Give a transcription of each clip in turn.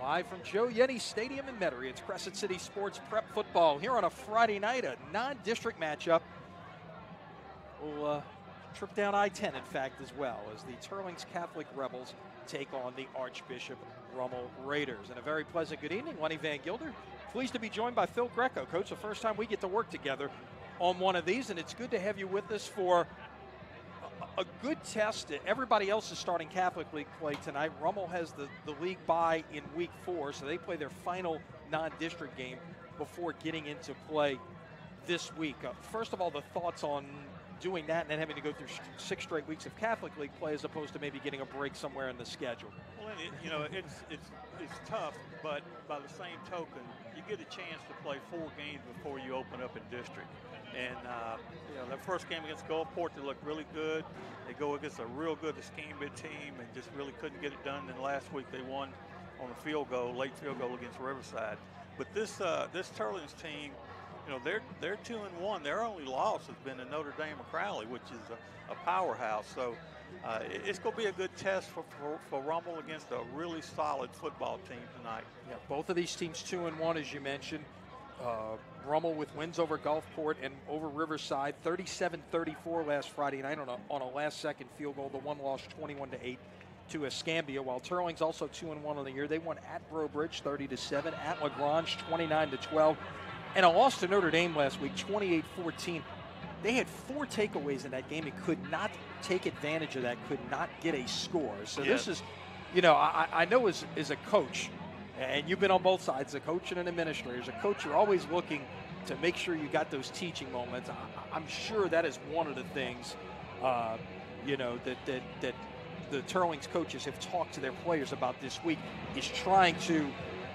Live from Joe Yenny Stadium in Metairie, it's Crescent City Sports Prep Football here on a Friday night, a non-district matchup. We'll trip down I-10, in fact, as well, as the Teurlings Catholic Rebels take on the Archbishop Rummel Raiders. And a very pleasant good evening, Lenny Van Gilder. Pleased to be joined by Phil Greco. Coach, the first time we get to work together on one of these, and it's good to have you with us for a good test. Everybody else is starting Catholic League play tonight. Rummel has the league bye in week 4, so they play their final non-district game before getting into play this week. First of all, the thoughts on doing that and then having to go through 6 straight weeks of Catholic League play as opposed to maybe getting a break somewhere in the schedule. Well, it's tough, but by the same token, you get a chance to play 4 games before you open up in district. And that first game against Gulfport, they looked really good. They go against a real good Escambia team and just really couldn't get it done. And last week they won on a late field goal against Riverside. But this Teurlings team, they're 2-1. Their only loss has been to Notre Dame or Crowley, which is a powerhouse. So it's going to be a good test for Rummel against a really solid football team tonight. Yeah, both of these teams 2-1, as you mentioned. Rummel with wins over Gulfport and over Riverside, 37-34 last Friday night on a last-second field goal. The one lost 21-8 to Escambia, while Teurlings also 2-1 on the year. They won at Brobridge 30-7, at LaGrange 29-12, and a loss to Notre Dame last week 28-14. They had 4 takeaways in that game and could not take advantage of that, could not get a score. So This is, I know as a coach, and you've been on both sides, a coach and an administrator. As a coach, you're always looking to make sure you got those teaching moments. I'm sure that is one of the things, that the Teurlings coaches have talked to their players about this week, is trying to,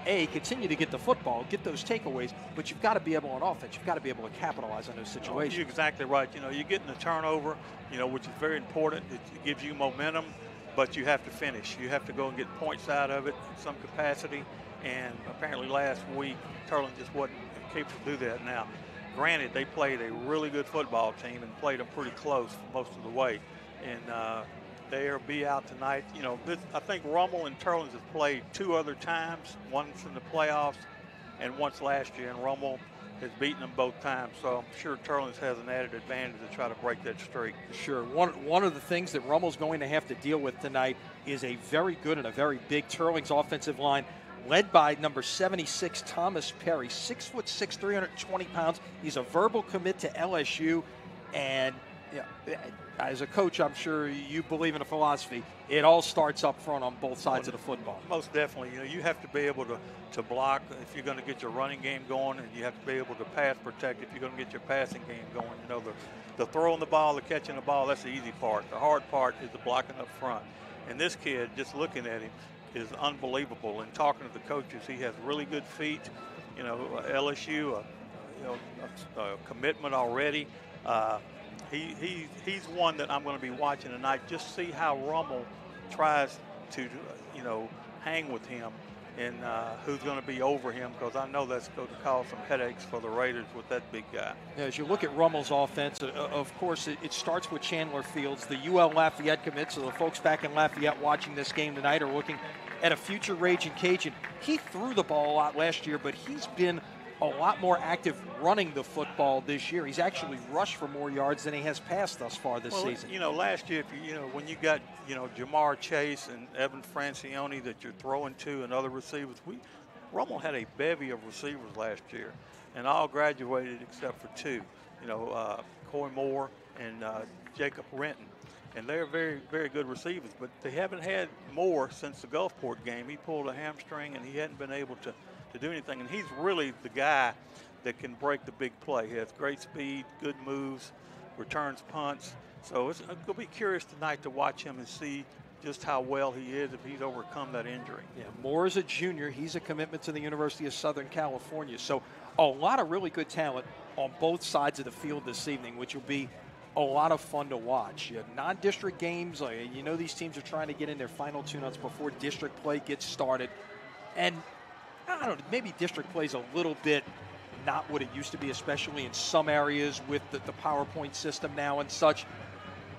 continue to get the football, get those takeaways, but you've got to be able on offense. You've got to be able to capitalize on those situations. You're exactly right. You're getting the turnover, which is very important. It gives you momentum. But you have to finish. You have to go and get points out of it in some capacity. And apparently last week, Teurlings just wasn't capable to do that. Now, granted, they played a really good football team and played them pretty close for most of the way. And they'll be out tonight. I think Rummel and Teurlings have played 2 other times, once in the playoffs and once last year. And Rummel has beaten them both times, so I'm sure Teurlings has an added advantage to try to break that streak. Sure. One of the things that Rummel's going to have to deal with tonight is a very good and a very big Teurlings offensive line, led by number 76, Thomas Perry, 6'6", 320 pounds. He's a verbal commit to LSU, and as a coach, I'm sure you believe in a philosophy. It all starts up front on both sides of the football. Most definitely. You have to be able to block if you're going to get your running game going, and you have to be able to pass protect if you're going to get your passing game going. The throwing the ball, the catching the ball, that's the easy part. The hard part is the blocking up front. And this kid, just looking at him, is unbelievable. And talking to the coaches, he has really good feet. LSU, a commitment already. He's one that I'm going to be watching tonight. Just see how Rummel tries to, hang with him and who's going to be over him, because I know that's going to cause some headaches for the Raiders with that big guy. Yeah, as you look at Rummel's offense, of course, it starts with Chandler Fields, the UL Lafayette commit. So the folks back in Lafayette watching this game tonight are looking at a future Raging Cajun. He threw the ball a lot last year, but he's been a lot more active running the football this year. He's actually rushed for more yards than he has passed thus far this season. Last year, when you got, Jamar Chase and Evan Francione that you're throwing to and other receivers, Rummel had a bevy of receivers last year, and all graduated except for 2, Coy Moore and Jacob Renton. And they're very, very good receivers, but they haven't had more since the Gulfport game. He pulled a hamstring, and he hadn't been able to do anything. And he's really the guy that can break the big play. He has great speed, good moves, returns punts. So it's going to be curious tonight to watch him and see just how well he is if he's overcome that injury. Yeah, Moore is a junior. He's a commitment to the University of Southern California. So a lot of really good talent on both sides of the field this evening, which will be a lot of fun to watch. Non-district games, these teams are trying to get in their final 2 months before district play gets started. And I don't know, maybe district plays a little bit not what it used to be, especially in some areas with the PowerPoint system now and such.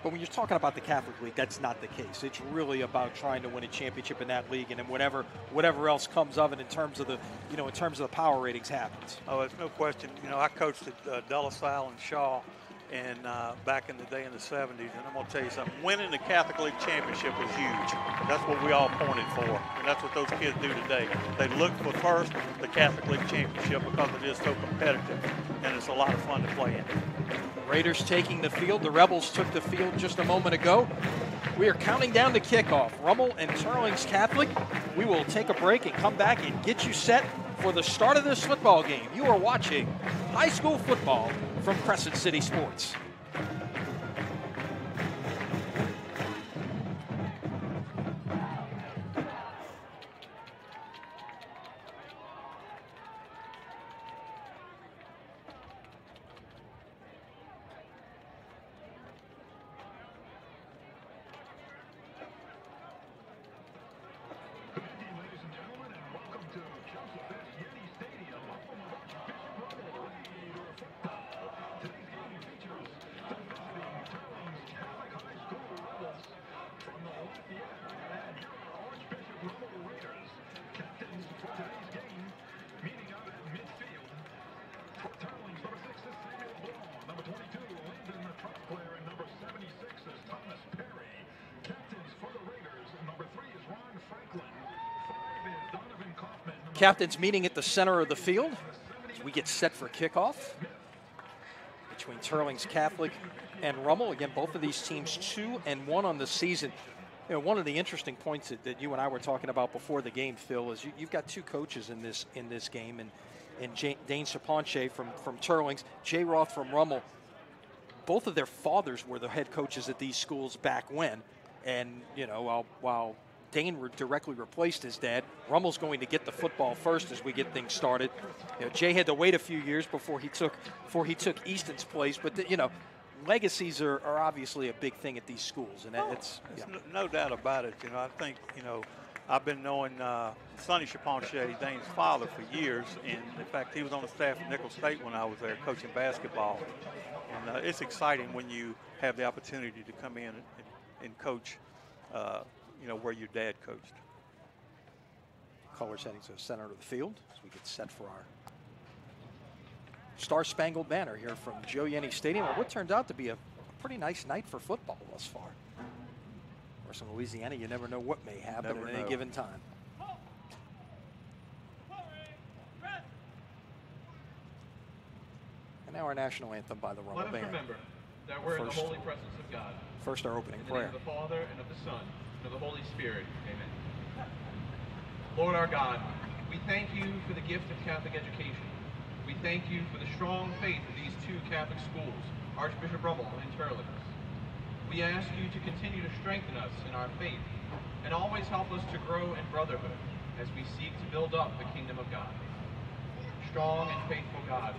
But when you're talking about the Catholic League, that's not the case. It's really about trying to win a championship in that league, and then whatever else comes of it in terms of the power ratings happens. Oh, there's no question. I coached at De La Salle and Shaw, and back in the day in the 70s, and I'm going to tell you something. Winning the Catholic League championship was huge. That's what we all pointed for, and that's what those kids do today. They look for first the Catholic League championship because it is so competitive, and it's a lot of fun to play in. Raiders taking the field. The Rebels took the field just a moment ago. We are counting down to kickoff. Rummel and Teurlings Catholic. We will take a break and come back and get you set for the start of this football game. You are watching high school football from Crescent City Sports. Captains meeting at the center of the field as we get set for kickoff between Teurlings Catholic and Rummel. Again, both of these teams 2-1 on the season. One of the interesting points that you and I were talking about before the game, Phil, is you've got two coaches in this game, and Dane Saponche from Teurlings, Jay Roth from Rummel. Both of their fathers were the head coaches at these schools back when, and while Dane directly replaced his dad, Rummel's going to get the football first as we get things started. Jay had to wait a few years before he took Easton's place, but legacies are obviously a big thing at these schools, and it's no doubt about it. I think I've been knowing Sonny Chaponche, Dane's father, for years, and in fact he was on the staff at Nicholls State when I was there coaching basketball. And it's exciting when you have the opportunity to come in and coach. Where your dad coached. Colors heading to the center of the field as we get set for our Star-Spangled Banner here from Joe Yenny Stadium. What turned out to be a pretty nice night for football thus far. Of course, in Louisiana, you never know what may happen at any given time. And now our national anthem by the Rummel Band. Let us remember that we're in the holy presence of God. First, our opening prayer. In the name of the Father, and of the Son, and of the Holy Spirit. Amen. Lord our God, we thank you for the gift of Catholic education. We thank you for the strong faith of these two Catholic schools, Archbishop Rummel and Teurlings. We ask you to continue to strengthen us in our faith and always help us to grow in brotherhood as we seek to build up the kingdom of God. Strong and faithful God,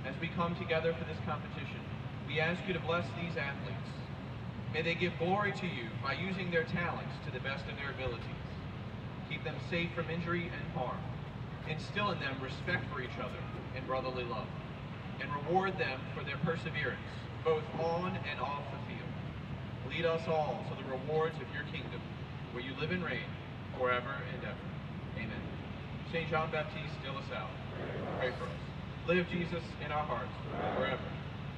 as we come together for this competition, we ask you to bless these athletes. May they give glory to you by using their talents to the best of their abilities. Keep them safe from injury and harm. Instill in them respect for each other and brotherly love. And reward them for their perseverance, both on and off the field. Lead us all to the rewards of your kingdom, where you live and reign forever and ever. Amen. St. John Baptiste, still us out. Pray for us. Live Jesus in our hearts forever.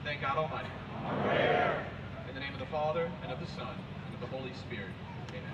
Thank God Almighty. Amen. In the name of the Father, and of the Son, and of the Holy Spirit. Amen.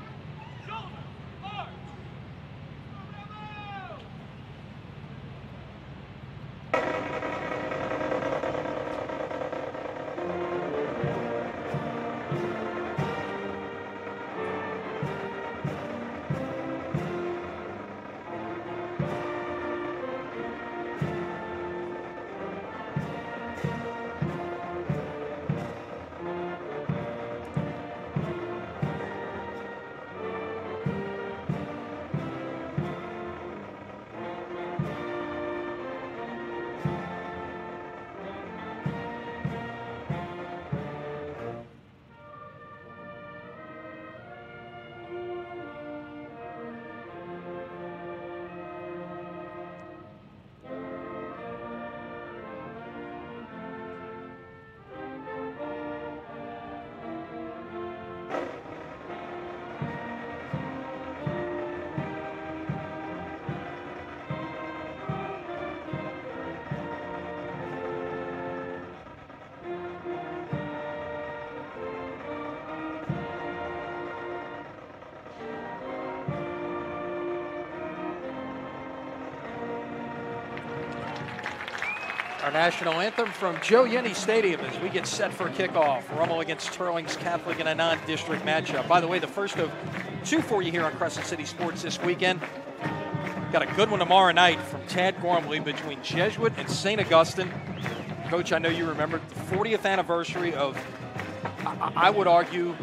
Our national anthem from Joe Yenny Stadium as we get set for kickoff. Rummel against Teurlings Catholic in a non-district matchup. By the way, the first of two for you here on Crescent City Sports this weekend. Got a good one tomorrow night from Tad Gormley between Jesuit and St. Augustine. Coach, I know you remember the 40th anniversary of, I would argue,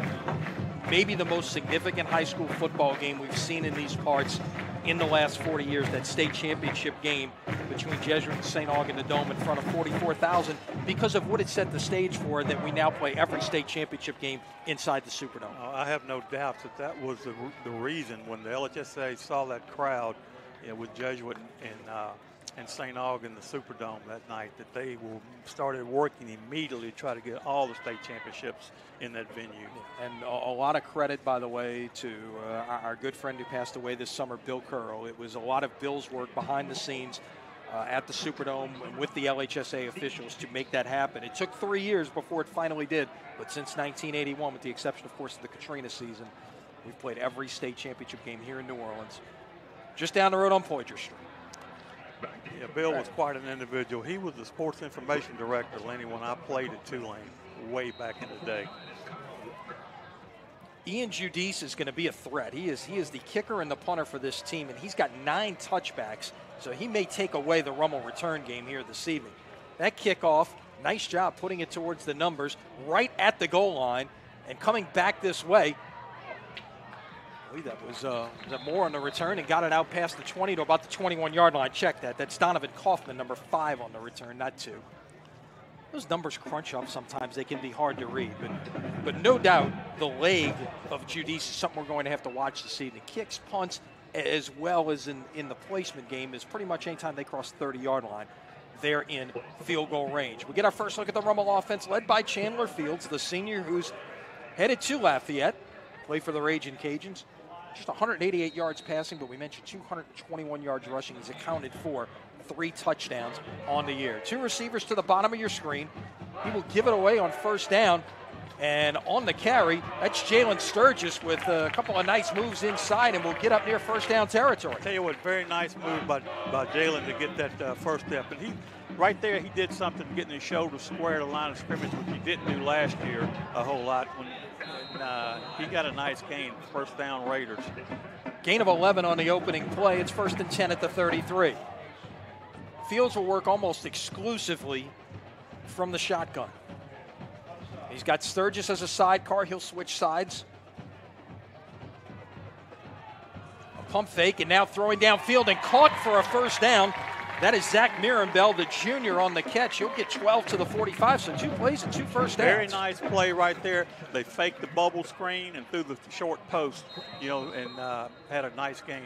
maybe the most significant high school football game we've seen in these parts in the last 40 years, that state championship game between Jesuit and St. Aug in the Dome in front of 44,000 because of what it set the stage for, that we now play every state championship game inside the Superdome. I have no doubt that was the reason when the LHSA saw that crowd with Jesuit and St. Aug in the Superdome that night, that they started working immediately to try to get all the state championships in that venue. And a lot of credit, by the way, to our good friend who passed away this summer, Bill Curl. It was a lot of Bill's work behind the scenes at the Superdome with the LHSA officials to make that happen. It took 3 years before it finally did, but since 1981, with the exception, of course, of the Katrina season, we've played every state championship game here in New Orleans, just down the road on Poydras Street. Yeah, Bill was quite an individual. He was the sports information director, Lenny, when I played at Tulane way back in the day. Ian Giudice is going to be a threat. He is the kicker and the punter for this team, and he's got 9 touchbacks, so he may take away the Rummel return game here this evening. That kickoff, nice job putting it towards the numbers, right at the goal line, and coming back this way. I believe that was Moore on the return and got it out past the 20 to about the 21-yard line. Check that. That's Donovan Kaufman, number 5 on the return, not 2. Those numbers crunch up sometimes. They can be hard to read. But no doubt the leg of Giudice is something we're going to have to watch this evening. Kicks, punts, as well as in the placement game is pretty much anytime they cross the 30-yard line, they're in field goal range. We get our first look at the Rummel offense led by Chandler Fields, the senior who's headed to Lafayette, play for the Ragin' Cajuns. Just 188 yards passing, but we mentioned 221 yards rushing. He's accounted for 3 touchdowns on the year. 2 receivers to the bottom of your screen. He will give it away on first down. And on the carry, that's Jalen Sturgis with a couple of nice moves inside, and will get up near first down territory. I'll tell you what, very nice move by Jalen to get that first step. And right there, he did something getting his shoulder square to the line of scrimmage, which he didn't do last year a whole lot. He got a nice gain, first down Raiders. Gain of 11 on the opening play. It's 1st and 10 at the 33. Fields will work almost exclusively from the shotgun. He's got Sturgis as a sidecar. He'll switch sides. A pump fake, and now throwing downfield and caught for a first down. That is Zach Mirambell, the junior, on the catch. He'll get 12 to the 45, so 2 plays and 2 first downs. Very nice play right there. They faked the bubble screen and threw the short post, and had a nice gain.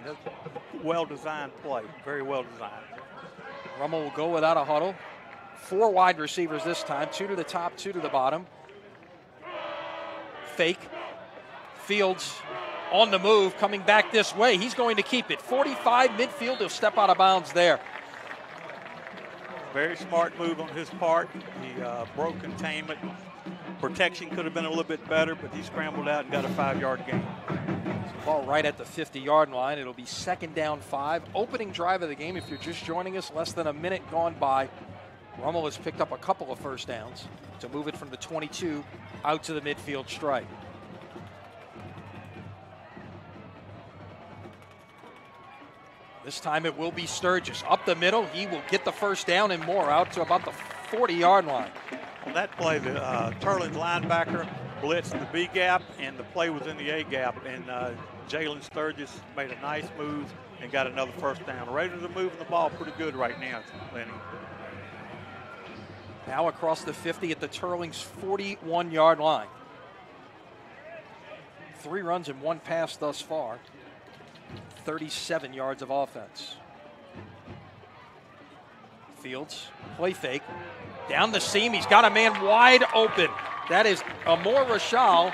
Well-designed play, very well-designed. Rummel will go without a huddle. 4 wide receivers this time, 2 to the top, 2 to the bottom. Fake. Fields on the move, coming back this way. He's going to keep it. 45 midfield, he'll step out of bounds there. Very smart move on his part. He broke containment. Protection could have been a little bit better, but he scrambled out and got a 5-yard gain. Ball right at the 50-yard line. It'll be 2nd down 5. Opening drive of the game. If you're just joining us, less than a minute gone by. Rummel has picked up a couple of first downs to move it from the 22 out to the midfield stripe. This time it will be Sturgis. Up the middle, he will get the first down and more out to about the 40-yard line. On that play, the Teurlings linebacker blitzed the B gap, and the play was in the A gap, and Jalen Sturgis made a nice move and got another first down. The Raiders are moving the ball pretty good right now, Lenny. Now across the 50 at the Teurlings 41-yard line. 3 runs and 1 pass thus far. 37 yards of offense. Fields, play fake. Down the seam, he's got a man wide open. That is Amor Rashal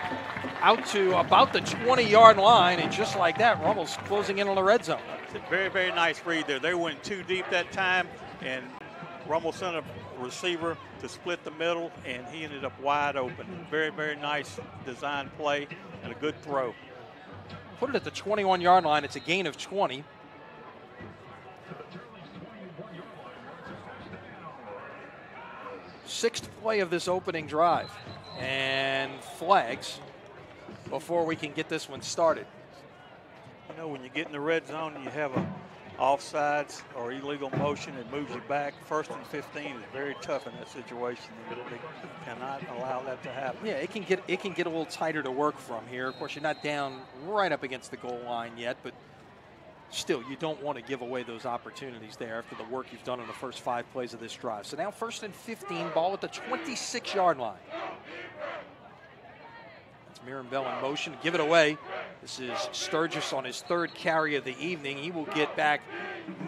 out to about the 20-yard line, and just like that, Rummel's closing in on the red zone. It's a very, very nice read there. They went too deep that time, and Rummel sent a receiver to split the middle, and he ended up wide open. Very, very nice design play and a good throw. Put it at the 21-yard line. It's a gain of 20. 6th play of this opening drive. And flags before we can get this one started. You know, when you get in the red zone and you have a offsides or illegal motion, it moves you back. 1st and 15 is very tough in that situation. They cannot allow that to happen. Yeah, it can get a little tighter to work from here. Of course, you're not down right up against the goal line yet, but still, you don't want to give away those opportunities there after the work you've done on the first 5 plays of this drive. So now 1st and 15, ball at the 26-yard line. It's Mirambell in motion to give it away. This is Sturgis on his 3rd carry of the evening. He will get back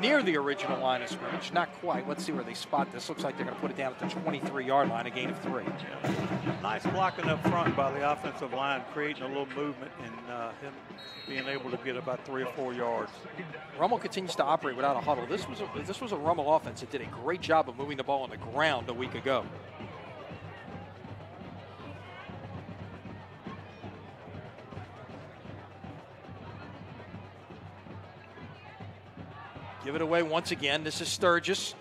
near the original line of scrimmage. Not quite. Let's see where they spot this. Looks like they're going to put it down at the 23-yard line, a gain of 3. Nice blocking up front by the offensive line, creating a little movement and him being able to get about 3 or 4 yards. Rummel continues to operate without a huddle. This was a Rummel offense that did a great job of moving the ball on the ground a week ago. Give it away once again. This is Sturgis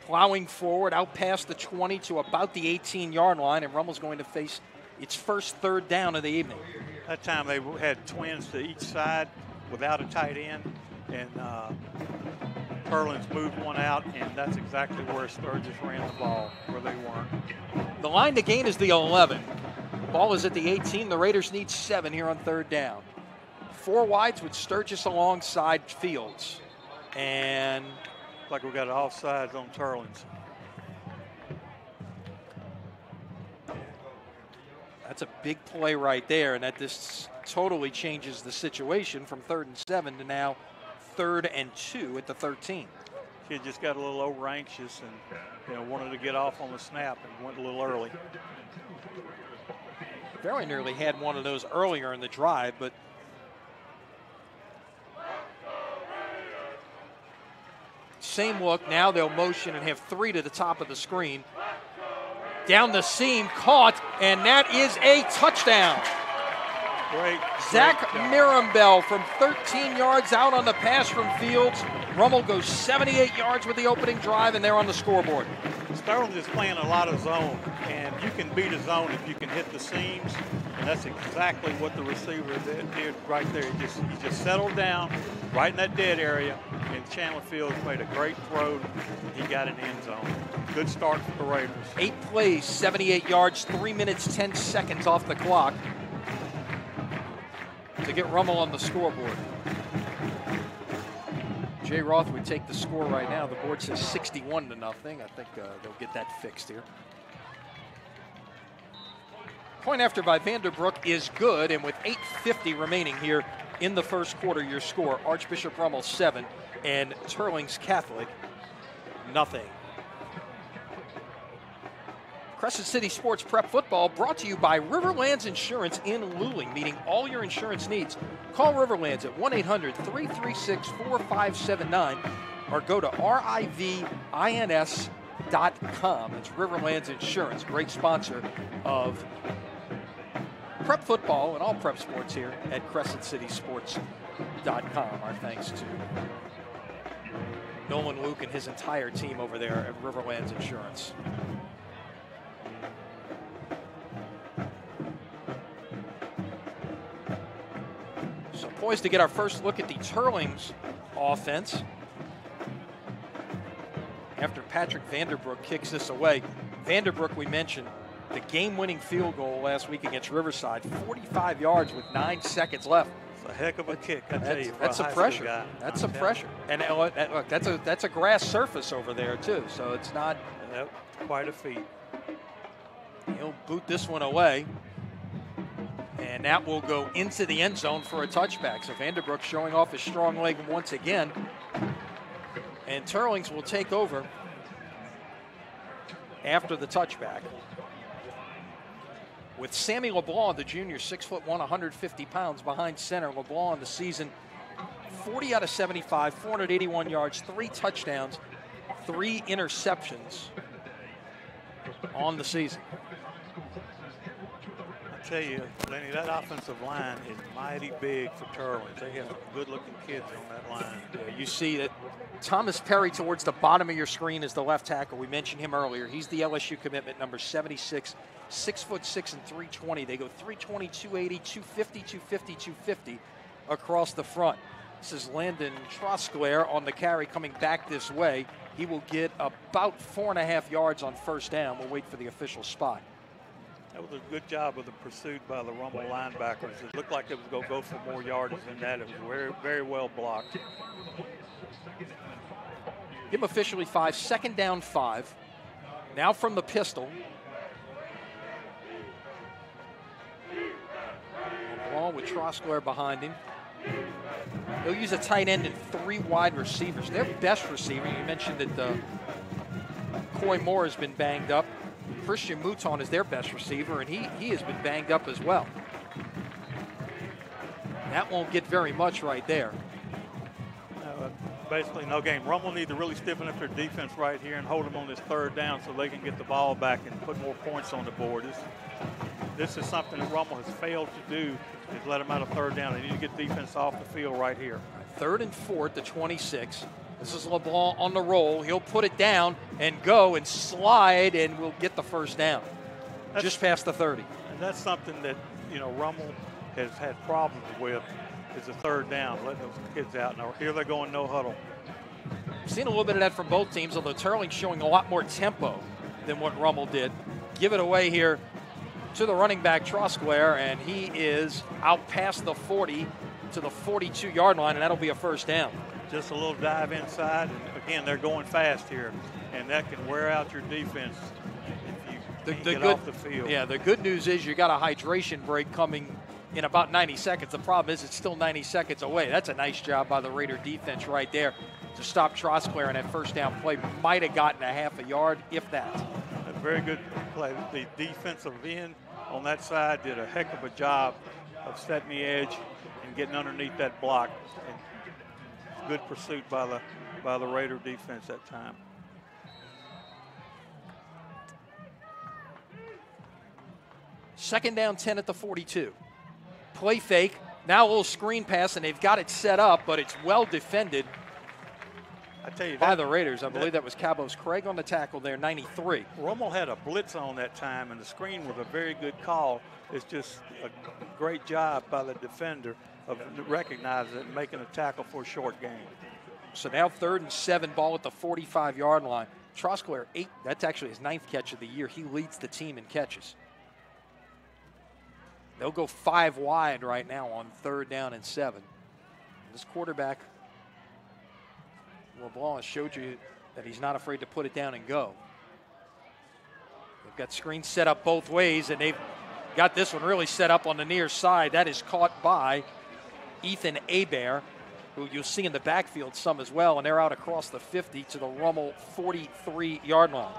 plowing forward out past the 20 to about the 18-yard line, and Rummel's going to face its first 3rd down of the evening. That time they had twins to each side without a tight end, and Teurlings moved one out, and that's exactly where Sturgis ran the ball, where they weren't. The line to gain is the 11. Ball is at the 18. The Raiders need 7 here on 3rd down. 4 wides with Sturgis alongside Fields. And looks like we got an offsides on Teurlings. That's a big play right there, and that this totally changes the situation from 3rd and 7 to now 3rd and 2 at the 13. Kid just got a little over anxious and wanted to get off on the snap and went a little early. Very nearly had one of those earlier in the drive, but same look. Now they'll motion and have 3 to the top of the screen. Down the seam, caught, and that is a touchdown. Great. Zach Mirambell from 13 yards out on the pass from Fields. Rummel goes 78 yards with the opening drive, and they're on the scoreboard. Sterling is playing a lot of zone, and you can beat a zone if you can hit the seams, and that's exactly what the receiver did right there. He just settled down right in that dead area, and Chandler Fields made a great throw. He got an end zone. Good start for the Raiders. 8 plays, 78 yards, 3 minutes, 10 seconds off the clock to get Rummel on the scoreboard. Jay Roth would take the score right now. The board says 61-0. I think they'll get that fixed here. Point after by Vanderbrook is good, and with 8:50 remaining here in the first quarter, your score, Archbishop Rummel 7 and Teurlings Catholic nothing. Crescent City Sports Prep Football brought to you by Riverlands Insurance in Luling, meeting all your insurance needs. Call Riverlands at 1-800-336-4579 or go to RIVINS.com. It's Riverlands Insurance, great sponsor of prep football and all prep sports here at CrescentCitySports.com. Our thanks to Nolan Luke and his entire team over there at Riverlands Insurance. So poised to get our first look at the Teurlings offense after Patrick Vanderbrook kicks this away. Vanderbrook, we mentioned, the game-winning field goal last week against Riverside, 45 yards with 9 seconds left. It's a heck of a kick, I tell you. That's some pressure. That's some pressure. And look, that's a grass surface over there too, so it's not quite a feat. He'll boot this one away, and that will go into the end zone for a touchback. So Vanderbrook showing off his strong leg once again, and Teurlings will take over after the touchback. With Sammy LeBlanc, the junior, 6'1", 150 pounds, behind center. LeBlanc on the season, 40 out of 75, 481 yards, 3 touchdowns, 3 interceptions on the season. I tell you, Lenny, that offensive line is mighty big for Teurlings. They have good-looking kids on that line. Yeah, you see that Thomas Perry towards the bottom of your screen is the left tackle. We mentioned him earlier. He's the LSU commitment, number 76, 6'6" and 320. They go 320, 280, 250, 250, 250 across the front. This is Landon Trosclair on the carry coming back this way. He will get about 4.5 yards on first down. We'll wait for the official spot. That was a good job of the pursuit by the Rummel linebackers. It looked like it was going to go for more yardage than that. It was very, very well blocked. Give him officially 5, second down 5. Now from the pistol. Ball with Trosclair behind him. They'll use a tight end and 3 wide receivers. Their best receiver, you mentioned that Coy Moore has been banged up. Christian Mouton is their best receiver, and he has been banged up as well. That won't get very much right there. Basically no game. Rummel need to really stiffen up their defense right here and hold them on this third down so they can get the ball back and put more points on the board. This is something that Rummel has failed to do, is let them out of third down. They need to get defense off the field right here. 3rd and 4 at the 26. This is LeBlanc on the roll. He'll put it down and go and slide, and we'll get the first down. Just past the 30. And that's something that, Rummel has had problems with, is the third down, letting those kids out. Now here they're going no huddle. Seen a little bit of that from both teams, although Teurlings showing a lot more tempo than what Rummel did. Give it away here to the running back, Trosclair, and he is out past the 40 to the 42-yard line, and that'll be a first down. Just a little dive inside, and again, they're going fast here, and that can wear out your defense if you get off the field. Yeah, the good news is you got a hydration break coming in about 90 seconds. The problem is it's still 90 seconds away. That's a nice job by the Raider defense right there to stop Trosclair, and that first down play might have gotten a half a yard, if that. A very good play. The defensive end on that side did a heck of a job of setting the edge and getting underneath that block. And good pursuit by the Raider defense that time. Second down 10 at the 42. Play fake. Now a little screen pass, and they've got it set up, but it's well defended by the Raiders. I believe that was Cabos Craig on the tackle there, 93. Rummel had a blitz on that time, and the screen was a very good call. It's just a great job by the defender of recognizing it and making a tackle for a short gain. So now 3rd and 7, ball at the 45-yard line. Trosclair, 8. That's actually his 9th catch of the year. He leads the team in catches. They'll go 5 wide right now on 3rd down and 7. This quarterback, LeBlanc, has showed you that he's not afraid to put it down and go. They've got screens set up both ways, and they've got this one really set up on the near side. That is caught by Ethan Hebert, who you'll see in the backfield some as well, and they're out across the 50 to the Rummel 43-yard line.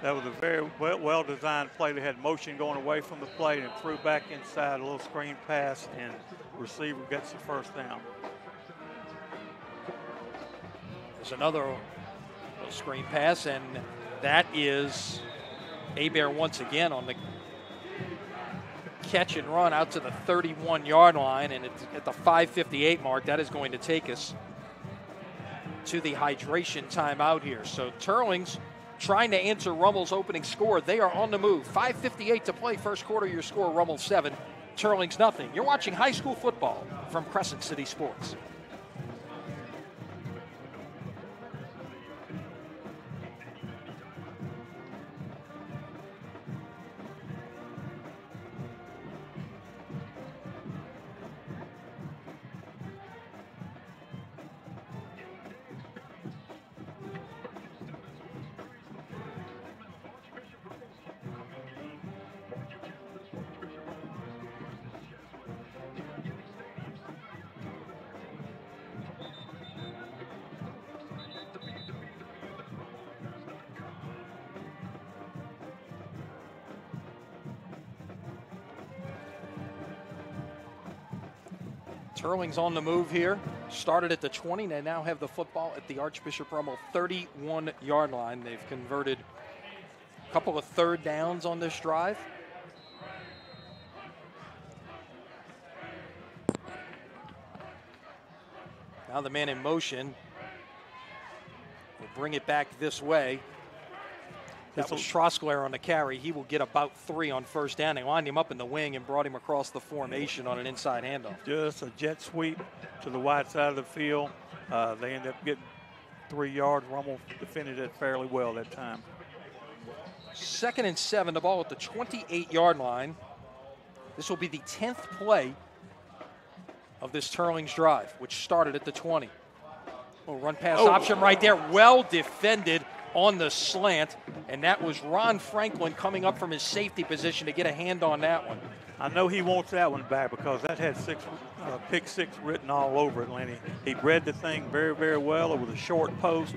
That was a very well-designed play. They had motion going away from the play and threw back inside, a little screen pass, and receiver gets the first down. There's another little screen pass, and that is Hebert once again on the catch and run out to the 31-yard line, and it's at the 5:58 mark. That is going to take us to the hydration timeout here. So Teurlings trying to answer Rummel's opening score. They are on the move. 5:58 to play, first quarter. Your score, Rummel 7, Teurlings nothing. You're watching high school football from Crescent City Sports. Teurlings on the move here. Started at the 20. They now have the football at the Archbishop Rummel 31-yard line. They've converted a couple of third downs on this drive. Now the man in motion will bring it back this way. That was Trosclair on the carry. He will get about 3 on first down. They lined him up in the wing and brought him across the formation on an inside handoff. Just a jet sweep to the wide side of the field. They end up getting 3 yards. Rummel defended it fairly well that time. 2nd and 7, the ball at the 28-yard line. This will be the 10th play of this Teurlings drive, which started at the 20. Little run pass option right there. Well defended on the slant, and that was Ron Franklin coming up from his safety position to get a hand on that one. I know he wants that one back because that had pick six written all over it, Lenny. He read the thing very, very well. It was a short post,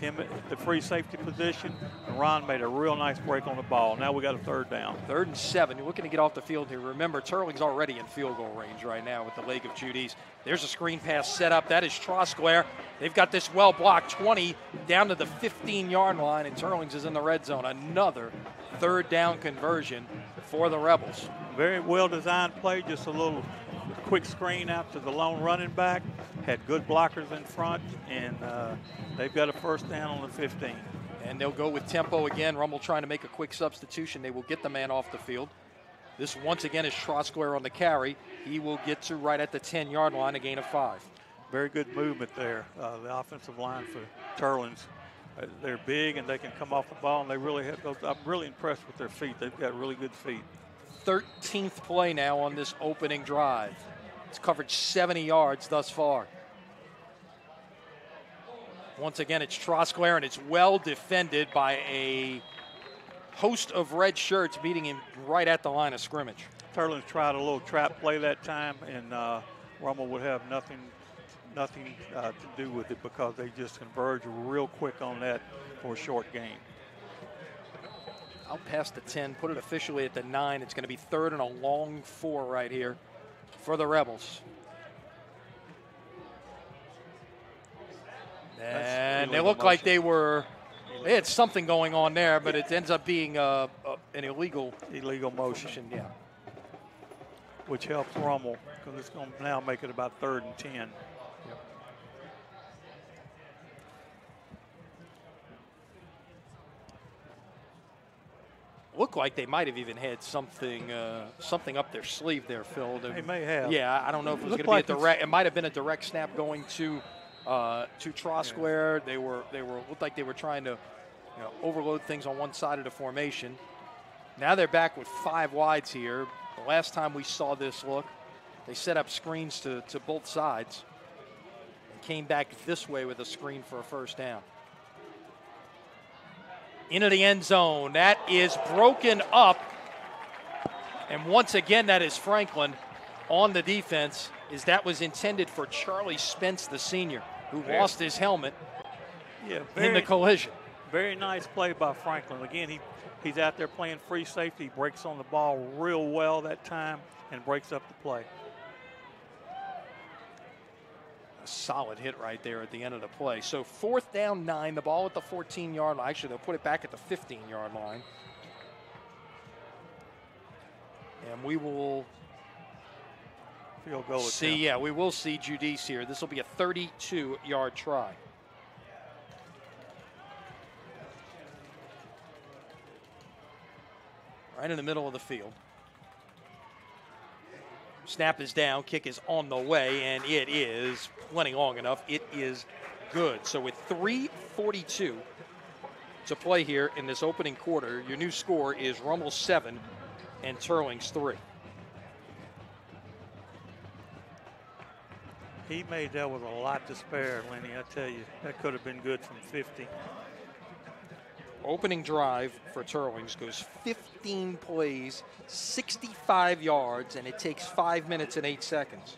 him at the free safety position, and Ron made a real nice break on the ball. Now we got a 3rd down. 3rd and 7. You're looking to get off the field here. Remember, Teurlings already in field goal range right now with the leg of Judy's. There's a screen pass set up. That is Trosclair. They've got this well blocked 20 down to the 15-yard line, and Teurlings is in the red zone. Another 3rd down conversion for the Rebels. Very well designed play, just a little quick screen out to the lone running back. Had good blockers in front, and they've got a 1st down on the 15. And they'll go with tempo again. Rummel trying to make a quick substitution. They will get the man off the field. This once again is Trosclair on the carry. He will get to right at the 10-yard line, a gain of 5. Very good movement there. The offensive line for Teurlings. They're big and they can come off the ball, and they really have those. I'm really impressed with their feet. They've got really good feet. 13th play now on this opening drive. It's covered 70 yards thus far. Once again, it's Trosclair, and it's well defended by a host of red shirts beating him right at the line of scrimmage. Teurlings tried a little trap play that time, and Rummel would have nothing to do with it because they just converge real quick on that for a short gain. Out past the 10, put it officially at the 9. It's going to be 3rd and a long 4 right here for the Rebels. And they look like they had something going on there, but it ends up being an illegal motion. Yeah. Which helps Rummel because it's going to now make it about 3rd and 10. Yep. Looked like they might have even had something up their sleeve there, Phil. They may have. Yeah, I don't know if it was going to be a direct. It might have been a direct snap going to Trosclair. They looked like they were trying to overload things on one side of the formation. Now they're back with 5 wides here. The last time we saw this look, they set up screens to both sides and came back this way with a screen for a 1st down. Into the end zone. That is broken up. And once again, that is Franklin on the defense, as that was intended for Charlie Spence, the senior, who lost his helmet in the collision. Very nice play by Franklin. Again, he's out there playing free safety. He breaks on the ball real well that time and breaks up the play. A solid hit right there at the end of the play. So 4th down 9, the ball at the 14-yard line. Actually, they'll put it back at the 15-yard line. And we will we will see Judice here. This will be a 32-yard try. Right in the middle of the field. Snap is down, kick is on the way, and it is plenty long enough. It is good. So with 3:42 to play here in this opening quarter, your new score is Rummel 7 and Teurlings 3. He made that with a lot to spare, Lenny. I tell you, that could have been good from 50. Opening drive for Teurlings goes 15 plays, 65 yards, and it takes 5 minutes and 8 seconds.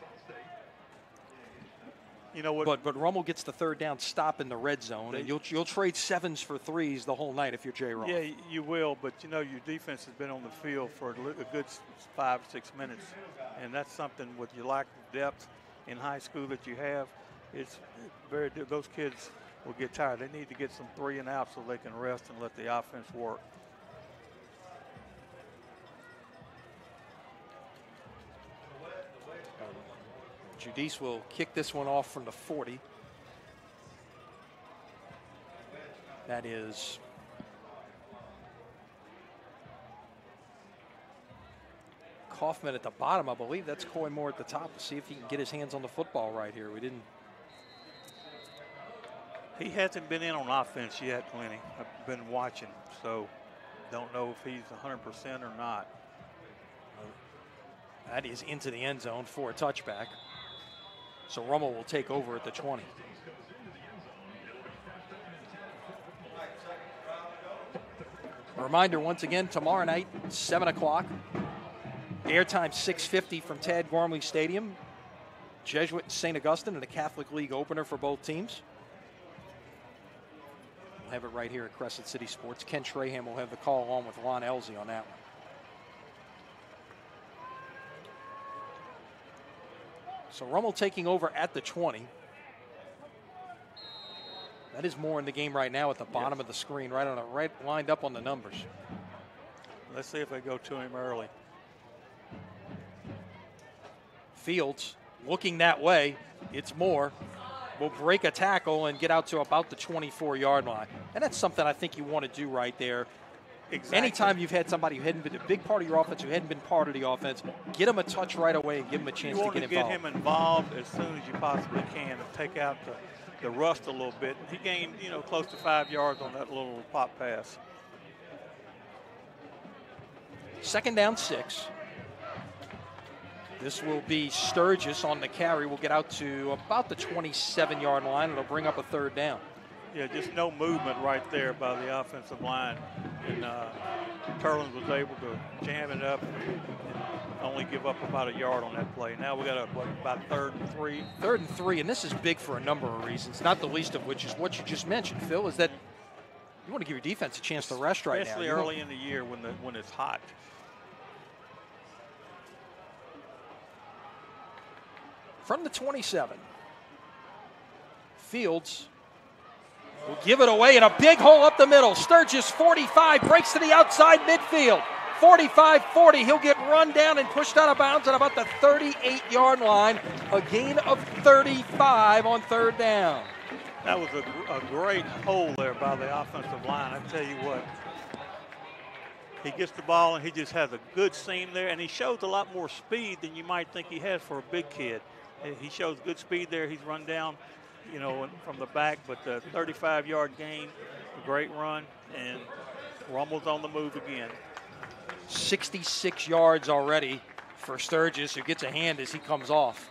You know what? But Rummel gets the 3rd down stop in the red zone, and you'll trade 7s for 3s the whole night if you're Jay Roth. Yeah, you will, but your defense has been on the field for a good 5 or 6 minutes, and that's something with your lack of depth in high school that you have. It's very, those kids will get tired. They need to get some 3 and out so they can rest and let the offense work. Judice will kick this one off from the 40. That is Kaufman at the bottom. I believe that's Coy Moore at the top. We'll see if he can get his hands on the football right here. He hasn't been in on offense yet, Lenny. I've been watching, so don't know if he's 100% or not. That is into the end zone for a touchback. So Rummel will take over at the 20. A reminder once again, tomorrow night, 7 o'clock. Airtime 6:50 from Tad Gormley Stadium. Jesuit and St. Augustine in a Catholic League opener for both teams. We'll have it right here at Crescent City Sports. Ken Trahan will have the call along with Lon Elzey on that one. So Rummel taking over at the 20. That is more in the game right now at the bottom of the screen, right lined up on the numbers. Let's see if they go to him early. Fields looking that way. It's Moore. Will break a tackle and get out to about the 24-yard line. And that's something I think you want to do right there. Exactly. Anytime you've had somebody who hadn't been a big part of your offense, who hadn't been part of the offense, get them a touch right away and give them a chance to get involved. You want to get him involved as soon as you possibly can and take out the rust a little bit. He gained, close to 5 yards on that little pop pass. 2nd down 6. This will be Sturgis on the carry. We'll get out to about the 27-yard line. It'll bring up a 3rd down. Yeah, just no movement right there by the offensive line. And Teurlings was able to jam it up and only give up about a yard on that play. Now we got about 3rd and 3. 3rd and 3, and this is big for a number of reasons, not the least of which is what you just mentioned, Phil, is that you want to give your defense a chance to rest right now. Especially early in the year when it's hot. From the 27, Fields will give it away in a big hole up the middle. Sturgis, 45, breaks to the outside midfield. 45-40, he'll get run down and pushed out of bounds at about the 38-yard line. A gain of 35 on 3rd down. That was a great hole there by the offensive line. I tell you what, he gets the ball and he just has a good seam there, and he shows a lot more speed than you might think he has for a big kid. He shows good speed there. He's run down, from the back, but the 35-yard gain, a great run, and Rummel's on the move again. 66 yards already for Sturgis, who gets a hand as he comes off.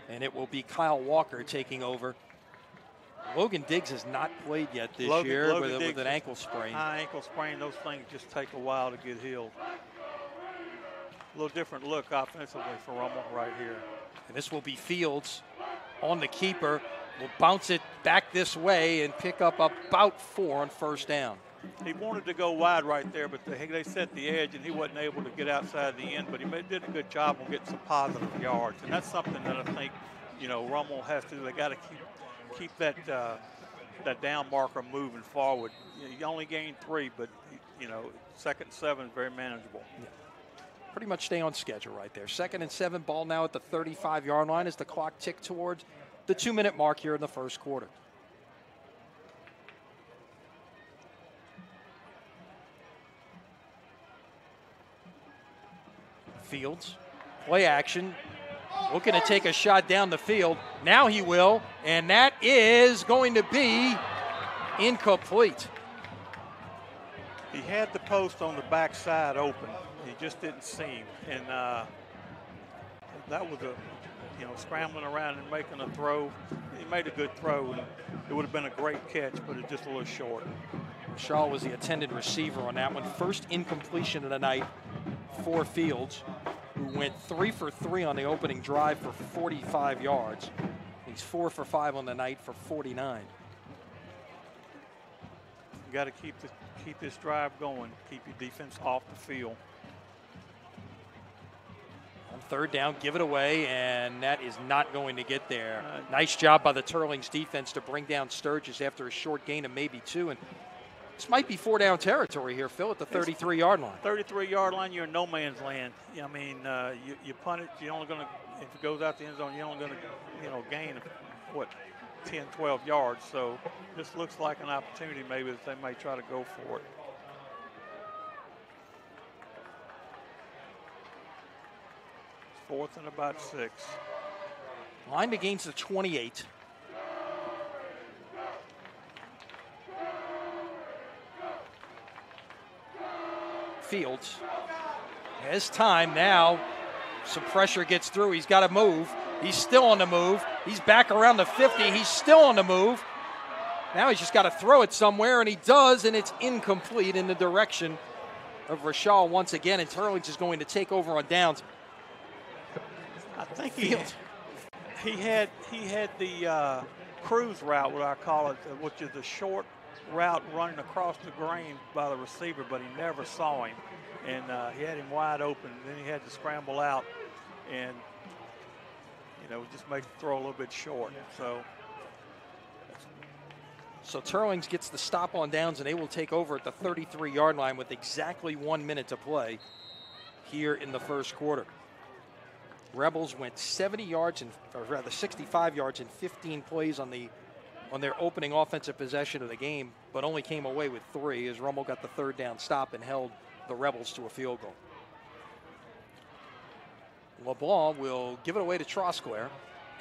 And it will be Kyle Walker taking over. Logan Diggs has not played yet this year with an ankle sprain. High ankle sprain, those things just take a while to get healed. A little different look offensively for Rummel right here. And this will be Fields on the keeper. Will bounce it back this way and pick up about 4 on 1st down. He wanted to go wide right there, but they set the edge, and he wasn't able to get outside the end. But he did a good job on getting some positive yards, and that's something that I think, Rummel has to do. They got to keep that down marker moving forward. You only gained 3, but 2nd and 7 is very manageable. Yeah. Pretty much stay on schedule right there. 2nd and 7, ball now at the 35-yard line as the clock ticks towards the 2-minute mark here in the 1st quarter. Fields, play action, looking to take a shot down the field. Now he will, and that is going to be incomplete. He had the post on the backside open. He just didn't see him, and that was scrambling around and making a throw. He made a good throw, and it would have been a great catch, but it's just a little short. Shaw was the intended receiver on that one. First incompletion of the night for Fields, who went 3 for 3 on the opening drive for 45 yards. He's 4 for 5 on the night for 49. You got to keep this drive going. Keep your defense off the field. On 3rd down, give it away, and that is not going to get there. Nice job by the Teurlings defense to bring down Sturgis after a short gain of maybe 2. And this might be 4-down territory here, Phil, at the 33-yard line. 33-yard line, you're in no man's land. I mean, you punt it, you're only going to if it goes out the end zone, you're only going to, gain, 10, 12 yards. So this looks like an opportunity maybe that they may try to go for it. Fourth and about 6. Line to gains the 28. Fields has time now. Some pressure gets through. He's got to move. He's still on the move. He's back around the 50. He's still on the move. Now he's just got to throw it somewhere, and he does, and it's incomplete in the direction of Rashal once again, and Teurlings is going to take over on downs. I think he had the cruise route, what I call it, which is the short route running across the grain by the receiver, but he never saw him, and he had him wide open. Then he had to scramble out, and just make the throw a little bit short. So Teurlings gets the stop on downs, and they will take over at the 33-yard line with exactly 1 minute to play here in the first quarter. Rebels went 65 yards in 15 plays on their opening offensive possession of the game, but only came away with 3 as Rummel got the third down stop and held the Rebels to a field goal. LeBlanc will give it away to Trosclair.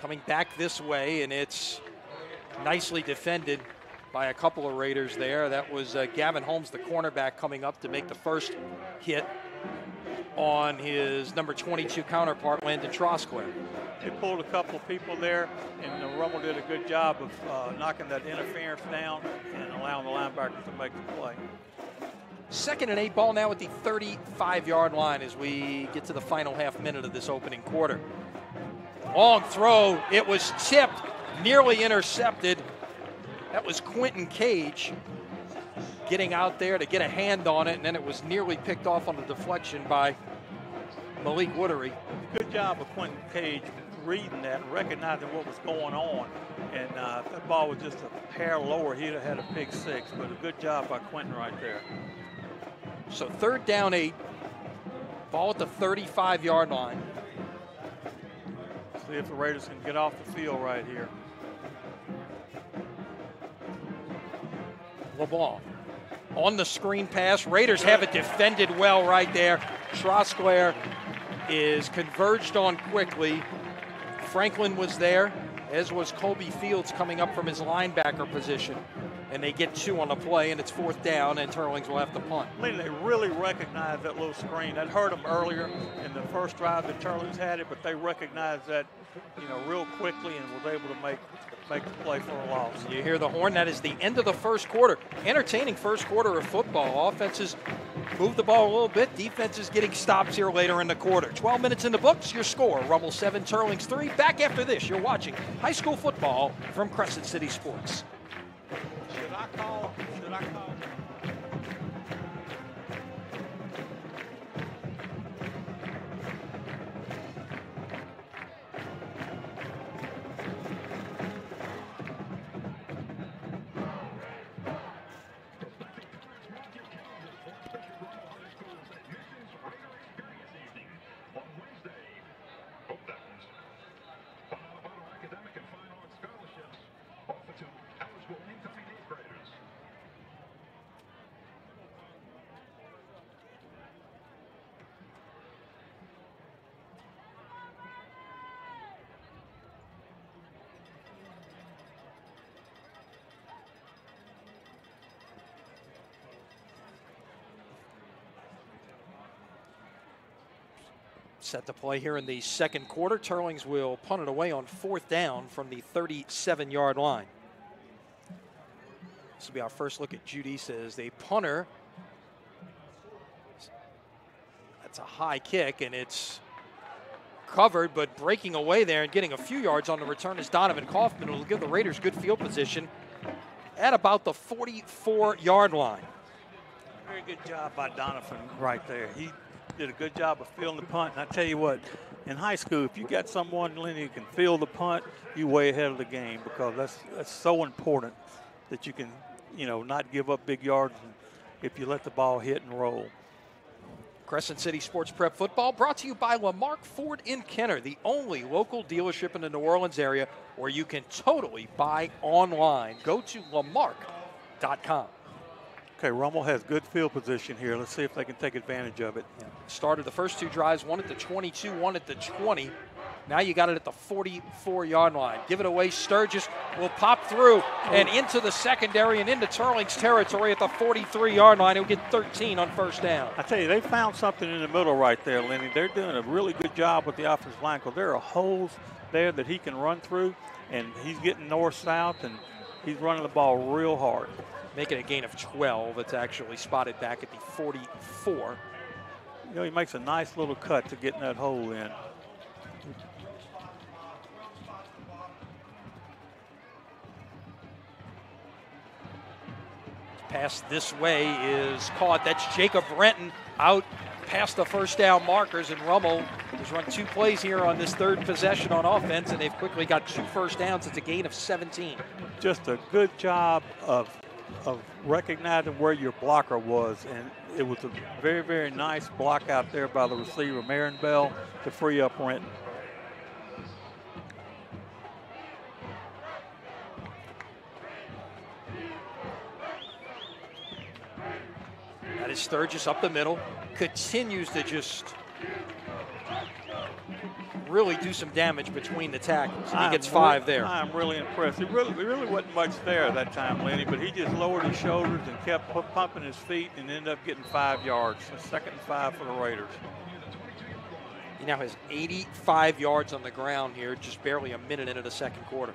Coming back this way, and it's nicely defended by a couple of Raiders there. That was Gavin Holmes, the cornerback, coming up to make the first hit on his number 22 counterpart, Landon Trosclair. They pulled a couple of people there, and Rummel did a good job of knocking that interference down and allowing the linebackers to make the play. 2nd and 8, ball now at the 35-yard line as we get to the final half minute of this opening quarter. Long throw, it was tipped, nearly intercepted. That was Quentin Cage getting out there to get a hand on it, and then it was nearly picked off on the deflection by Malik Woodery. Good job of Quentin Cage reading that, recognizing what was going on, and if that ball was just a hair lower, he'd have had a pick 6, but a good job by Quentin right there. So 3rd down 8, ball at the 35-yard line. See if the Raiders can get off the field right here. LeBlanc on the screen pass. Raiders have it defended well right there. Trosclair is converged on quickly. Franklin was there, as was Colby Fields coming up from his linebacker position. And they get 2 on the play, and it's 4th down, and Teurlings will have to punt. I mean, they really recognized that little screen. That hurt them earlier in the first drive that Teurlings had it, but they recognized that, real quickly and was able to make the play for a loss. You hear the horn. That is the end of the first quarter. Entertaining first quarter of football. Offenses move the ball a little bit. Defenses getting stops here later in the quarter. 12 minutes in the books. Your score, Rummel 7, Teurlings 3. Back after this, you're watching high school football from Crescent City Sports. Should I call? Set to play here in the second quarter. Teurlings will punt it away on 4th down from the 37-yard line. This will be our first look at Judy. Says the punter. That's a high kick, and it's covered, but breaking away there and getting a few yards on the return is Donovan Kaufman. Will give the Raiders good field position at about the 44-yard line. Very good job by Donovan right there. He did a good job of fielding the punt. And I tell you what, in high school, if you got someone, Lenny, who can field the punt, you way ahead of the game, because that's so important that you can, not give up big yards if you let the ball hit and roll. Crescent City Sports Prep Football brought to you by Lamarque Ford in Kenner, the only local dealership in the New Orleans area where you can totally buy online. Go to Lamarque.com. Okay, Rummel has good field position here. Let's see if they can take advantage of it. Yeah. Started the first two drives, one at the 22, one at the 20. Now you got it at the 44-yard line. Give it away. Sturgis will pop through and into the secondary and into Teurlings territory at the 43-yard line. He'll get 13 on first down. I tell you, they found something in the middle right there, Lenny. They're doing a really good job with the offensive line because there are holes there that he can run through, and he's getting north-south, and he's running the ball real hard. Making a gain of 12. It's actually spotted back at the 44. You know, he makes a nice little cut to get in that hole in. Pass this way is caught. That's Jacob Renton out past the first down markers, and Rummel has run 2 plays here on this third possession on offense, and they've quickly got 2 first downs. It's a gain of 17. Just a good job of recognizing where your blocker was, and it was a very, very nice block out there by the receiver, Marin Bell, to free up Renton. That is Sturgis up the middle, continues to just really do some damage between the tackles. He gets 5 there. I'm really impressed. It really wasn't much there that time, Lenny, but he just lowered his shoulders and kept pumping his feet and ended up getting 5 yards. A 2nd and 5 for the Raiders. He now has 85 yards on the ground here, just barely a minute into the second quarter.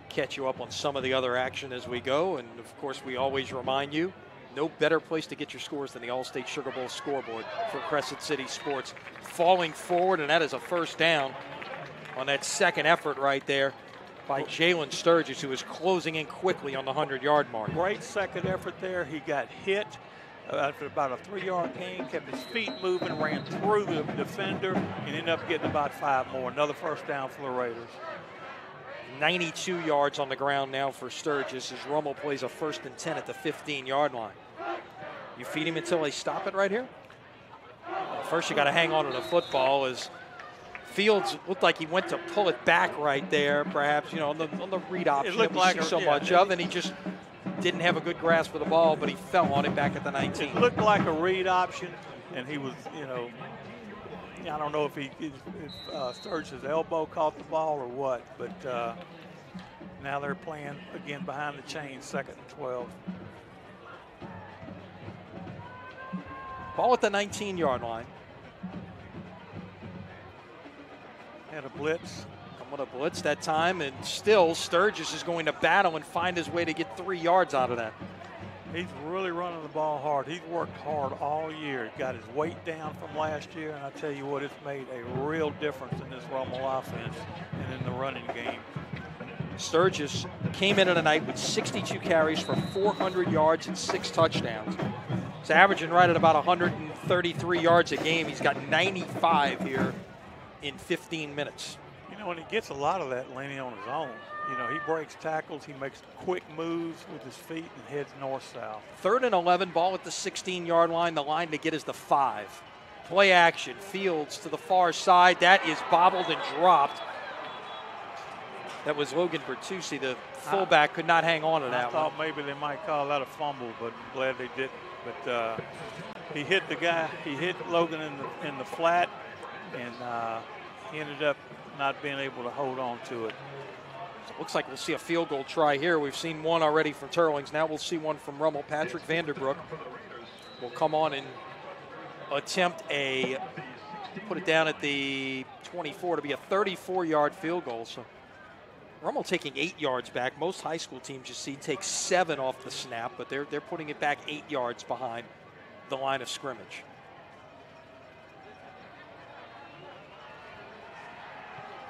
Catch you up on some of the other action as we go, and of course we always remind you, no better place to get your scores than the All-State Sugar Bowl scoreboard for Crescent City Sports. Falling forward, and that is a first down on that second effort right there by Jalen Sturgis, who is closing in quickly on the 100-yard mark. Great second effort there. He got hit after about a 3-yard gain, kept his feet moving, ran through the defender, and ended up getting about 5 more. Another first down for the Raiders. 92 yards on the ground now for Sturgis as Rummel plays a 1st and 10 at the 15-yard line. You feed him until they stop it right here? Well, first you got to hang on to the football as Fields looked like he went to pull it back right there, perhaps, on the read option that we see so much of, and he just didn't have a good grasp of the ball, but he fell on it back at the 19. It looked like a read option, and he was, I don't know if Sturgis' elbow caught the ball or what, but now they're playing again behind the chains, 2nd and 12. Ball at the 19-yard line. Had a blitz. I'm going to blitz that time, and still Sturgis is going to battle and find his way to get 3 yards out of that. He's really running the ball hard. He's worked hard all year. Got his weight down from last year, and I tell you what, it's made a real difference in this Rummel offense and in the running game. Sturgis came into the night with 62 carries for 400 yards and 6 touchdowns. He's averaging right at about 133 yards a game. He's got 95 here in 15 minutes. And he gets a lot of that, Lenny, on his own. He breaks tackles, he makes quick moves with his feet and heads north-south. 3rd and 11, ball at the 16-yard line. The line to get is the 5. Play action, Fields to the far side. That is bobbled and dropped. That was Logan Bertucci, the fullback, could not hang on to that one. I thought maybe they might call that a fumble, but I'm glad they didn't. But he hit the guy, he hit Logan in the flat, and he ended up not being able to hold on to it. So it looks like we'll see a field goal try here. We've seen one already from Teurlings. Now we'll see one from Rummel. Patrick Vanderbrook will come on and attempt put it down at the 24 to be a 34-yard field goal. So Rummel taking 8 yards back. Most high school teams you see take 7 off the snap, but they're putting it back 8 yards behind the line of scrimmage.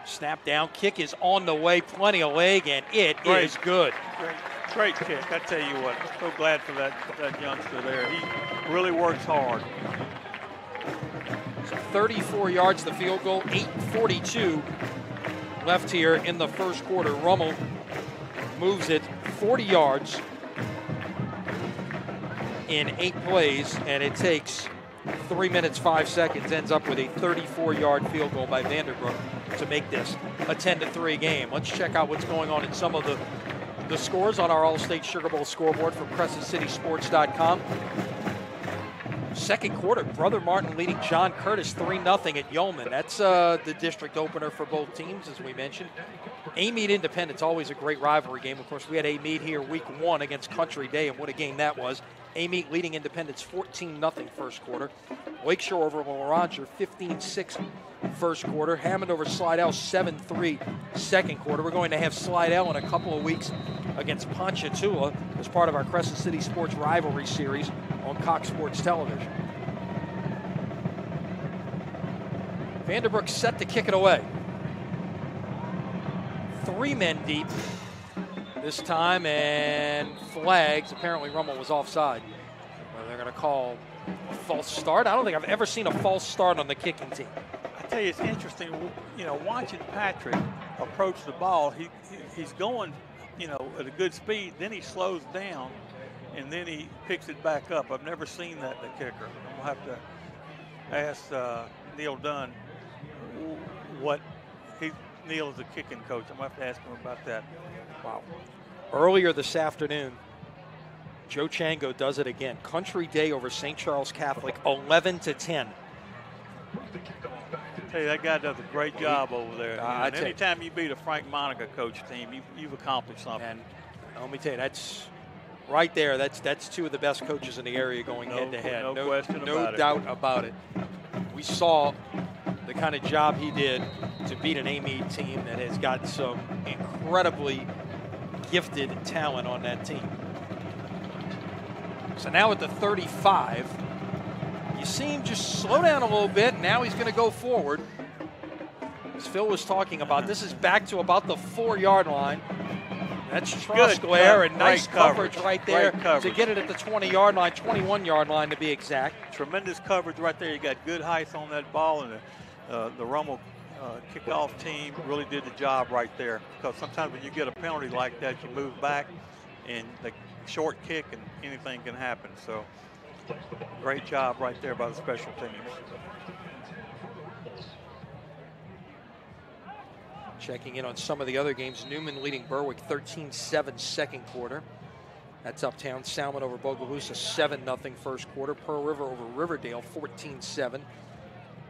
Snap down, kick is on the way, plenty of leg, and it is good. Great kick, I tell you what. So glad for that youngster there. He really works hard. So 34 yards the field goal, 8:42 left here in the first quarter. Rummel moves it 40 yards in 8 plays, and it takes 3 minutes, 5 seconds, ends up with a 34-yard field goal by Vanderbroek to make this a 10-3 game. Let's check out what's going on in some of the scores on our All-State Sugar Bowl scoreboard from CrescentCitySports.com. Second quarter, Brother Martin leading John Curtis 3-0 at Yeoman. That's the district opener for both teams, as we mentioned. Amite Independence, always a great rivalry game. Of course, we had Amite here week 1 against Country Day, and what a game that was. Amite leading Independence 14-0 first quarter. Lakeshore over Laurentier 15-6 first quarter. Hammond over Slidell 7-3 second quarter. We're going to have Slidell in a couple of weeks against Ponchatoula as part of our Crescent City Sports Rivalry Series on Cox Sports Television. Vanderbroek set to kick it away. 3 men deep this time, and flags. Apparently Rummel was offside. Well, they're going to call a false start. I don't think I've ever seen a false start on the kicking team. I tell you, it's interesting, you know, watching Patrick approach the ball. He's going, you know, at a good speed, then he slows down, and then he picks it back up. I've never seen that in the kicker. I'm going to have to ask Neil Dunn what Neil is a kicking coach. I'm going to have to ask him about that. Wow. Earlier this afternoon, Joe Chango does it again. Country Day over St. Charles Catholic, 11-10. Hey, that guy does a great job over there. And anytime you beat a Frank Monica coach team, you've accomplished something. And let me tell you, that's right there. That's 2 of the best coaches in the area going head-to-head. No question about it. No doubt about it. We saw the kind of job he did to beat an Amite team that has got some incredibly gifted talent on that team. So now at the 35, you see him just slow down a little bit. Now he's going to go forward. As Phil was talking about, this is back to about the 4-yard line. That's Trosclair, and nice coverage right there to get it at the 20-yard line, 21-yard line to be exact. Tremendous coverage right there. You got good height on that ball, and the Rummel kickoff team really did the job right there. Because sometimes when you get a penalty like that, you move back, and the short kick, and anything can happen. So great job right there by the special teams. Checking in on some of the other games. Newman leading Berwick 13-7 second quarter. That's Uptown. Salmon over Bogalusa 7-0 first quarter. Pearl River over Riverdale 14-7.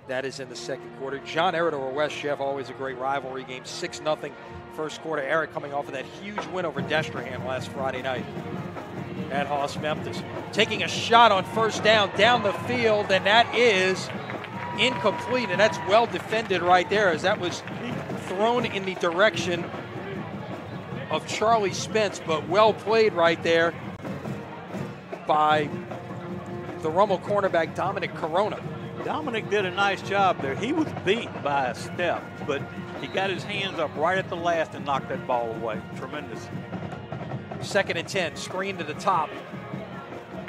That is in the second quarter. John Ehret over West Jeff, always a great rivalry game. 6-0 first quarter. Ehret coming off of that huge win over Destrehan last Friday night at Haas Memphis. Taking a shot on first down the field, and that is incomplete, and that's well defended right there, as that was thrown in the direction of Charlie Spence, but well played right there by the Rummel cornerback Dominic Corona. Dominic did a nice job there. He was beat by a step, but he got his hands up right at the last and knocked that ball away. Tremendous. 2nd and 10, screen to the top.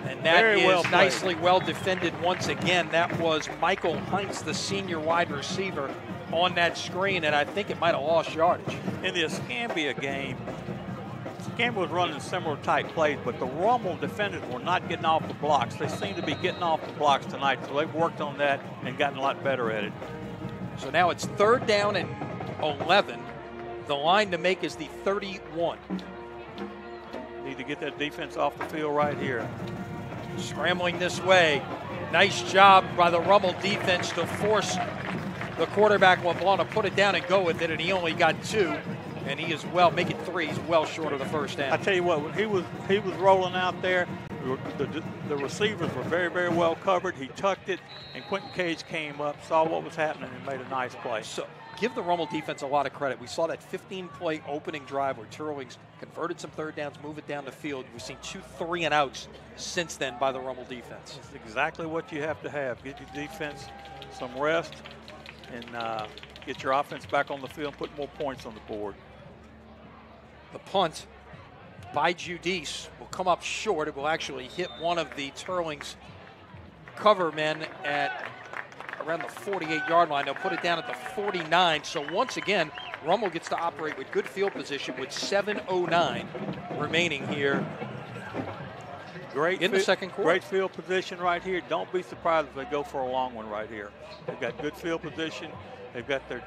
And that is nicely well defended once again. That was Michael Heinz, the senior wide receiver, on that screen, and I think it might have lost yardage. In the Escambia game, Escambia was running similar type plays, but the Rummel defenders were not getting off the blocks. They seem to be getting off the blocks tonight, so they've worked on that and gotten a lot better at it. So now it's 3rd down and 11. The line to make is the 31. Need to get that defense off the field right here. Scrambling this way. Nice job by the Rummel defense to force the quarterback LeBlanc to put it down and go with it, and he only got 2, and he is well, make it 3. He's well short of the first down. I tell you what, when he was rolling out there, the receivers were very, very well covered. He tucked it, and Quentin Cage came up, saw what was happening, and made a nice play. So give the Rummel defense a lot of credit. We saw that 15-play opening drive where Teurlings converted some 3rd downs, move it down the field. We've seen 2 3-and-outs since then by the Rummel defense. That's exactly what you have to have. Get your defense some rest and get your offense back on the field and put more points on the board. The punt by Giudice will come up short. It will actually hit one of the Teurlings cover men at around the 48-yard line. They'll put it down at the 49. So once again, Rummel gets to operate with good field position with 7:09 remaining here in the second quarter. Great field position right here. Don't be surprised if they go for a long one right here. They've got good field position. They've got their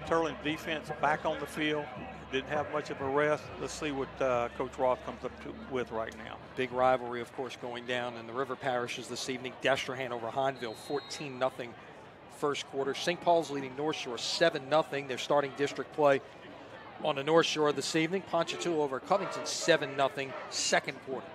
Teurlings defense back on the field. Didn't have much of a rest. Let's see what Coach Roth comes up with right now. Big rivalry, of course, going down in the River Parishes this evening. Destrehan over Hahnville, 14-0 first quarter. St. Paul's leading North Shore 7-0. They're starting district play on the North Shore this evening. Ponchatoula over Covington 7-0 second quarter.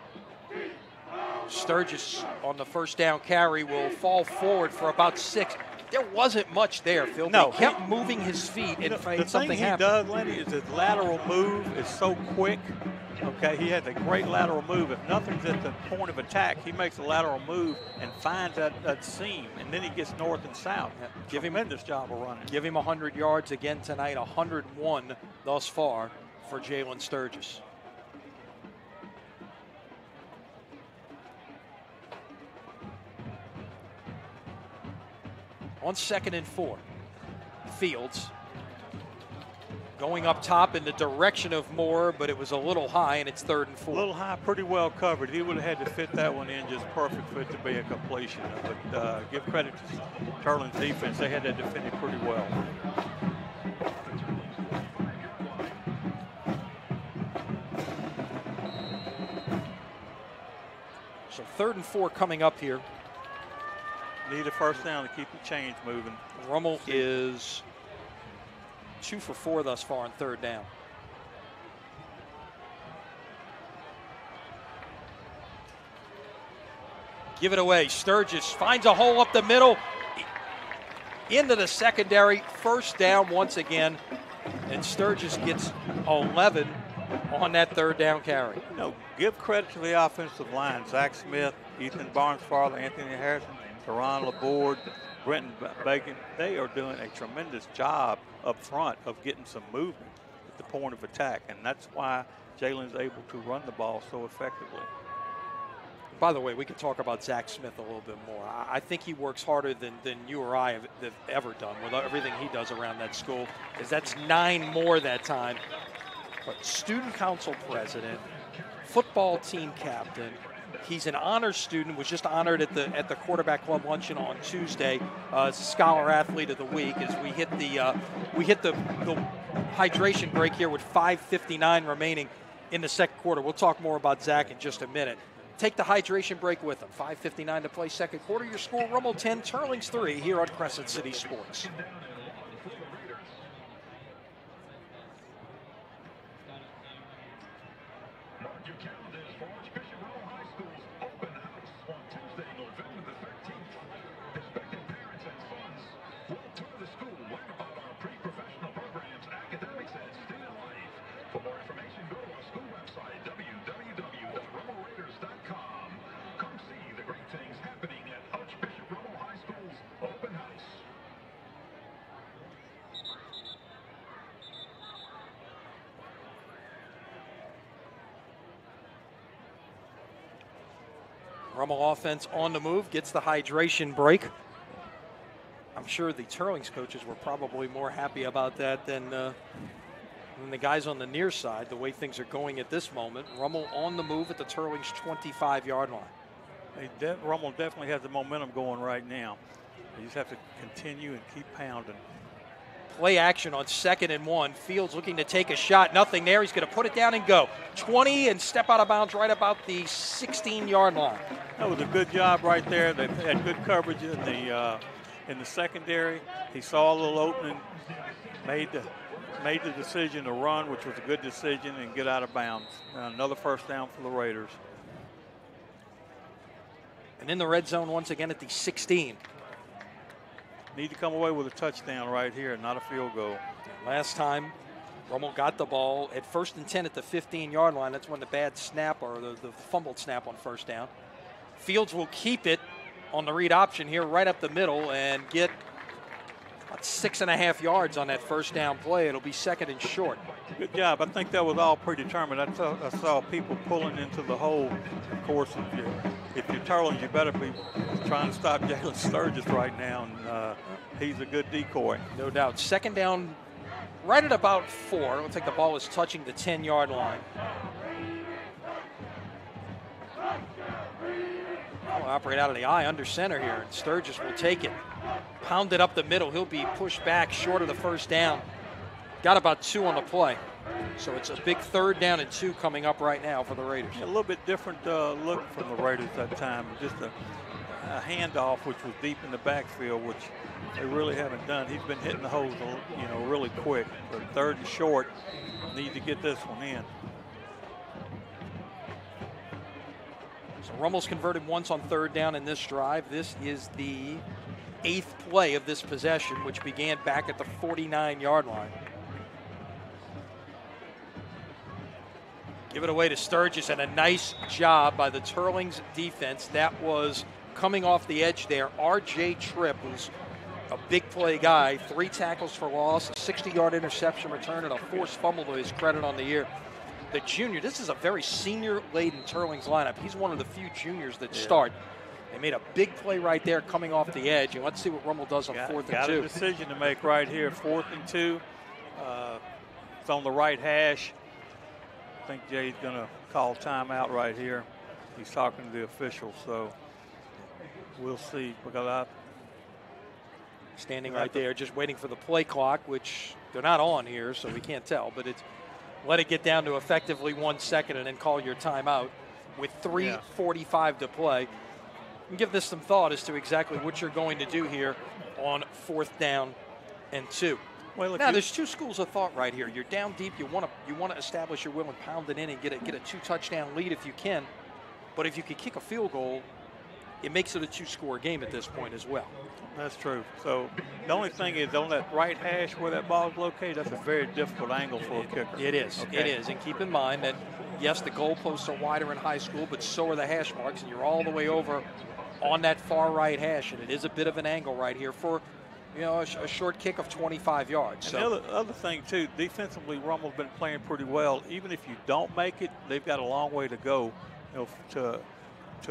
Sturgis on the first down carry will fall forward for about 6. There wasn't much there, Phil. No, he kept moving his feet and something happened. The thing he does, Lenny, is his lateral move is so quick. Okay, he has a great lateral move. If nothing's at the point of attack, he makes a lateral move and finds that seam, and then he gets north and south. Yeah. Give him tremendous job of running. Give him 100 yards again tonight, 101 thus far for Jalen Sturgis. On 2nd and 4, Fields going up top in the direction of Moore, but it was a little high, and it's 3rd and 4. A little high, pretty well covered. He would have had to fit that one in just perfect for it to be a completion. But give credit to Teurlings' defense. They had that defended pretty well. So 3rd and 4 coming up here. Need a first down to keep the chains moving. Rummel is 2 for 4 thus far on 3rd down. Give it away. Sturgis finds a hole up the middle. Into the secondary. First down once again. And Sturgis gets 11 on that 3rd down carry. Give credit to the offensive line. Zach Smith, Ethan Barnesfather, Anthony Harrison, Teron Laborde, Brenton Bacon. They are doing a tremendous job up front of getting some movement at the point of attack. And that's why Jalen's able to run the ball so effectively. By the way, we could talk about Zach Smith a little bit more. I think he works harder than you or I have ever done with everything he does around that school. That's 9 more that time. But student council president, football team captain. He's an honors student, was just honored at the quarterback club luncheon on Tuesday. Scholar athlete of the week as we hit the hydration break here with 5:59 remaining in the second quarter. We'll talk more about Zach in just a minute. Take the hydration break with him. 5:59 to play second quarter. Your score: Rummel 10, Teurlings 3 here on Crescent City Sports. Rummel offense on the move, gets the hydration break. I'm sure the Teurlings coaches were probably more happy about that than the guys on the near side, the way things are going at this moment. Rummel on the move at the Teurlings 25-yard line. Rummel definitely has the momentum going right now. You just have to continue and keep pounding. Play action on 2nd and 1. Fields looking to take a shot. Nothing there. He's going to put it down and go. 20 and step out of bounds right about the 16-yard line. That was a good job right there. They had good coverage in the secondary. He saw a little opening, made the decision to run, which was a good decision, and get out of bounds. Another first down for the Raiders. And in the red zone once again at the 16. Need to come away with a touchdown right here, not a field goal. Last time, Rummel got the ball at 1st and 10 at the 15-yard line. That's when the bad snap or the fumbled snap on first down. Fields will keep it on the read option here right up the middle and get About 6.5 yards on that first down play. It'll be 2nd and short. Good job. I think that was all predetermined. I saw people pulling into the hole. Of course, if you're Teurlings, you better be trying to stop Jalen Sturgis right now, and he's a good decoy. No doubt. 2nd down, right at about 4. It looks like the ball is touching the 10-yard line. I'll operate out of the eye under center here, and Sturgis will take it. Pounded up the middle. He'll be pushed back short of the first down. Got about 2 on the play. So it's a big 3rd down and 2 coming up right now for the Raiders. A little bit different look from the Raiders that time. Just a handoff, which was deep in the backfield, which they really haven't done. He's been hitting the holes, really quick. But 3rd and short, need to get this one in. So Rummel's converted once on 3rd down in this drive. This is the 8th play of this possession, which began back at the 49-yard line. Give it away to Sturgis, and a nice job by the Teurlings defense. That was coming off the edge there. R.J. Tripp, who's a big play guy, 3 tackles for loss, a 60-yard interception return, and a forced fumble to his credit on the year. The junior, this is a very senior-laden Teurlings lineup. He's one of the few juniors that start. They made a big play right there coming off the edge, and let's see what Rummel does on 4th and 2. Got a decision to make right here, 4th and 2. It's on the right hash. I think Jay's going to call timeout right here. He's talking to the officials, so we'll see. Because standing right there, just waiting for the play clock, which they're not on here, so we can't tell. But it's let it get down to effectively 1 second and then call your timeout with 3:45 to play. And give this some thought as to exactly what you're going to do here on 4th down and 2. Well, now, there's 2 schools of thought right here. You're down deep. You want to establish your will and pound it in and get a 2-touchdown lead if you can. But if you can kick a field goal, it makes it a 2-score game at this point as well. That's true. So the only thing is on that right hash where that ball is located, that's a very difficult angle for a kicker. It is. Okay. It is. And keep in mind that, yes, the goalposts are wider in high school, but so are the hash marks, and you're all the way over on that far right hash, and it is a bit of an angle right here for a short kick of 25 yards. And the other thing, too, defensively, Rummel's been playing pretty well. Even if you don't make it, they've got a long way to go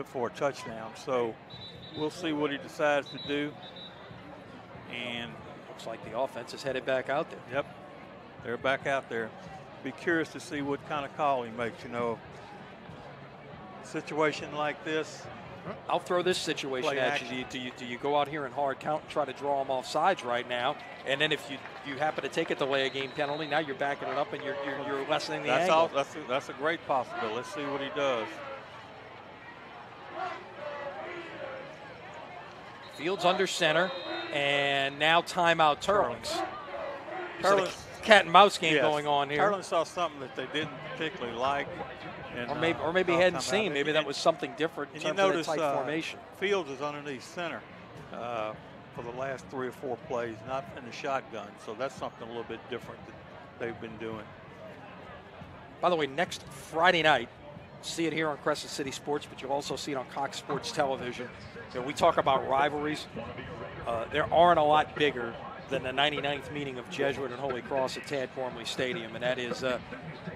for a touchdown. So we'll see what he decides to do. And looks like the offense is headed back out there. Yep, they're back out there. Be curious to see what kind of call he makes. Situation like this. I'll throw this situation at you. Do you go out here and hard count and try to draw them off sides right now? And then if you happen to take a delay of game penalty, now you're backing it up and you're lessening the angle. That's a great possibility. Let's see what he does. Fields under center, and now timeout Teurlings. Teurlings. Cat and mouse game going on here. Teurlings saw something that they didn't particularly like. And, or maybe hadn't seen. Maybe that was something different in terms of the tight formation. Fields is underneath center for the last 3 or 4 plays, not in the shotgun. So that's something a little bit different that they've been doing. By the way, next Friday night, see it here on Crescent City Sports, but you'll also see it on Cox Sports Television. We talk about rivalries. There aren't a lot bigger than the 99th meeting of Jesuit and Holy Cross at Tad Gormley Stadium, and that is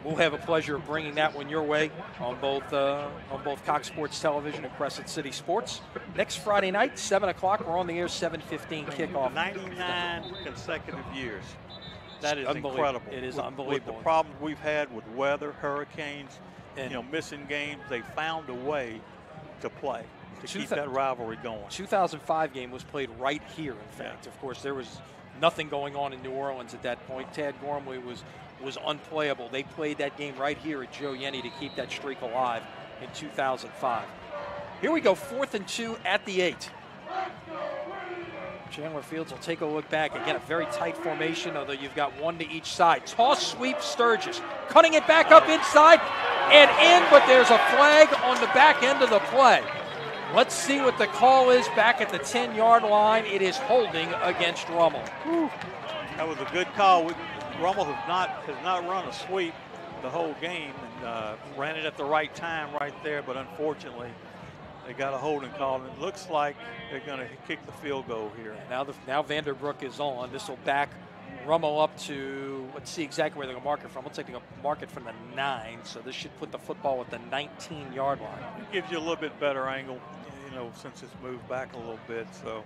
we'll have a pleasure of bringing that one your way on both Cox Sports Television and Crescent City Sports. Next Friday night, 7 o'clock, we're on the air, 7:15 kickoff. 99 consecutive years. That is incredible. It is unbelievable. With the problems we've had with weather, hurricanes, and missing games, they found a way to play, to keep that rivalry going. 2005 game was played right here, in fact. Of course, there was nothing going on in New Orleans at that point. Tad Gormley was unplayable. They played that game right here at Joe Yenny to keep that streak alive in 2005. Here we go, 4th and 2 at the 8. Chandler Fields will take a look back. Again, a very tight formation, although you've got 1 to each side. Toss sweep Sturgis, cutting it back up inside and in, but there's a flag on the back end of the play. Let's see what the call is back at the 10-yard line. It is holding against Rummel. That was a good call. Rummel has not run a sweep the whole game and ran it at the right time right there, but unfortunately They got a holding call, and it looks like they're going to kick the field goal here. Now Vanderbrook is on. This will back Rummel up to, let's see exactly where they're going to mark it from. Looks like they're going to mark it from the 9, so this should put the football at the 19-yard line. It gives you a little bit better angle, since it's moved back a little bit. So,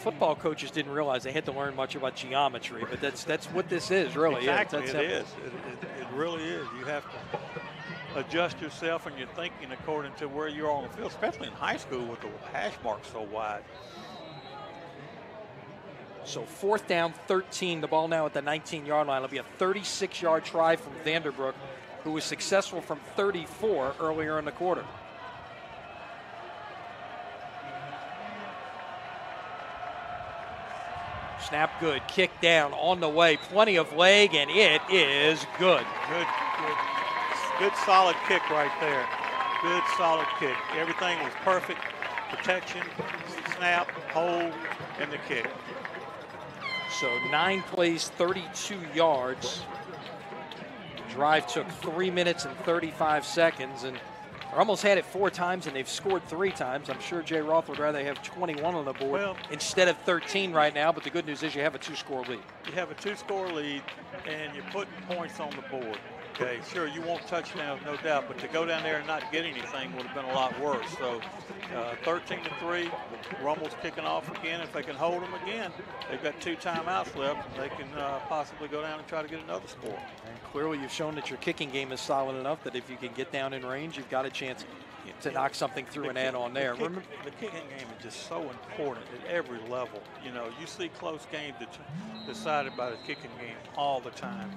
football coaches didn't realize they had to learn much about geometry, but that's what this is, really. Exactly, it is. It really is. You have to adjust yourself and your thinking according to where you are on the field, especially in high school with the hash marks so wide. So 4th down, 13. The ball now at the 19-yard line. It'll be a 36-yard try from Vanderbrook, who was successful from 34 earlier in the quarter. Snap good. Kick down on the way. Plenty of leg, and it is good. Good solid kick right there. Good solid kick. Everything was perfect. Protection, snap, hold, and the kick. So 9 plays, 32 yards. Drive took 3 minutes and 35 seconds, and they're almost had it 4 times, and they've scored 3 times. I'm sure Jay Roth would rather have 21 on the board instead of 13 right now, but the good news is you have a 2-score lead. You have a 2-score lead, and you're putting points on the board. Okay, sure, you won't touchdowns, no doubt, but to go down there and not get anything would have been a lot worse. So 13-3, Rummel's kicking off again. If they can hold them again, they've got 2 timeouts left, and they can possibly go down and try to get another score. And clearly you've shown that your kicking game is solid enough that if you can get down in range, you've got a chance to knock something through and add on there. The kicking game is just so important at every level. You see close games decided by the kicking game all the time.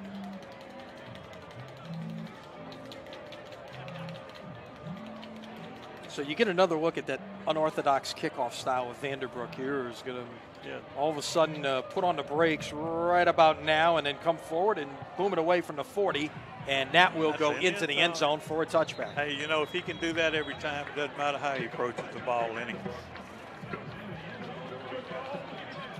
So you get another look at that unorthodox kickoff style of Vanderbrook here. Is going to all of a sudden put on the brakes right about now and then come forward and boom it away from the 40. And that will go into the end zone for a touchback. Hey, if he can do that every time, it doesn't matter how he approaches the ball any.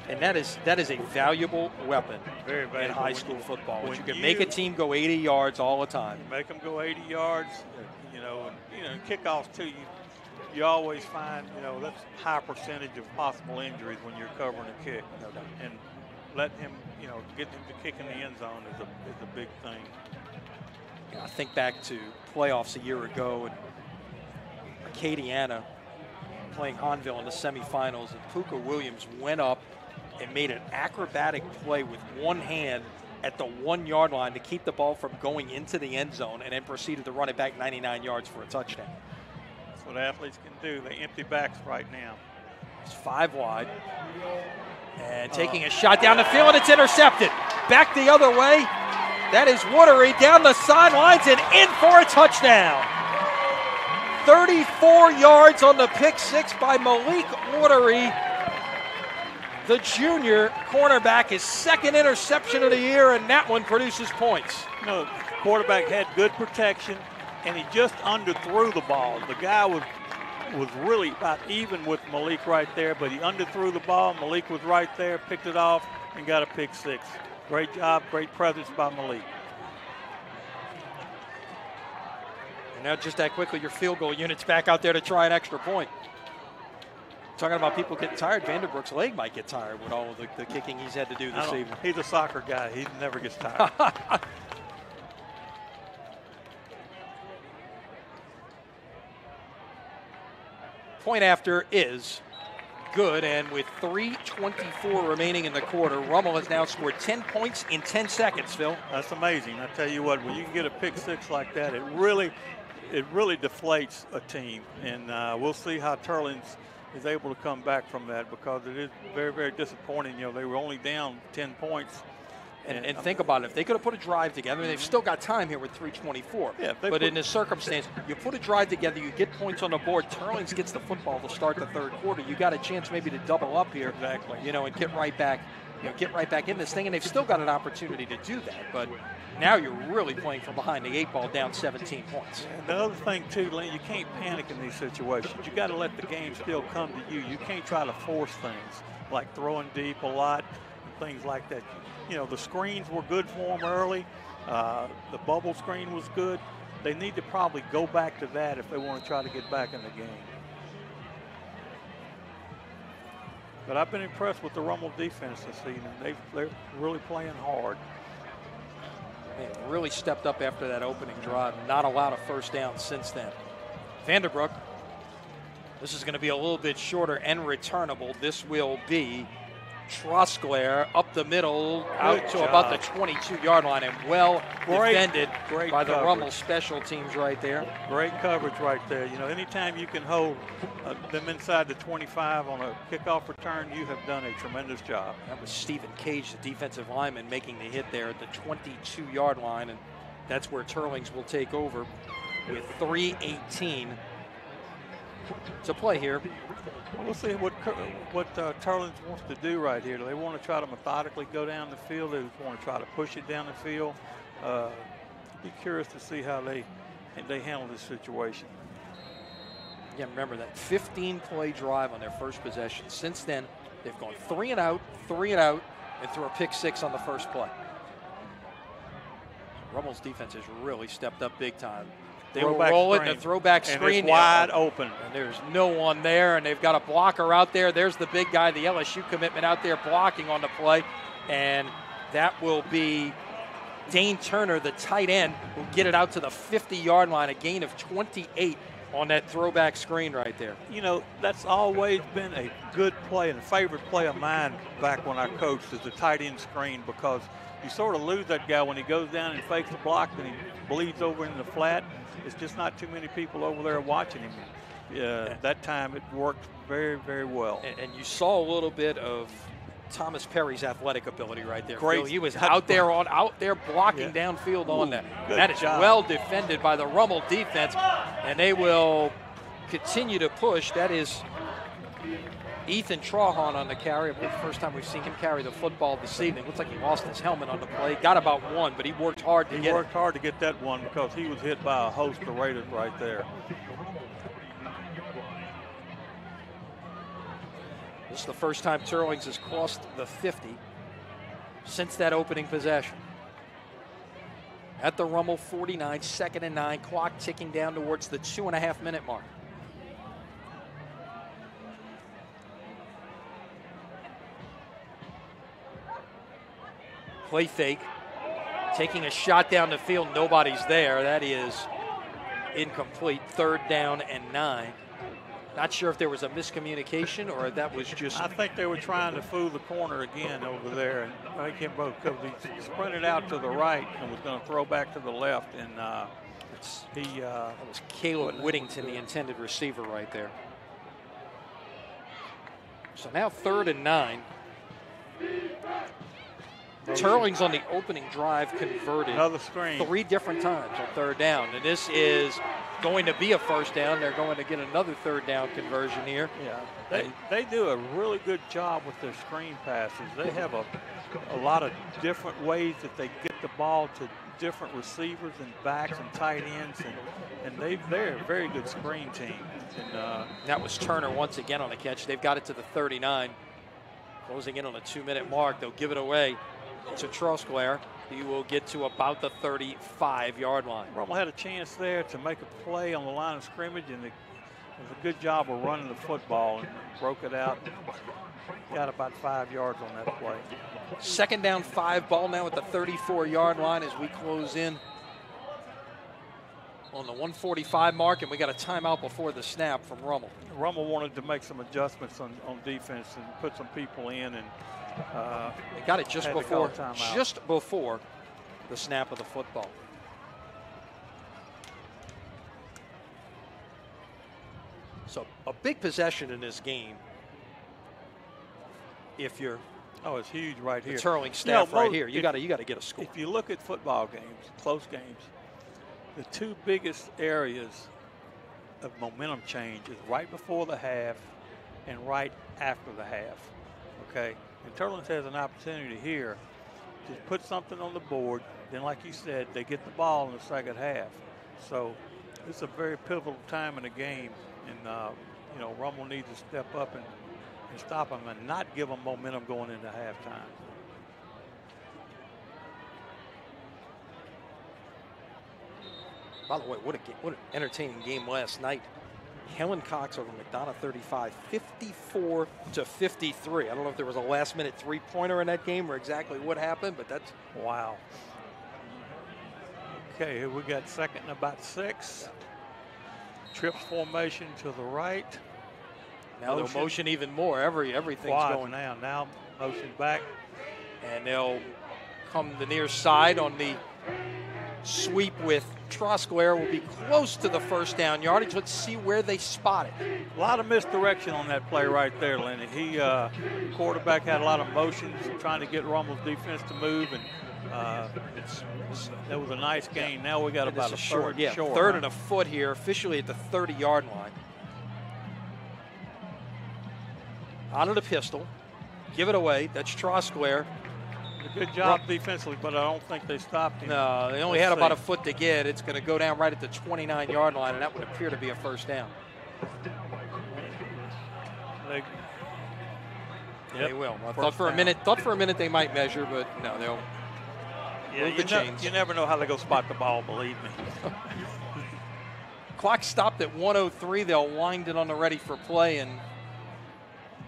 And that is a valuable weapon Very valuable in high school football. You can make a team go 80 yards all the time. Make them go 80 yards, and kickoffs too. You always find, that's a high percentage of possible injuries when you're covering a kick. No doubt. And letting him, getting him to kick in the end zone is a big thing. I think back to playoffs a year ago, and Acadiana playing Hahnville in the semifinals, and Puka Williams went up and made an acrobatic play with one hand at the 1-yard line to keep the ball from going into the end zone, and then proceeded to run it back 99 yards for a touchdown. That's what athletes can do. They empty backs right now. It's 5 wide. And taking a shot down the field, and it's intercepted. Back the other way. That is Woodery down the sidelines and in for a touchdown. 34 yards on the pick 6 by Malik Woodery. The junior cornerback, his 2nd interception of the year, and that one produces points. Quarterback had good protection, and he just underthrew the ball. The guy was really about even with Malik right there, but he underthrew the ball. Malik was right there, picked it off, and got a pick 6. Great job, great presence by Malik. And now just that quickly, your field goal unit's back out there to try an extra point. Talking about people getting tired, Vanderbrook's leg might get tired with all of the kicking he's had to do this evening. He's a soccer guy. He never gets tired. Point after is good, and with 3:24 remaining in the quarter, Rummel has now scored 10 points in 10 seconds, Phil. That's amazing. I tell you what, when you can get a pick 6 like that, it really deflates a team, and we'll see how Teurlings is able to come back from that, because it is very, very disappointing. They were only down 10 points. And think about it. If they could have put a drive together, and they've still got time here with 3:24. Yeah, but in this circumstance, you put a drive together, you get points on the board. Teurlings gets the football to start the 3rd quarter. You got a chance maybe to double up here, exactly. And get right back, in this thing. And they've still got an opportunity to do that. But now you're really playing from behind the 8 ball, down 17 points. And the other thing too, Lynn, you can't panic in these situations. You got to let the game still come to you. You can't try to force things like throwing deep a lot, and things like that. The screens were good for them early. The bubble screen was good. they need to probably go back to that if they want to try to get back in the game. But I've been impressed with the Rummel defense this season. They're really playing hard. They really stepped up after that opening drive. Not allowed a first down since then. Vanderbrook. This is going to be a little bit shorter and returnable. This will be Trosclair up the middle, out to about the 22-yard line, and well defended by the Rummel special teams right there. Great coverage right there. You know, anytime you can hold them inside the 25 on a kickoff return, you have done a tremendous job. That was Stephen Cage, the defensive lineman, making the hit there at the 22-yard line, and that's where Teurlings will take over with 3:18 to play here. Well, we'll see what Teurlings wants to do right here. Do they want to try to methodically go down the field? Do they want to try to push it down the field? Be curious to see how they handle this situation. Yeah, remember that 15-play drive on their first possession. Since then, they've gone 3 and out, and threw a pick 6 on the first play. Rummel's defense has really stepped up big time. They will roll it in a throwback screen. And it's wide open. And there's no one there, and they've got a blocker out there. There's the big guy, the LSU commitment out there blocking on the play. And that will be Dane Turner, the tight end, who get it out to the 50-yard line, a gain of 28 on that throwback screen right there. You know, that's always been a good play and a favorite play of mine back when I coached, is the tight end screen, because you sort of lose that guy when he goes down and fakes the block and he bleeds over in the flat. It's just not too many people over there watching him. That time it worked very, very well. And you saw a little bit of Thomas Perry's athletic ability right there. Great. Phil, he was out there blocking downfield on that. That is job. Well defended by the Rummel defense, and they will continue to push. That is Ethan Trahan on the carry. The first time we've seen him carry the football this evening. Looks like he lost his helmet on the play. Got about one, but he worked hard to get it. He worked hard to get that one because he was hit by a host of Raiders right there. This is the first time Teurlings has crossed the 50 since that opening possession. At the Rummel 49, 2nd and 9, clock ticking down towards the 2.5-minute mark. Play fake, taking a shot down the field, nobody's there. That is incomplete. 3rd down and 9. Not sure if there was a miscommunication or if that was just... I think they were trying to fool the corner again over there, and I can't both, because he sprinted out to the right and was going to throw back to the left, and that was Caleb Whittington, the intended receiver right there. So now 3rd and 9. Teurlings on the opening drive converted another screen 3 different times on 3rd down, and this is going to be a first down. They're going to get another 3rd down conversion here. Yeah, they do a really good job with their screen passes. They have a lot of different ways that they get the ball to different receivers and backs and tight ends, and they're a very good screen team. And that was Turner once again on the catch. They've got it to the 39, closing in on a 2-minute mark. They'll give it away to Trosclair. He will get to about the 35-yard line. Rummel had a chance there to make a play on the line of scrimmage, and it was a good job of running the football and broke it out. Got about 5 yards on that play. 2nd down, 5, ball now at the 34-yard line as we close in on the 145 mark, and we got a timeout before the snap from Rummel. Rummel wanted to make some adjustments on defense and put some people in, and they got it just before the snap of the football. So a big possession in this game. If you're it's huge right here. The Teurlings staff right here. You got to get a score. If you look at football games, close games, the 2 biggest areas of momentum change is right before the half and right after the half. Okay. And Teurlings has an opportunity here to put something on the board. Then, like you said, they get the ball in the second half. So it's a very pivotal time in the game. And, Rummel needs to step up and stop them and not give them momentum going into halftime. By the way, what an entertaining game last night. Helen Cox over McDonough 35, 54 to 53. I don't know if there was a last-minute three-pointer in that game or exactly what happened, but that's wow. Okay, here we got second and about 6. Trips formation to the right. Now they'll motion even more. Everything's Quad going now. Now motion back. And they'll come the near side on the sweep with Trosclair. Will be close to the first down yardage. Let's see where they spot it. A lot of misdirection on that play right there, Lenny. The quarterback had a lot of motions trying to get Rummel's defense to move, and that was a nice gain. Now we got about a short. Third and a foot here, officially at the 30-yard line. Out of the pistol, give it away. That's Trosclair. A good job defensively, but I don't think they stopped him. No, they only had about a foot to get. It's going to go down right at the 29-yard line, and that would appear to be a first down. They will. I thought for a minute they might measure, but no, they'll move the chains. You never know how they go spot the ball, believe me. Clock stopped at 1:03. They'll wind it on the ready for play, and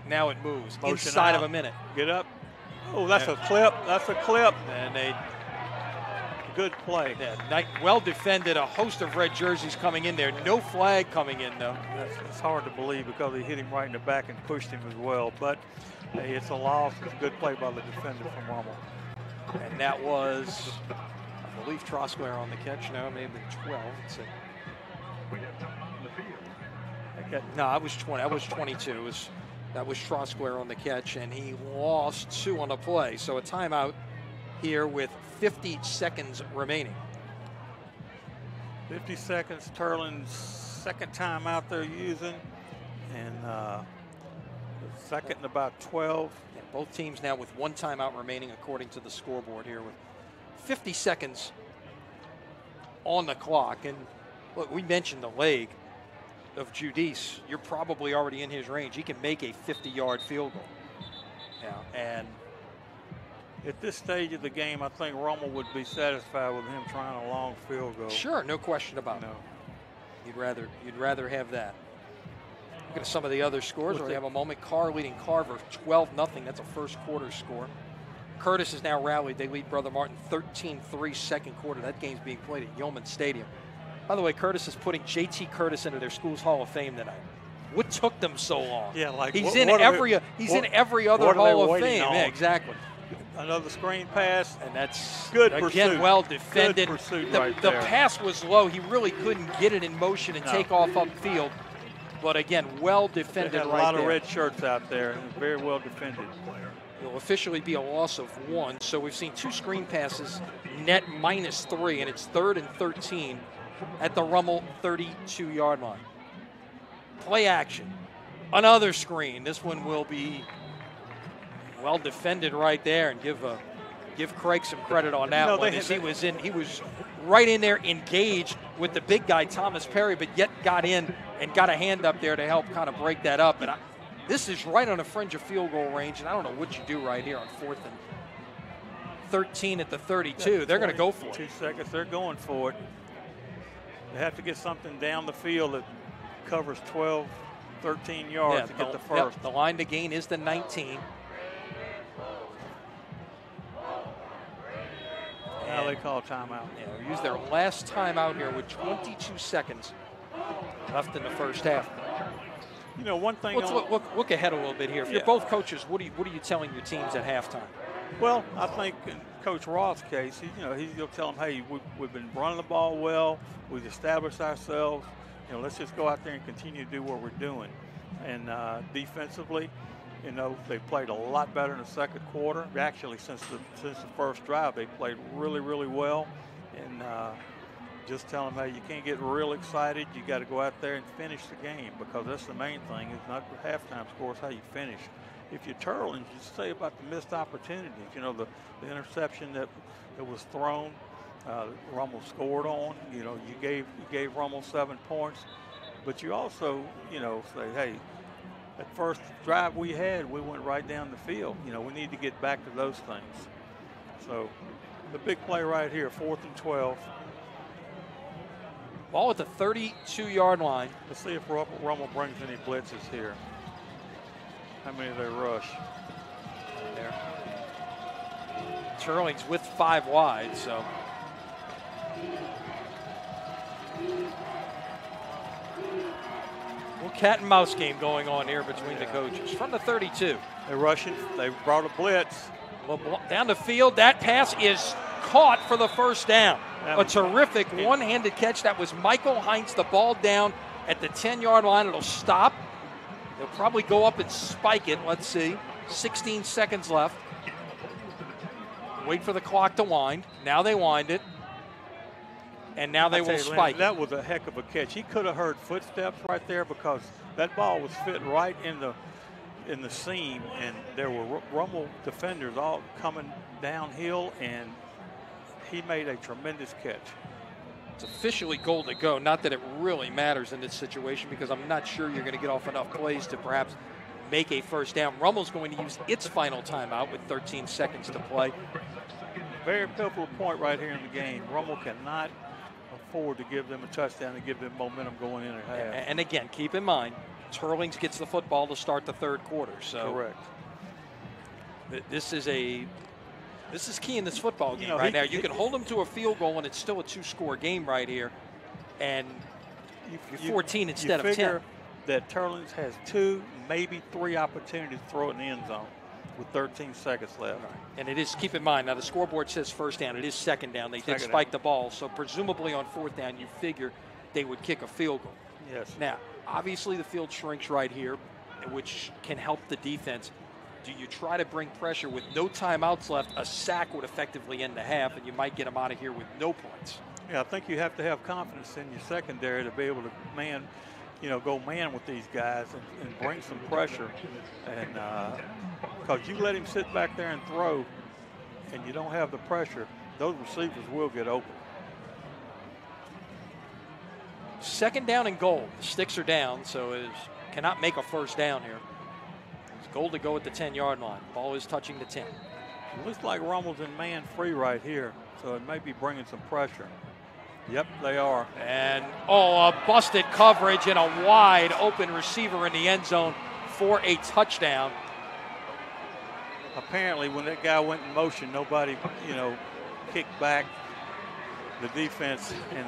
now it moves inside of a minute. Get up. Oh, that's a clip. That's a clip. And good play. Yeah, well defended. A host of red jerseys coming in there. No flag coming in, though. It's hard to believe because he hit him right in the back and pushed him as well. But hey, it's a loss. It's a good play by the defender from Rummel. And that was, I believe, Trosclair on the catch. No, maybe 12. Let's see. No, I was 20. I was 22. That was Trosclair on the catch, and he lost 2 on the play. So a timeout here with 50 seconds remaining. 50 seconds. Teurlings' second time out there using, and second and about 12. Yeah, both teams now with 1 timeout remaining according to the scoreboard here with 50 seconds on the clock. And look, we mentioned the leg of Giudice. You're probably already in his range. He can make a 50-yard field goal. Yeah, and at this stage of the game, I think Rummel would be satisfied with him trying a long field goal. Sure, no question about it. You'd rather have that. Look at some of the other scores. We have a moment. Carr leading Carver 12-0. That's a first quarter score. Curtis has now rallied. They lead Brother Martin 13-3 second quarter. That game's being played at Yeoman Stadium. By the way, Curtis is putting J.T. Curtis into their school's Hall of Fame tonight. What took them so long? Yeah, like he's in every other Hall of Fame. Yeah, exactly. Another screen pass, and that's good again pursuit. Well defended. Good pursuit the pass was low. He really couldn't get it in motion and take off upfield. But again, well defended. They had a lot of red shirts out there, and very well defended. It'll officially be a loss of 1. So we've seen 2 screen passes, net -3, and it's 3rd and 13 at the Rummel 32-yard line. Play action. Another screen. This one will be well defended right there, and give Craig some credit on that one. He was right in there, engaged with the big guy Thomas Perry, but yet got in and got a hand up there to help kind of break that up. And this is right on the fringe of field goal range, and I don't know what you do right here on 4th and 13 at the 32. They're going to go for it. 2 seconds. They're going for it. They have to get something down the field that covers 12, 13 yards to get the first. The line to gain is the 19. Now they call timeout. Yeah, they use their last timeout here with 22 seconds left in the first half. You know, one thing. Let's look ahead a little bit here. If you're both coaches, what are you telling your teams at halftime? Well, I think in Coach Roth's case, he'll tell them, hey, we've been running the ball well. We've established ourselves. Let's just go out there and continue to do what we're doing. And defensively, they played a lot better in the second quarter. Actually, since the first drive, they played really, really well. And just tell them, hey, you can't get real excited. You got to go out there and finish the game, because that's the main thing. It's not the halftime score, it's how you finish. If you're Teurlings, you say about the missed opportunities. The interception that was thrown, Rummel scored on. You gave Rummel 7 points, but you also say, hey, that first drive we had, we went right down the field. We need to get back to those things. So the big play right here, 4th and 12. Ball at the 32-yard line. Let's see if Rummel brings any blitzes here. How many they rush? There. Teurlings with 5 wide, so. Well, cat and mouse game going on here between the coaches. From the 32. They're rushing. They brought a blitz. Well, down the field, that pass is caught for the first down. A terrific one-handed catch. That was Michael Heinz, the ball down at the 10-yard line. It'll stop. They'll probably go up and spike it. Let's see. 16 seconds left. Wait for the clock to wind. Now they wind it. And now they will spike. That was a heck of a catch. He could have heard footsteps right there because that ball was fit right in the seam, and there were Rummel defenders all coming downhill, and he made a tremendous catch. It's officially goal to go. Not that it really matters in this situation because I'm not sure you're going to get off enough plays to perhaps make a first down. Rummel's going to use its final timeout with 13 seconds to play. Very pivotal point right here in the game. Rummel cannot afford to give them a touchdown and give them momentum going in at half. And again, keep in mind, Teurlings gets the football to start the third quarter. So correct. This is key in this football game right now. You can hold them to a field goal, and it's still a 2-score game right here. And you're 14 instead of 10. You figure that Teurlings has 2, maybe 3 opportunities to throw it in the end zone with 13 seconds left. Right. And it is, keep in mind, now the scoreboard says first down. It is second down. They did spike the ball, so presumably on fourth down, you figure they would kick a field goal. Yes. Now, obviously the field shrinks right here, which can help the defense. Do you try to bring pressure with no timeouts left? A sack would effectively end the half, and you might get them out of here with no points. Yeah, I think you have to have confidence in your secondary to be able to go man with these guys and bring some pressure. And because you let him sit back there and throw, and you don't have the pressure, those receivers will get open. Second down and goal. The sticks are down, so it cannot make a first down here. It's goal to go at the 10-yard line. Ball is touching the 10. It looks like Rummel's in man free right here, so it may be bringing some pressure. Yep, they are. And, a busted coverage and a wide open receiver in the end zone for a touchdown. Apparently, when that guy went in motion, nobody, kicked back the defense, and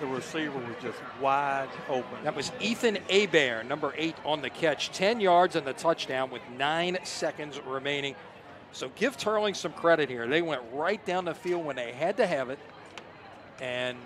the receiver was just wide open. That was Ethan Hebert, number 8 on the catch. 10 yards and the touchdown with 9 seconds remaining. So give Teurlings some credit here. They went right down the field when they had to have it. And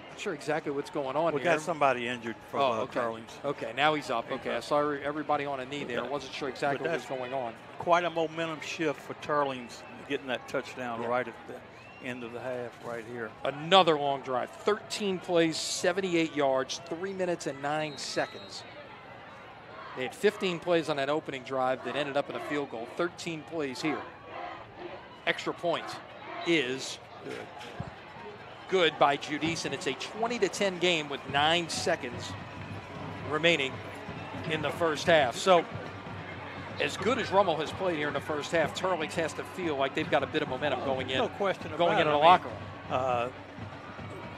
not sure exactly what's going on here. We got somebody injured for Teurlings. Okay, now he's up. Okay, I saw everybody on a knee there. I wasn't sure exactly what was going on. Quite a momentum shift for Teurlings getting that touchdown right at the end of the half right here. Another long drive. 13 plays, 78 yards, 3 minutes and 9 seconds. They had 15 plays on that opening drive that ended up in a field goal. 13 plays here. Extra point is good by Giudice, and it's a 20-10 game with 9 seconds remaining in the first half. So as good as Rummel has played here in the first half, Teurlings has to feel like they've got a bit of momentum going in. No question about going into the locker room.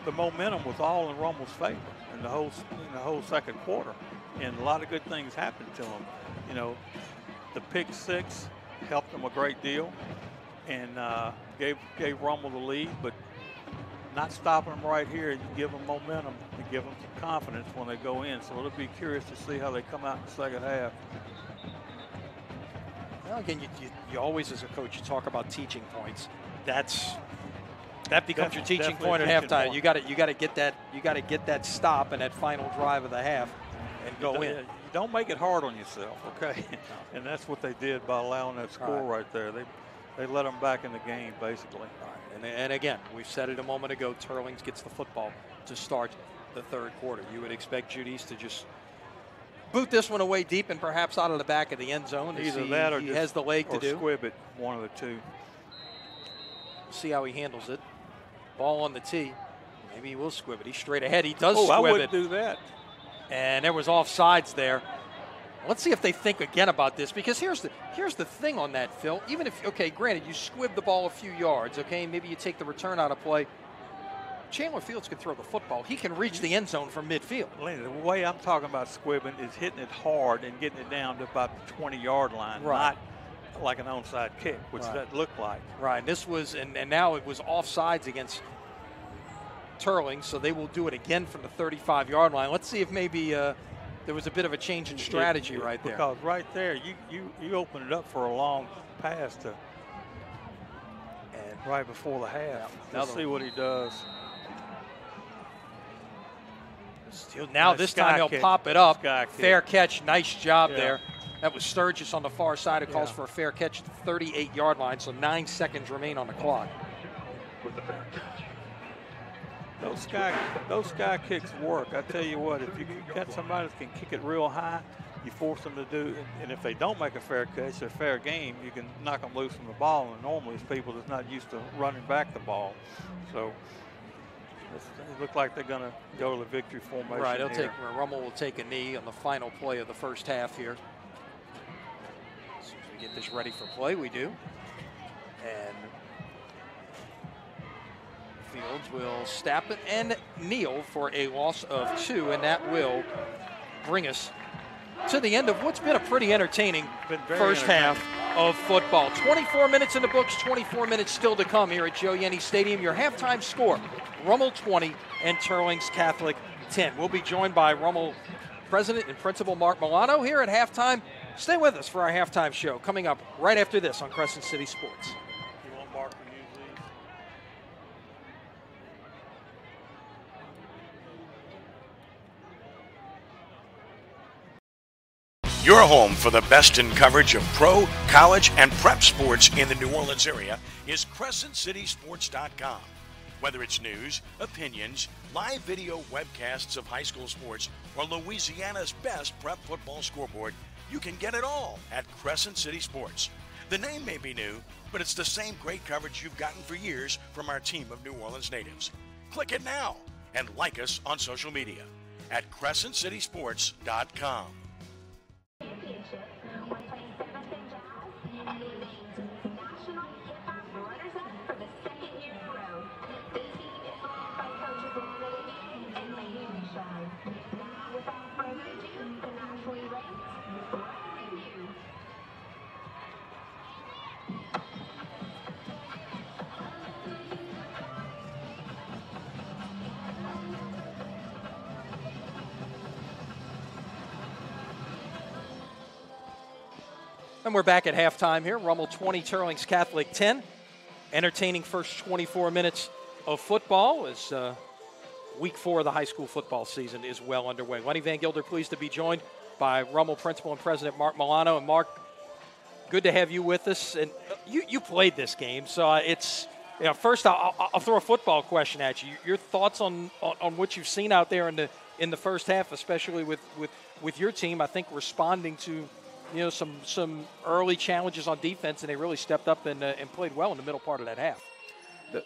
The momentum was all in Rummel's favor in the whole second quarter, and a lot of good things happened to him. The pick six helped them a great deal, and gave Rummel the lead, but not stopping them right here, you give them momentum and give them some confidence when they go in. So it'll be curious to see how they come out in the second half. Well, again, you always, as a coach, you talk about teaching points. That becomes your teaching point at halftime. You got to get that stop in that final drive of the half and go in. You don't make it hard on yourself, okay? And that's what they did by allowing that score right there. They let them back in the game, basically. And again, we said it a moment ago, Teurlings gets the football to start the third quarter. You would expect Giudice to just boot this one away deep and perhaps out of the back of the end zone. Either that or he has the leg to do. Squib it, one of the two. See how he handles it. Ball on the tee. Maybe he will squib it. He's straight ahead. He does squib I it. wouldn't do that. And there was offsides there. Let's see if they think again about this, because here's the thing on that, Phil. Even if, okay, granted, you squib the ball a few yards, okay, maybe you take the return out of play. Chandler Fields can throw the football. He can reach the end zone from midfield. Lenny, the way I'm talking about squibbing is hitting it hard and getting it down to about the 20-yard line, Right. not like an onside kick, which Right. that looked like. Right, and this was, and now it was offsides against Teurlings, so they will do it again from the 35-yard line. Let's see if maybe there was a bit of a change in strategy right there. Because right there, you open it up for a long pass to, And right before the half. Let's see what he does. now Nice this sky time they'll kick. pop it up. Sky kick. Fair catch, nice job Yeah. there. That was Sturgis on the far side. It calls Yeah. for a fair catch at the 38-yard line, so 9 seconds remain on the clock. Those sky kicks work. I tell you what, if you got somebody that can kick it real high, you force them to do, and if they don't make a fair catch, a fair game, you can knock them loose from the ball. And normally it's people that's not used to running back the ball. So it looks like they're going to go to the victory formation. Right, Rummel will take a knee on the final play of the first half here. As soon as we get this ready for play, we do. And Fields will snap it and kneel for a loss of 2, and that will bring us to the end of what's been a pretty entertaining first half of football. 24 minutes in the books, 24 minutes still to come here at Joe Yenny Stadium. Your halftime score, Rummel 20 and Teurlings Catholic 10. We'll be joined by Rummel President and Principal Mark Milano here at halftime. Stay with us for our halftime show coming up right after this on Crescent City Sports. You want Mark to use these? Your home for the best in coverage of pro, college, and prep sports in the New Orleans area is CrescentCitySports.com. Whether it's news, opinions, live video webcasts of high school sports, or Louisiana's best prep football scoreboard, you can get it all at Crescent City Sports. The name may be new, but it's the same great coverage you've gotten for years from our team of New Orleans natives. Click it now and like us on social media at CrescentCitySports.com. And we're back at halftime here. Rummel 20, Teurlings Catholic 10. Entertaining first 24 minutes of football as week 4 of the high school football season is well underway. Lenny Van Gilder pleased to be joined by Rummel Principal and President Mark Milano. And Mark, good to have you with us. And you played this game, so it's first I'll throw a football question at you. Your thoughts on what you've seen out there in the first half, especially with your team. I think responding to some early challenges on defense, and they really stepped up and played well in the middle part of that half.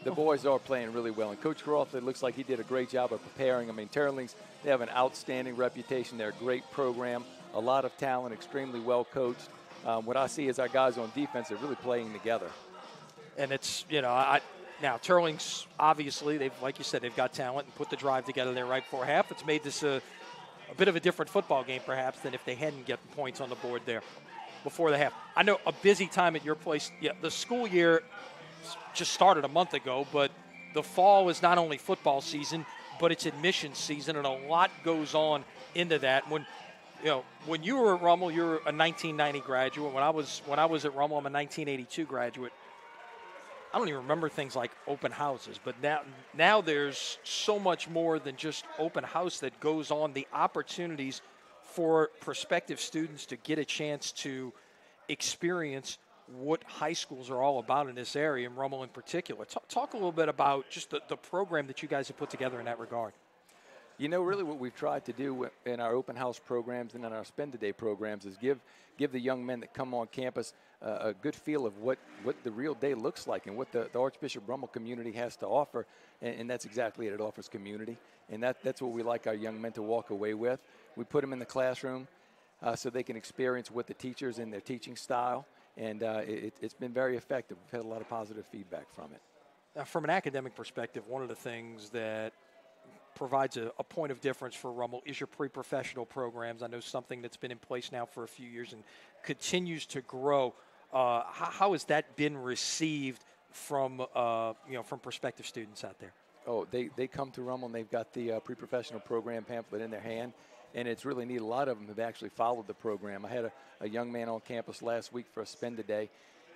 The boys are playing really well, and Coach Crawford looks like he did a great job of preparing. I mean, Teurlings, they have an outstanding reputation. They're a great program, a lot of talent, extremely well coached. What I see is our guys on defense are really playing together. And it's, now Teurlings, obviously, like you said, they've got talent and put the drive together there right before half. It's made this a bit of a different football game, perhaps, than if they hadn't gotten points on the board there before the half. I know a busy time at your place. Yeah, the school year just started a month ago, but the fall is not only football season, but it's admissions season, and a lot goes on into that. When you were at Rummel, you were a 1990 graduate. When I was at Rummel, I'm a 1982 graduate. I don't even remember things like open houses, but now there's so much more than just open house that goes on. The opportunities for prospective students to get a chance to experience what high schools are all about in this area, and Rummel in particular. Talk a little bit about just the program that you guys have put together in that regard. Really what we've tried to do in our open house programs and in our spend-a-day programs is give the young men that come on campus a good feel of what the real day looks like and what the Archbishop Rummel community has to offer, and that's exactly it. It offers community, and that's what we like our young men to walk away with. We put them in the classroom so they can experience what the teachers and their teaching style, and it's been very effective. We've had a lot of positive feedback from it. From an academic perspective, one of the things that provides a point of difference for Rummel is your pre-professional programs. I know something that's been in place now for a few years and continues to grow. How has that been received from from prospective students out there? Oh, they come to Rummel and they've got the pre-professional program pamphlet in their hand, and it's really neat. A lot of them have actually followed the program. I had a young man on campus last week for a spend-a-day,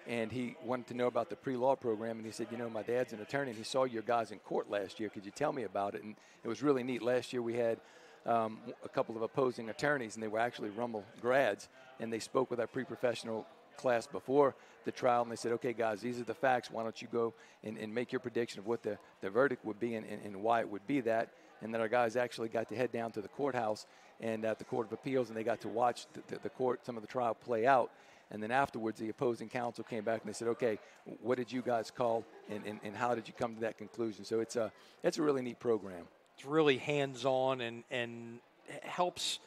and he wanted to know about the pre-law program, and he said, my dad's an attorney, and he saw your guys in court last year. Could you tell me about it? And it was really neat. Last year we had a couple of opposing attorneys, and they were actually Rummel grads, and they spoke with our pre-professional class before the trial, and they said, okay, guys, these are the facts. Why don't you go and make your prediction of what the verdict would be and why it would be that. And then our guys actually got to head down to the courthouse and at the Court of Appeals, and they got to watch the court, some of the trial play out. And then afterwards, the opposing counsel came back and they said, okay, what did you guys call and how did you come to that conclusion? So it's a really neat program. It's really hands-on and helps,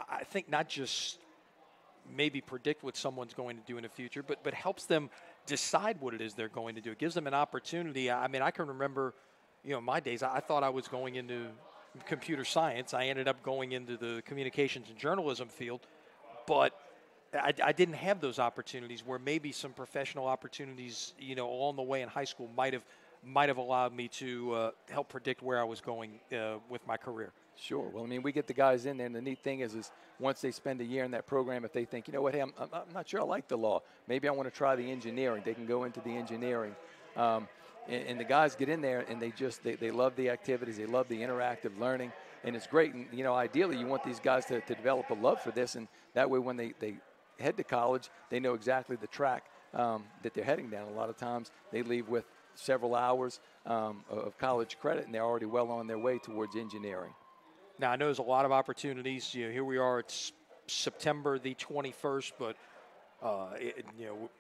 I think, not just maybe predict what someone's going to do in the future, but helps them decide what it is they're going to do. It gives them an opportunity. I mean, I can remember, my days, I thought I was going into computer science. I ended up going into the communications and journalism field, but I didn't have those opportunities where maybe some professional opportunities, along the way in high school might have allowed me to help predict where I was going with my career. Sure. Well, I mean, we get the guys in there, and the neat thing is once they spend a year in that program, if they think, hey, I'm not sure I like the law, maybe I want to try the engineering, they can go into the engineering. And the guys get in there, and they love the activities, they love the interactive learning, and it's great. And, ideally, you want these guys to develop a love for this, and that way when they head to college, they know exactly the track that they're heading down. A lot of times they leave with several hours of college credit, and they're already well on their way towards engineering. Now, I know there's a lot of opportunities. Here we are, it's September the 21st, but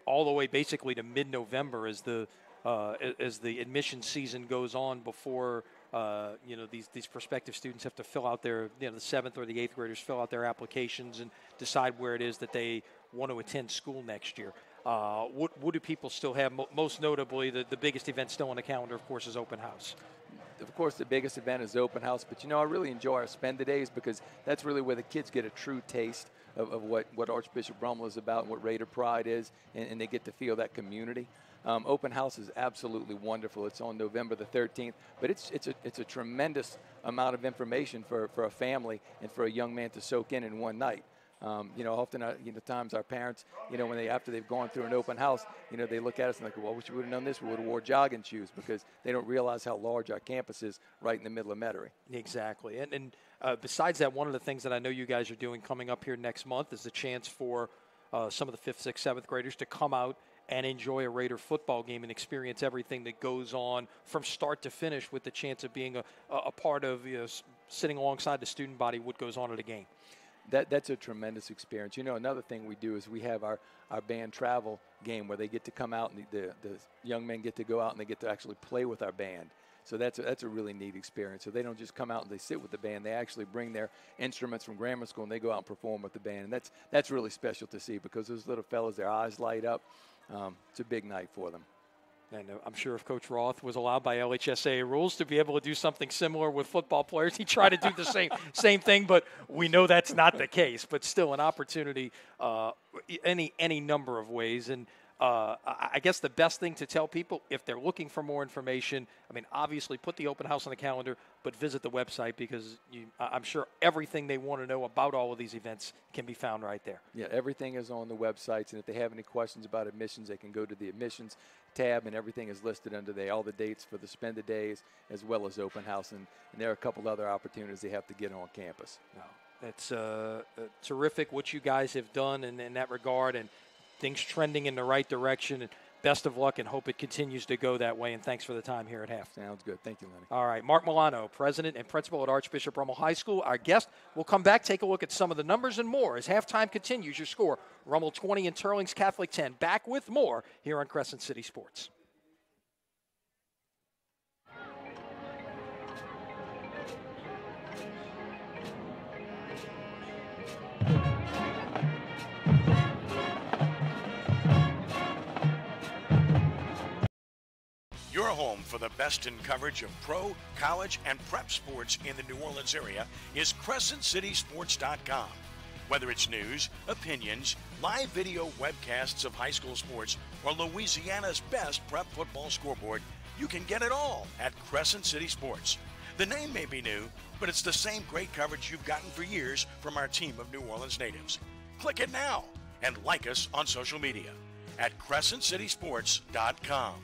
all the way basically to mid-November as the admission season goes on before these prospective students have to fill out their, the 7th or the 8th graders fill out their applications and decide where it is that they want to attend school next year. What do people still have? Most notably, the biggest event still on the calendar, of course, is open house. Of course, the biggest event is open house, but I really enjoy our spend-a-days because that's really where the kids get a true taste of what Archbishop Rummel is about and what Raider Pride is, and they get to feel that community. Open house is absolutely wonderful. It's on November the 13th, but it's a tremendous amount of information for a family and for a young man to soak in one night. Often, times our parents, when after they've gone through an open house, they look at us and like, well, we should have done this. We would have wore jogging shoes, because they don't realize how large our campus is right in the middle of Metairie. Exactly. And besides that, one of the things that I know you guys are doing coming up here next month is a chance for some of the 5th, 6th, 7th graders to come out and enjoy a Raider football game and experience everything that goes on from start to finish, with the chance of being a part of sitting alongside the student body what goes on at a game. That's a tremendous experience. Another thing we do is we have our band travel game where they get to come out and the young men get to go out and they get to actually play with our band. So that's a really neat experience. So they don't just come out and they sit with the band. They actually bring their instruments from grammar school and they go out and perform with the band. And that's really special to see, because those little fellas, their eyes light up. It's a big night for them. And I'm sure if Coach Roth was allowed by LHSAA rules to be able to do something similar with football players, he'd try to do the same thing, but we know that's not the case. But still an opportunity any number of ways. And I guess the best thing to tell people, if they're looking for more information, obviously put the open house on the calendar, but visit the website, because I'm sure everything they want to know about all of these events can be found right there. Yeah, everything is on the websites, and if they have any questions about admissions, they can go to the admissions tab, and everything is listed under there, all the dates for the spend-a-days as well as open house, and there are a couple other opportunities they have to get on campus. No, it's terrific what you guys have done in that regard, and things trending in the right direction. And best of luck, and hope it continues to go that way. And thanks for the time here at half. Sounds good. Thank you, Lenny. All right, Mark Milano, president and principal at Archbishop Rummel High School. Our guest will come back, take a look at some of the numbers and more as halftime continues. Your score, Rummel 20 and Teurlings Catholic 10. Back with more here on Crescent City Sports. Your home for the best in coverage of pro, college, and prep sports in the New Orleans area is CrescentCitySports.com. Whether it's news, opinions, live video webcasts of high school sports, or Louisiana's best prep football scoreboard, you can get it all at Crescent City Sports. The name may be new, but it's the same great coverage you've gotten for years from our team of New Orleans natives. Click it now and like us on social media at CrescentCitySports.com.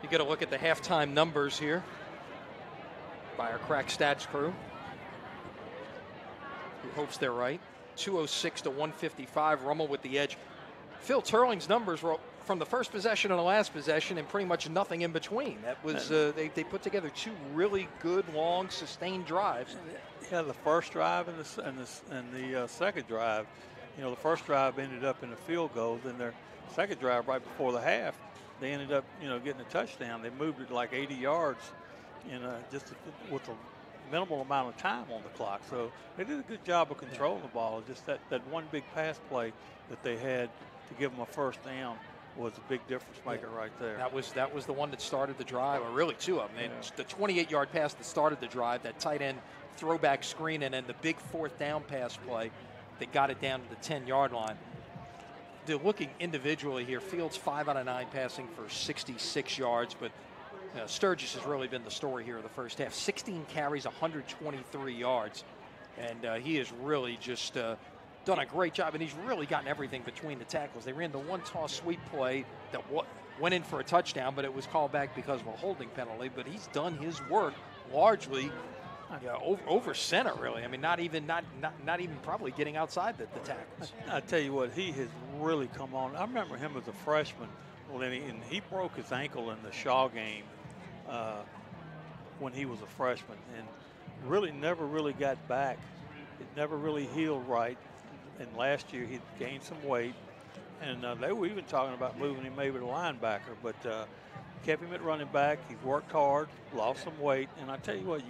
You got to look at the halftime numbers here by our crack stats crew, who hopes they're right. 206 to 155. Rummel with the edge. Phil Teurlings' numbers were from the first possession and the last possession, and pretty much nothing in between. That was they put together two really good, long, sustained drives. Yeah, the first drive and the second drive. You know, the first drive ended up in a field goal. Then their second drive, right before the half, they ended up, getting a touchdown. They moved it like 80 yards, just with a minimal amount of time on the clock. So they did a good job of controlling the ball. Just that one big pass play that they had to give them a first down was a big difference maker right there. That was the one that started the drive, or really two of them. And the 28-yard pass that started the drive, that tight end throwback screen, and then the big fourth down pass play that got it down to the 10-yard line. They're looking individually here. Fields 5 out of 9 passing for 66 yards, but Sturgis has really been the story here in the first half. 16 carries, 123 yards, and he has really just done a great job, and he's really gotten everything between the tackles. They ran the one toss sweep play that went in for a touchdown, but it was called back because of a holding penalty. But he's done his work largely over center, really. I mean, not even probably getting outside the tackles. I tell you what, he has really come on. I remember him as a freshman, and he broke his ankle in the Shaw game when he was a freshman, and really never really got back. It never really healed right. And last year he gained some weight, and they were even talking about moving him maybe to linebacker, but kept him at running back. He worked hard, lost some weight, and I tell you what,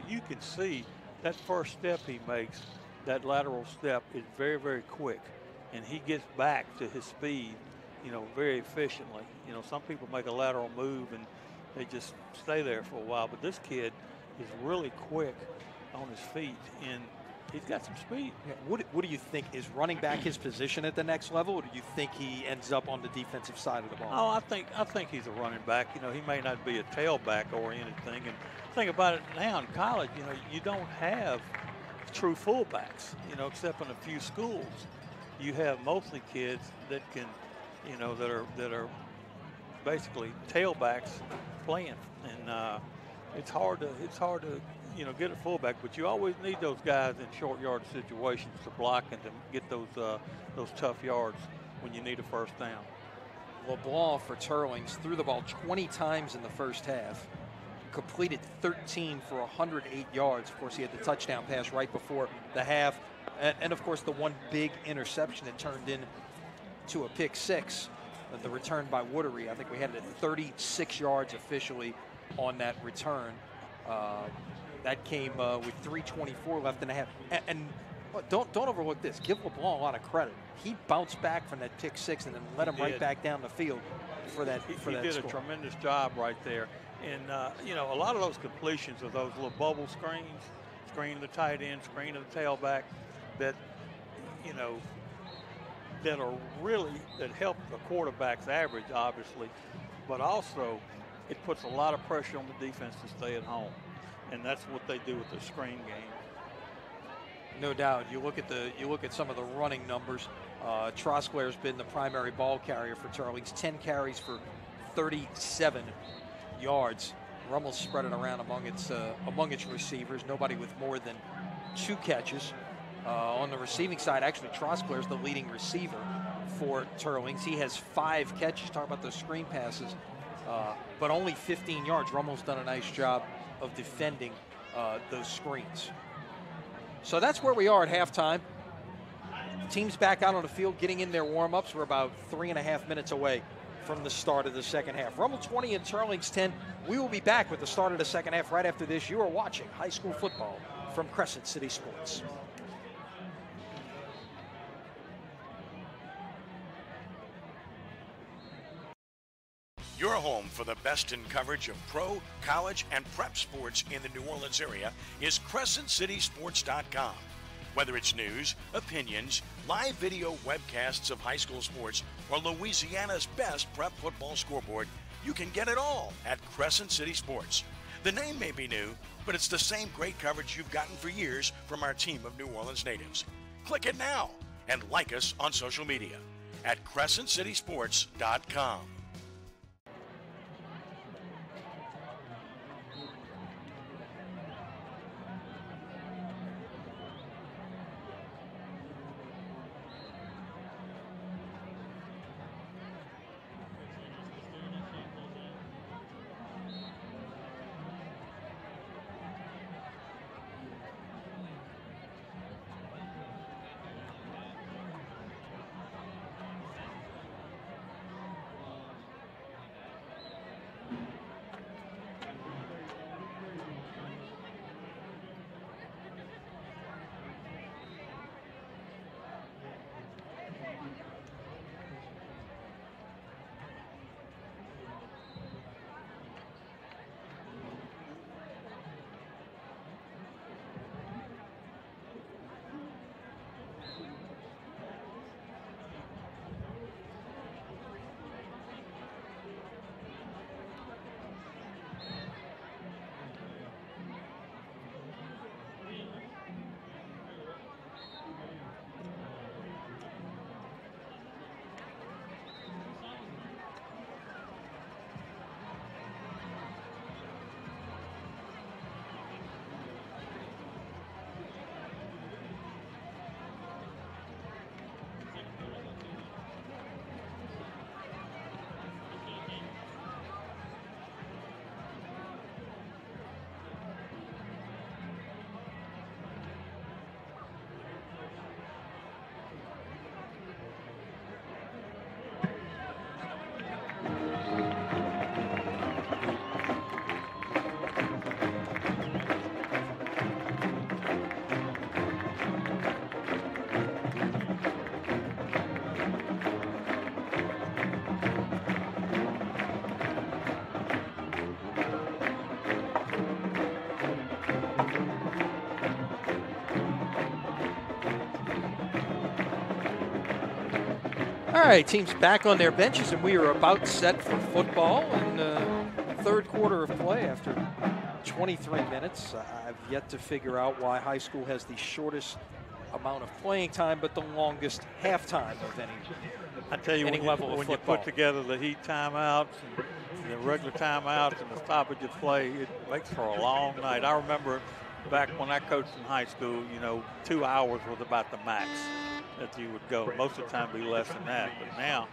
you can see that first step he makes, that lateral step, is very, very quick, and he gets back to his speed, very efficiently. Some people make a lateral move and they just stay there for a while, but this kid is really quick on his feet, and he's got some speed. Yeah. What do you think? Is running back his position at the next level, or do you think he ends up on the defensive side of the ball? Oh, I think he's a running back. He may not be a tailback-oriented thing. And think about it now in college, you don't have true fullbacks, except in a few schools. You have mostly kids that can, that are basically tailbacks playing. And it's hard to get a fullback, but you always need those guys in short yard situations to block and to get those tough yards when you need a first down. LeBlanc for Teurlings threw the ball 20 times in the first half, completed 13 for 108 yards. Of course, he had the touchdown pass right before the half, and of course the one big interception that turned into a pick six, the return by Woodery. I think we had it at 36 yards officially on that return. That came with 3:24 left in the half. And don't overlook this. Give LeBlanc a lot of credit. He bounced back from that pick six and then led him right back down the field for that. He did a tremendous job right there. And a lot of those completions of those little bubble screens, screen of the tight end, screen of the tailback, that that help the quarterback's average, obviously, but also it puts a lot of pressure on the defense to stay at home. And that's what they do with the screen game. No doubt. You look at some of the running numbers. Trosclair's been the primary ball carrier for Teurlings, 10 carries for 37 yards. Rummel spread it around among its receivers. Nobody with more than 2 catches. On the receiving side, actually, Trosclair's the leading receiver for Teurlings. He has 5 catches. Talk about those screen passes, but only 15 yards. Rummel's done a nice job of defending those screens. So that's where we are at halftime. Teams back out on the field, getting in their warm-ups. We're about 3.5 minutes away from the start of the second half. Rummel 20 and Teurlings 10. We will be back with the start of the second half right after this. You are watching high school football from Crescent City Sports. Your home for the best in coverage of pro, college, and prep sports in the New Orleans area is CrescentCitySports.com. Whether it's news, opinions, live video webcasts of high school sports, or Louisiana's best prep football scoreboard, you can get it all at Crescent City Sports. The name may be new, but it's the same great coverage you've gotten for years from our team of New Orleans natives. Click it now and like us on social media at CrescentCitySports.com. All right, teams back on their benches, and we are about set for football in the third quarter of play after 23 minutes. I've yet to figure out why high school has the shortest amount of playing time, but the longest halftime of any I tell you, any level of when football. you put together the heat timeouts and the regular timeouts and the stoppage of play, it makes for a long night. I remember back when I coached in high school, 2 hours was about the max that you would go. Most of the time be less than that. But now,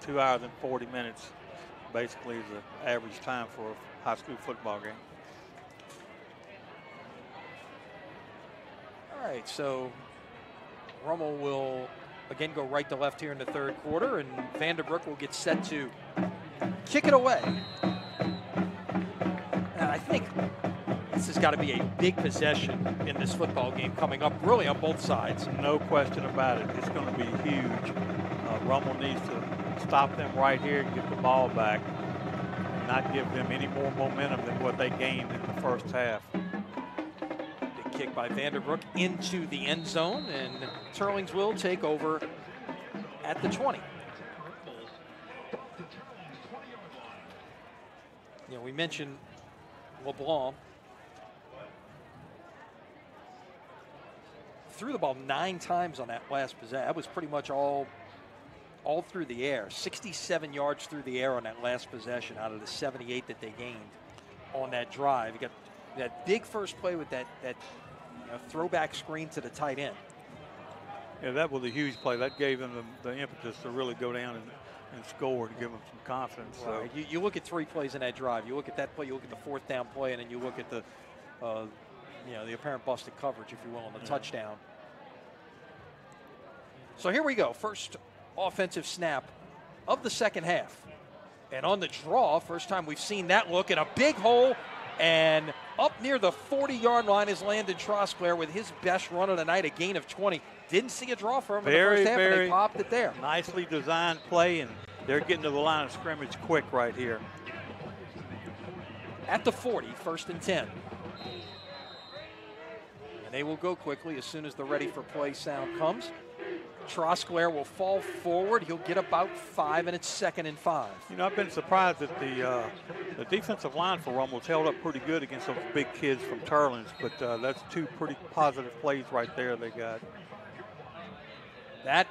2 hours and 40 minutes basically is the average time for a high school football game. All right, so Rummel will again go right to left here in the third quarter, and Vanderbroek will get set to kick it away. And I think this has got to be a big possession in this football game coming up, really on both sides. No question about it. It's going to be huge. Rummel needs to stop them right here and get the ball back and not give them any more momentum than what they gained in the first half. Big kick by Vanderbroek into the end zone, and Teurlings will take over at the 20. We mentioned LeBlanc. threw the ball 9 times on that last possession. That was pretty much all through the air. 67 yards through the air on that last possession out of the 78 that they gained on that drive. You got that big first play with that throwback screen to the tight end. Yeah, that was a huge play. That gave them the impetus to really go down and score to give them some confidence. Right. So you look at 3 plays in that drive. You look at that play. You look at the 4th down play, and then you look at the the apparent busted coverage, if you will, on the touchdown. So here we go. First offensive snap of the second half. And on the draw, first time we've seen that look in a big hole. And up near the 40-yard line is Landon Trosclair with his best run of the night, a gain of 20. Didn't see a draw for him in the first half, and they popped it there. Nicely designed play, and they're getting to the line of scrimmage quick right here. At the 40, 1st and 10. And they will go quickly as soon as the ready for play sound comes. Trosclair will fall forward. He'll get about 5, and it's 2nd and 5. I've been surprised that the defensive line for Rummel's held up pretty good against those big kids from Teurlings, but that's 2 pretty positive plays right there they got. I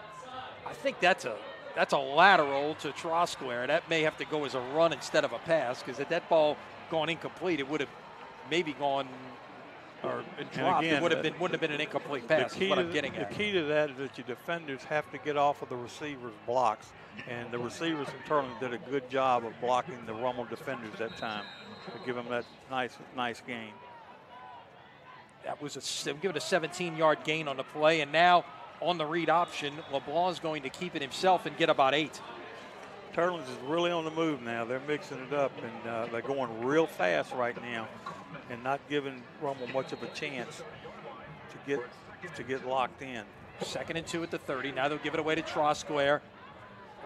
think that's a lateral to Trosclair. That may have to go as a run instead of a pass, because had that ball gone incomplete, it would have maybe gone or dropped. Again, it wouldn't have been an incomplete pass. Is what I'm getting at. The key to that is that your defenders have to get off of the receivers' blocks, and the receivers in Teurlings did a good job of blocking the Rummel defenders that time to give them that nice gain. That was give it a 17-yard gain on the play, and now on the read option, LeBlanc's going to keep it himself and get about 8. Teurlings is really on the move now. They're mixing it up, and they're going real fast right now and not giving Rummel much of a chance to get locked in. 2nd and 2 at the 30. Now they'll give it away to Trosclair.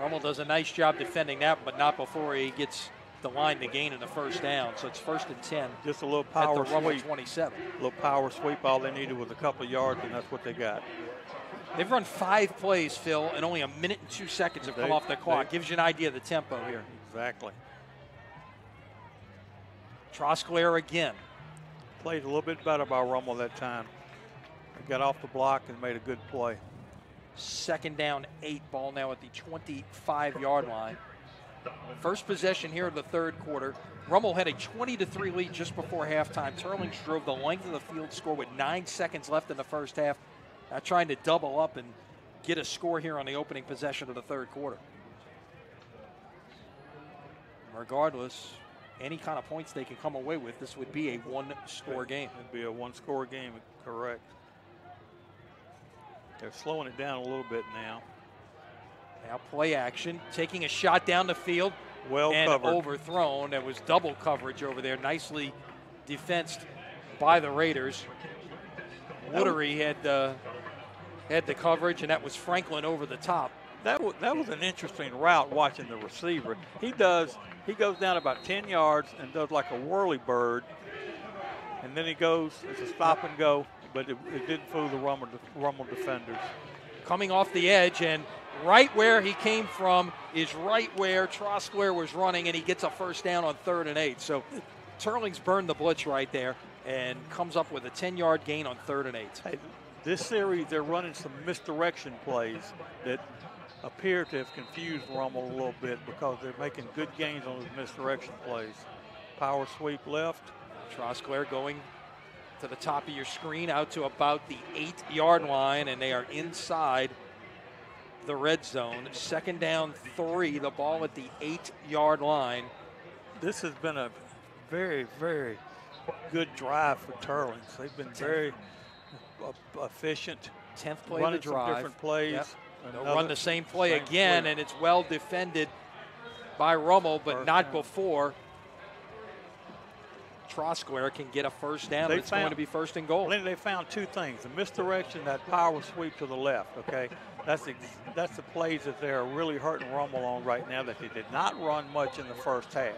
Rummel does a nice job defending that, but not before he gets the line to gain in the first down. So it's 1st and 10. Just a little power at the Rummel sweep. 27. A little power sweep. All they needed was a couple of yards, and that's what they got. They've run 5 plays, Phil, and only 1 minute and 2 seconds have come off the clock. Gives you an idea of the tempo here. Exactly. Trosclair again. Played a little bit better by Rummel that time. He got off the block and made a good play. 2nd down, 8. Ball now at the 25-yard line. First possession here of the 3rd quarter. Rummel had a 20-3 lead just before halftime. Teurlings drove the length of the field score with 9 seconds left in the first half. Now trying to double up and get a score here on the opening possession of the 3rd quarter. Regardless, any kind of points they can come away with, this would be a 1-score game. It'd be a 1-score game, correct. They're slowing it down a little bit now. Now play action, taking a shot down the field. Well and covered. Overthrown. There was double coverage over there, nicely defensed by the Raiders. Woodery had the coverage, and that was Franklin over the top. That was an interesting route watching the receiver. He goes down about 10 yards and does like a whirly bird, and then he goes, it's a stop and go, but it didn't fool the Rummel defenders. Coming off the edge, and right where he came from is right where Trosclair was running, and he gets a 1st down on 3rd and 8. So Teurlings burned the blitz right there and comes up with a 10-yard gain on 3rd and 8. Hey, this series, they're running some misdirection plays that appear to have confused Rummel a little bit because they're making good gains on those misdirection plays. Power sweep left. Trosclair going to the top of your screen out to about the 8-yard line, and they are inside the red zone. 2nd down, 3. The ball at the 8-yard line. This has been a very, very good drive for Teurlings. They've been very efficient. 10th play of the drive. Some different plays. Yep. They'll run the same play again, and it's well defended by Rummel, but not before Trosclair can get a 1st down. It's going to be 1st and goal. They found 2 things. The misdirection, that power sweep to the left, okay? That's the plays that they're really hurting Rummel on right now that they did not run much in the first half.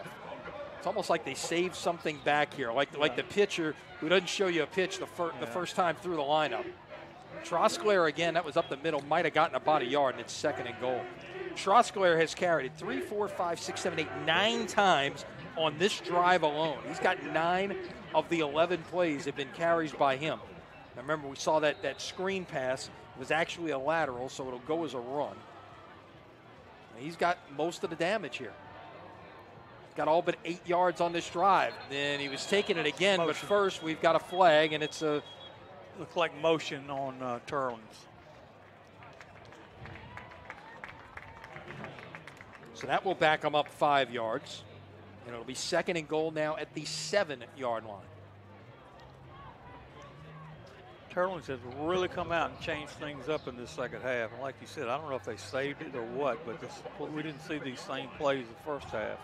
It's almost like they saved something back here, like the pitcher who doesn't show you a pitch the first time through the lineup. Trosclair, again, that was up the middle, might have gotten about a yard, and it's 2nd and goal. Trosclair has carried it 3, 4, 5, 6, 7, 8, 9 times on this drive alone. He's got 9 of the 11 plays have been carries by him. Now remember, we saw that screen pass was actually a lateral, so it'll go as a run. He's got most of the damage here. He's got all but 8 yards on this drive. Then he was taking it again, but first we've got a flag, and it's a... Looks like motion on Teurlings. So that will back him up 5 yards. And it'll be 2nd and goal now at the 7-yard line. Teurlings has really come out and changed things up in this second half. And like you said, I don't know if they saved it or what, but we didn't see these same plays the first half.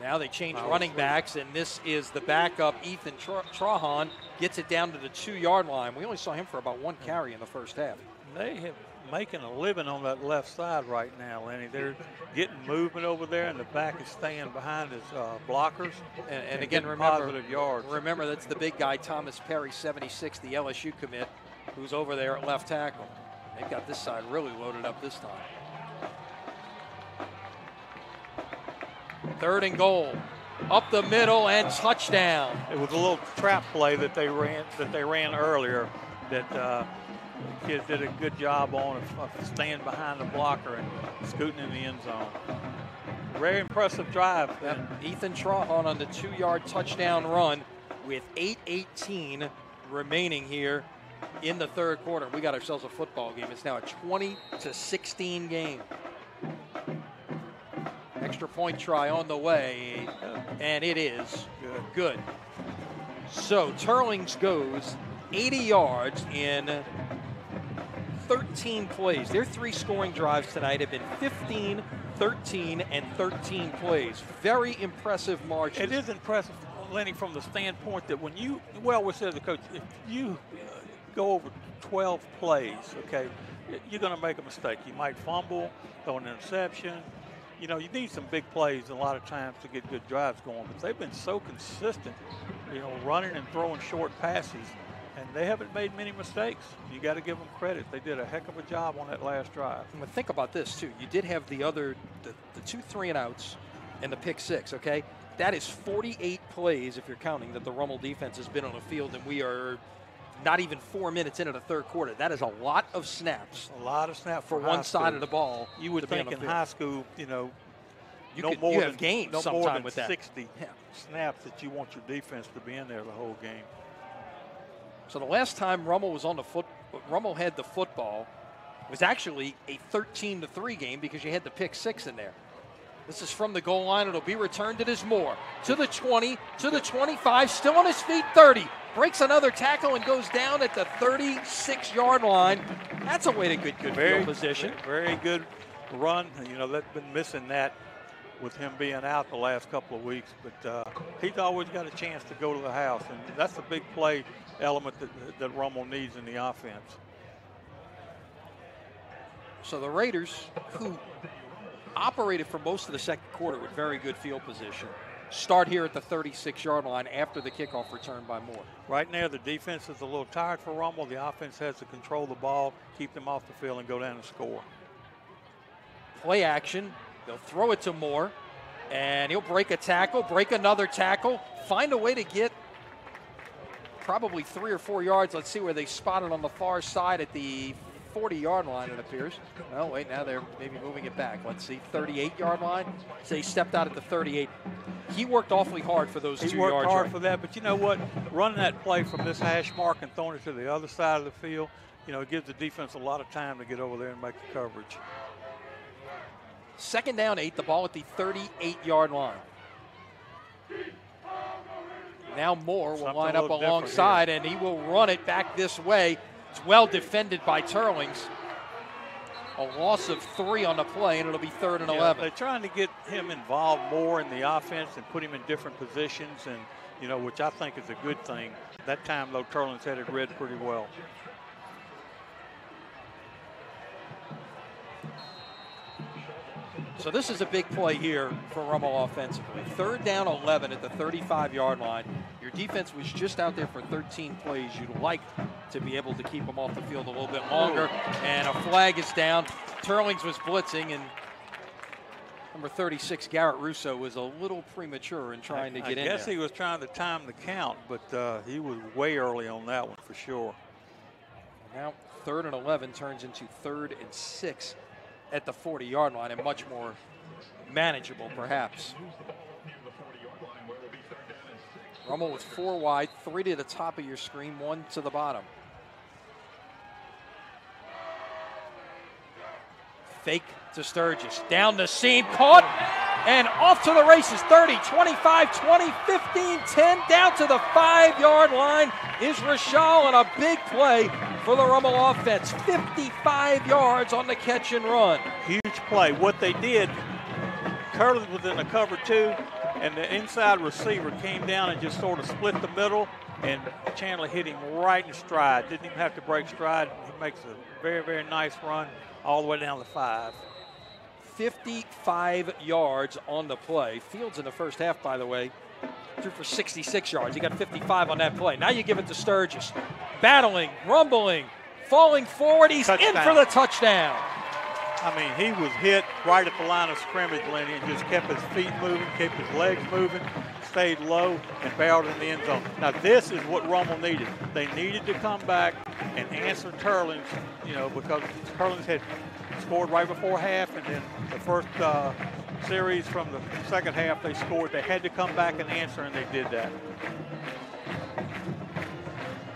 Now they change running backs, and this is the backup, Ethan Trahan, gets it down to the 2-yard line. We only saw him for about 1 carry in the first half. They have making a living on that left side right now, Lenny. They're getting movement over there, and the back is staying behind his blockers. And again, remember that's the big guy, Thomas Perry, 76, the LSU commit, who's over there at left tackle. They've got this side really loaded up this time. 3rd and goal, up the middle and touchdown. It was a little trap play that they ran earlier that the kids did a good job on of staying behind the blocker and scooting in the end zone. Very impressive drive. Ethan Trahan on the 2-yard touchdown run with 8:18 remaining here in the 3rd quarter. We got ourselves a football game. It's now a 20-16 game. Extra point try on the way, and it is good. So Teurlings goes 80 yards in 13 plays. Their 3 scoring drives tonight have been 15, 13, and 13 plays. Very impressive margins. It is impressive, Lenny, from the standpoint that when you, we said to the coach, if you go over 12 plays, okay, you're going to make a mistake. You might fumble, throw an interception. You know, you need some big plays a lot of times to get good drives going, but they've been so consistent, you know, running and throwing short passes, and they haven't made many mistakes. You got to give them credit. They did a heck of a job on that last drive. But think about this, too. You did have the 2 3-and-outs and the pick 6, okay? That is 48 plays, if you're counting, that the Rummel defense has been on the field, and we are not even 4 minutes into the 3rd quarter. That is a lot of snaps. A lot of snaps for one side of the ball. You would think in high school, you know, you have games no sometime more than with that. 60 snaps that you want your defense to be in there the whole game. So the last time Rummel was on Rummel had the football was actually a 13-3 game because you had the pick 6 in there. This is from the goal line. It'll be returned. It is Moore to the 20, to the 25, still on his feet, 30. Breaks another tackle and goes down at the 36-yard line. That's a way to get good field position. Very good run. You know, they've been missing that with him being out the last couple of weeks. But he's always got a chance to go to the house, and that's the big play element that Rummel needs in the offense. So the Raiders, who operated for most of the 2nd quarter with very good field position, start here at the 36-yard line after the kickoff return by Moore. Right now, the defense is a little tired for Rummel. The offense has to control the ball, keep them off the field, and go down and score. Play action. They'll throw it to Moore, and he'll break a tackle, break another tackle, find a way to get probably 3 or 4 yards. Let's see where they spot it on the far side at the 40-yard line, it appears. Well, wait, now they're maybe moving it back. Let's see, 38-yard line. So he stepped out at the 38. He worked awfully hard for those 2 yards. He worked hard for that, but you know what? Running that play from this hash mark and throwing it to the other side of the field, you know, it gives the defense a lot of time to get over there and make the coverage. 2nd down, 8, the ball at the 38-yard line. Now Moore will line up alongside, and he will run it back this way. It's well defended by Teurlings. A loss of 3 on the play, and it'll be 3rd and 11. They're trying to get him involved more in the offense and put him in different positions, and you know, which I think is a good thing. That time, though, Teurlings had it read pretty well. So this is a big play here for Rummel offensively. 3rd down, 11 at the 35-yard line. Your defense was just out there for 13 plays. You'd like to be able to keep them off the field a little bit longer. And a flag is down. Teurlings was blitzing, and Number 36, Garrett Russo, was a little premature in trying to get in I guess there. he was trying to time the count, but he was way early on that one for sure. Now 3rd and 11 turns into 3rd and 6 at the 40-yard line, and much more manageable, perhaps. Rummel with 4 wide, 3 to the top of your screen, 1 to the bottom. Fake to Sturgis, down the seam, caught, and off to the races. 30, 25, 20, 15, 10, down to the 5-yard line is Rashal, and a big play for the Rummel offense. 55 yards on the catch and run. Huge play. What they did, Teurlings was in the cover 2, and the inside receiver came down and just sort of split the middle, and Chandler hit him right in stride. Didn't even have to break stride. He makes a very, very nice run all the way down the 5. 55 yards on the play. Fields in the first half, by the way, threw for 66 yards. He got 55 on that play. Now you give it to Sturgis. Battling, rumbling, falling forward. He's in for the touchdown. I mean, he was hit right at the line of scrimmage, Lenny, and just kept his feet moving, kept his legs moving, stayed low, and barreled in the end zone. Now, this is what Rummel needed. They needed to come back and answer Teurlings, because Teurlings had scored right before half, and then the first series from the second half they scored. They had to come back and answer, and they did that.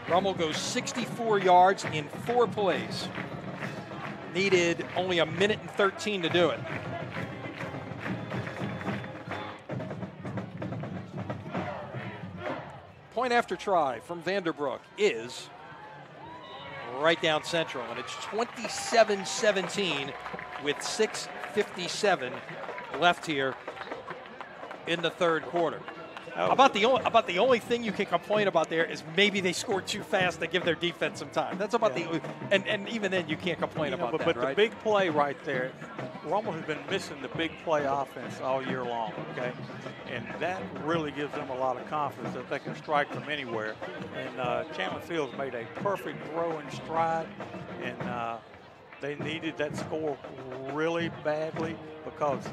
Rummel goes 64 yards in 4 plays. Needed only a minute and 13 to do it. Point after try from Vanderbrook is right down central, and it's 27-17 with 6:57 left here in the 3rd quarter. About the only thing you can complain about there is maybe they scored too fast to give their defense some time. That's about the and even then you can't complain about that. But right? the big play right there, Rummel has been missing the big play offense all year long. Okay, and that really gives them a lot of confidence that they can strike from anywhere. And Chandler Fields made a perfect throw in stride, and they needed that score really badly because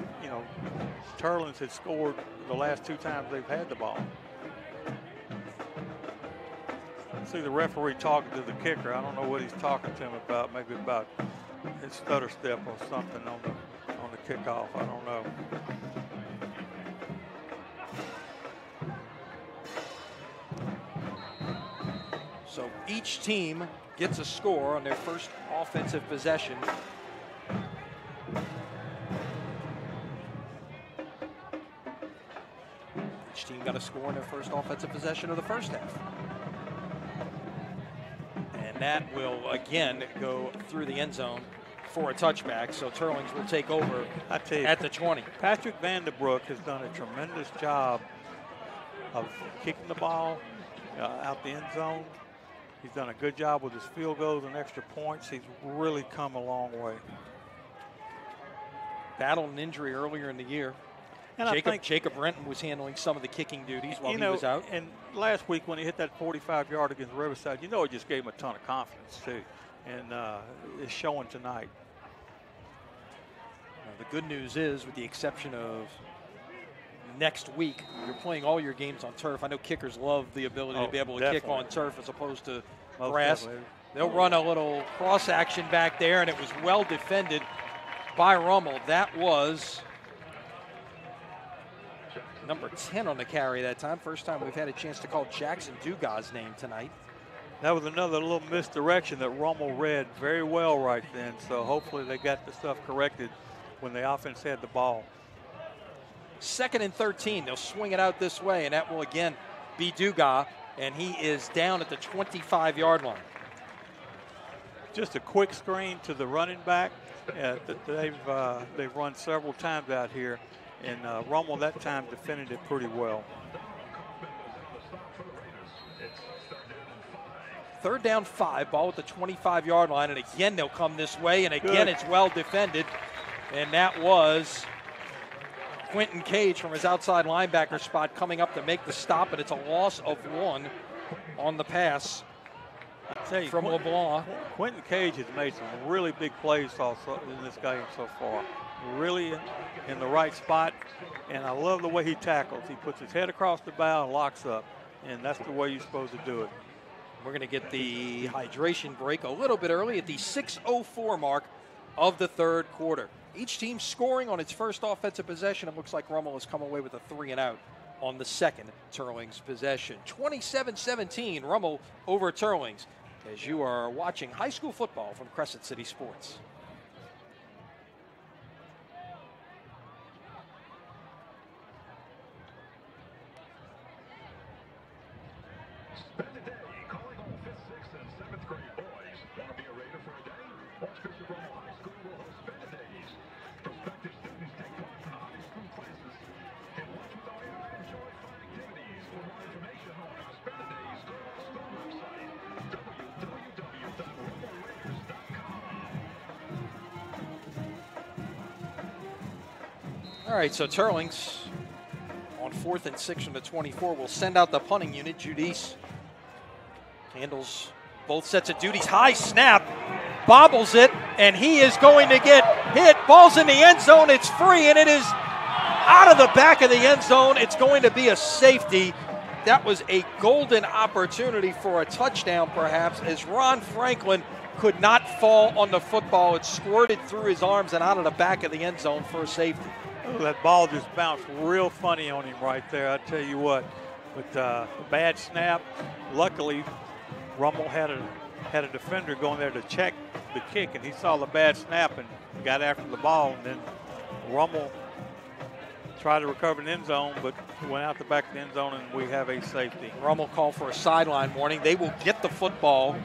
Teurlings had scored the last 2 times they've had the ball. See the referee talking to the kicker. I don't know what he's talking to him about. Maybe about his stutter step or something on the kickoff. I don't know. So each team gets a score on their first offensive possession. Each team got a score on their first offensive possession of the first half. And that will again go through the end zone for a touchback. So Teurlings will take over at the 20. Patrick Vanderbrook has done a tremendous job of kicking the ball out the end zone. He's done a good job with his field goals and extra points. He's really come a long way. Battled an injury earlier in the year. And Jacob Renton was handling some of the kicking duties while he was out. And last week when he hit that 45-yard against Riverside, it just gave him a ton of confidence too. And it's showing tonight. The good news is, with the exception of next week, you're playing all your games on turf. I know kickers love the ability to be able to kick on turf as opposed to grass. Definitely. They'll run a little cross action back there, and it was well defended by Rummel. That was number 10 on the carry that time. First time we've had a chance to call Jackson Dugas' name tonight. That was another little misdirection that Rummel read very well right then. So hopefully they got the stuff corrected when the offense had the ball. 2nd and 13. They'll swing it out this way, and that will again be Dugas, and he is down at the 25-yard line. Just a quick screen to the running back. They've run several times out here, and Rummel that time defended it pretty well. 3rd down 5, ball at the 25-yard line, and again they'll come this way, and again it's well defended, and that was Quentin Cage from his outside linebacker spot coming up to make the stop, and it's a loss of 1 on the pass from LeBlanc. Quentin Cage has made some really big plays also in this game so far. really in the right spot, and I love the way he tackles. He puts his head across the bow and locks up, and that's the way you're supposed to do it. We're going to get the hydration break a little bit early at the 6:04 mark of the third quarter. Each team scoring on its first offensive possession. It looks like Rummel has come away with a 3 and out on the second Teurlings possession. 27-17, Rummel over Teurlings, as you are watching high school football from Crescent City Sports. All right, so Teurlings on 4th and 6 from the 24 will send out the punting unit. Judice handles both sets of duties. High snap, bobbles it, and he is going to get hit. Ball's in the end zone. It's free, and it is out of the back of the end zone. It's going to be a safety. That was a golden opportunity for a touchdown, perhaps, as Ron Franklin could not fall on the football. It squirted through his arms and out of the back of the end zone for a safety. Oh, that ball just bounced real funny on him right there, I tell you what. But a bad snap. Luckily, Rummel had a defender going there to check the kick, and he saw the bad snap and got after the ball. And then Rummel tried to recover the end zone, but went out the back of the end zone, and we have a safety. Rummel called for a sideline warning. They will get the football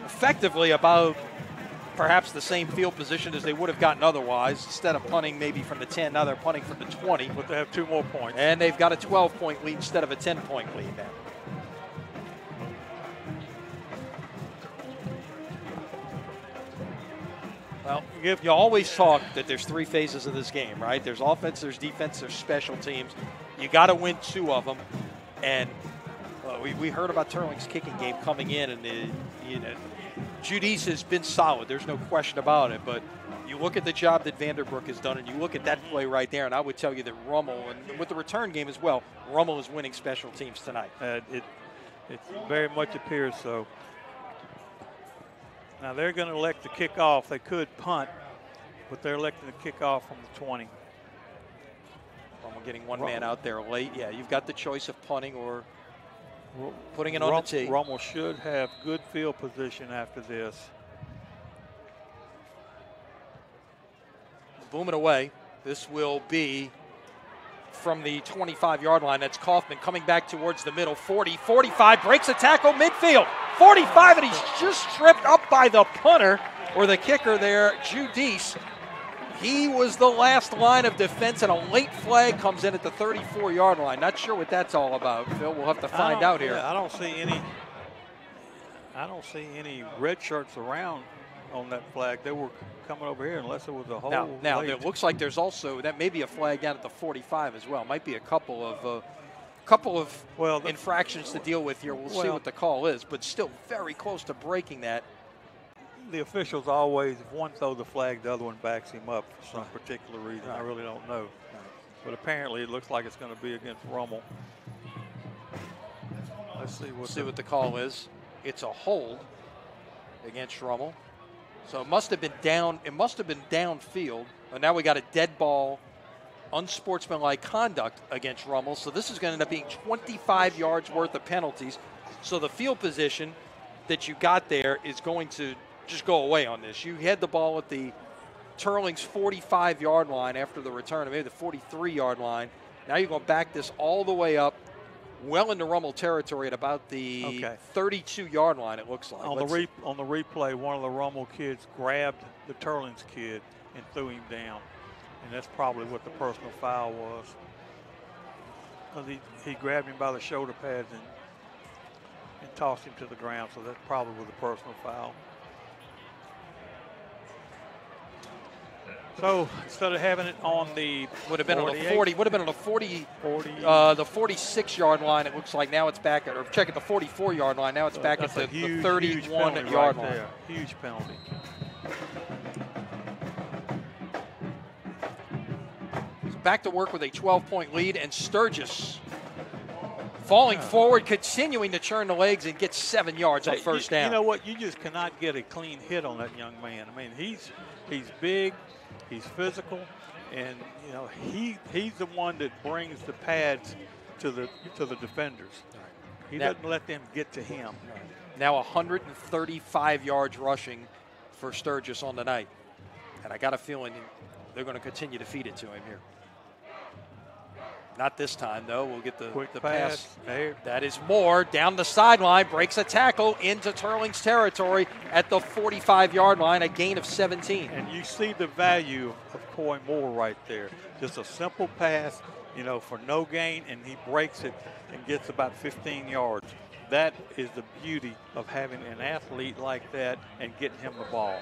effectively about perhaps the same field position as they would have gotten otherwise. Instead of punting maybe from the 10, now they're punting from the 20. But they have 2 more points. And they've got a 12-point lead instead of a 10-point lead now. Well, you always talk that there's 3 phases of this game, right? There's offense, there's defense, there's special teams. You got to win 2 of them. And we heard about Teurlings' kicking game coming in, and Judice has been solid. There's no question about it. But you look at the job that Vanderbrook has done, and you look at that play right there, and I would tell you that Rummel, and with the return game as well, Rummel is winning special teams tonight. It very much appears so. Now they're going to elect to kick off. They could punt, but they're electing to kick off from the 20. Rummel getting one man out there late. Yeah, you've got the choice of punting or putting it on the tee. Rummel should have good field position after this. Boom it away. This will be from the 25-yard line. That's Kaufman coming back towards the middle. 40, 45, breaks a tackle midfield. 45, and he's just tripped up by the punter or the kicker there, Judice. He was the last line of defense, and a late flag comes in at the 34-yard line. Not sure what that's all about, Phil. We'll have to find out here. I don't see any red shirts around on that flag. They were coming over here unless it was a whole. Now it looks like there's also that may be a flag down at the 45 as well. Might be a couple of infractions to deal with here. We'll see what the call is, but still very close to breaking that. The officials always, if one throws the flag, the other one backs him up for some particular reason. I really don't know. But apparently it looks like it's going to be against Rummel. Let's see what the call is. It's a hold against Rummel. So it must have been down. It must have been downfield. But now we got a dead ball, unsportsmanlike conduct against Rummel. So this is going to end up being 25 yards worth of penalties. So the field position that you got there is going to just go away on this. You had the ball at the Teurlings 45-yard line after the return, or maybe the 43-yard line. Now you're going to back this all the way up, well into Rummel territory at about the 32-yard line, it looks like. On the replay, one of the Rummel kids grabbed the Teurlings kid and threw him down. And that's probably what the personal foul was. Because he grabbed him by the shoulder pads and tossed him to the ground, so that probably was a personal foul. So instead of having it on the would have been on the 40, would have been on the 40, the 46-yard line. It looks like now it's back at, or check at the 44-yard line. Now it's back at the 31-yard line. Huge penalty. back to work with a 12-point lead, and Sturgis falling forward, continuing to churn the legs and get 7 yards on first down. You know what? You just cannot get a clean hit on that young man. I mean, he's big, he's physical, and you know he's the one that brings the pads to the defenders. He doesn't let them get to him. Now 135 yards rushing for Sturgis on the night, and I got a feeling they're going to continue to feed it to him here. Not this time, though. We'll get the pass. That is Moore down the sideline, breaks a tackle into Teurlings territory at the 45-yard line, a gain of 17. And you see the value of Coy Moore right there. Just a simple pass, you know, for no gain, and he breaks it and gets about 15 yards. That is the beauty of having an athlete like that and getting him the ball.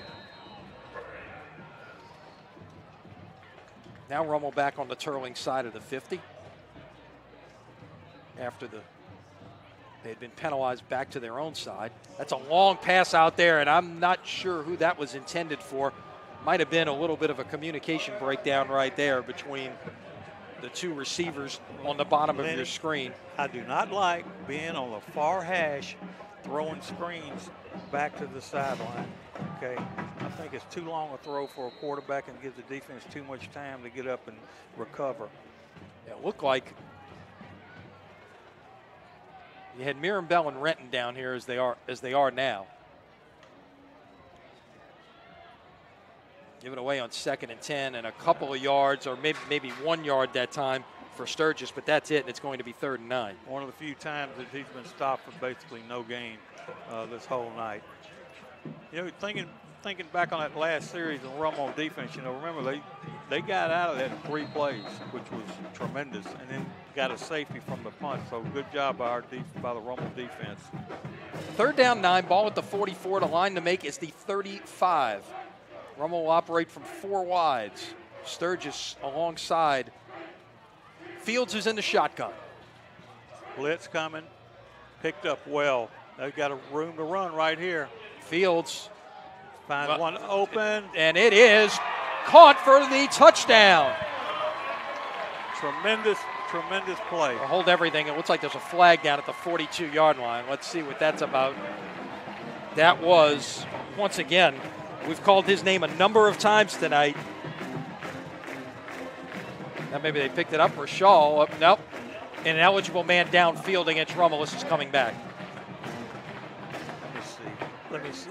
Now Rummel back on the Teurlings side of the 50. After they had been penalized back to their own side. That's a long pass out there, and I'm not sure who that was intended for. Might have been a little bit of a communication breakdown right there between the two receivers on the bottom of your screen. I do not like being on the far hash throwing screens back to the sideline. Okay, I think it's too long a throw for a quarterback and gives the defense too much time to get up and recover. It looked like you had Mirabel and Renton down here as they are now. Give it away on 2nd and 10 and a couple of yards, or maybe 1 yard that time for Sturgis, but that's it, and it's going to be 3rd and 9. One of the few times that he's been stopped for basically no gain this whole night. You know, thinking back on that last series of Rummel defense, you know, remember they got out of that in 3 plays, which was tremendous, and then got a safety from the punt. So good job by the Rummel defense. 3rd down 9, ball at the 44. The line to make is the 35. Rummel will operate from 4 wides. Sturgis alongside. Fields is in the shotgun. Blitz coming, picked up well. They've got a room to run right here. Fields finds one open. And it is caught for the touchdown. Tremendous play. I'll hold everything. It looks like there's a flag down at the 42-yard line. Let's see what that's about. That was, once again, we've called his name a number of times tonight. Now maybe they picked it up for Shaw. Nope. An eligible man downfield against Rummel. This is coming back. Let me see.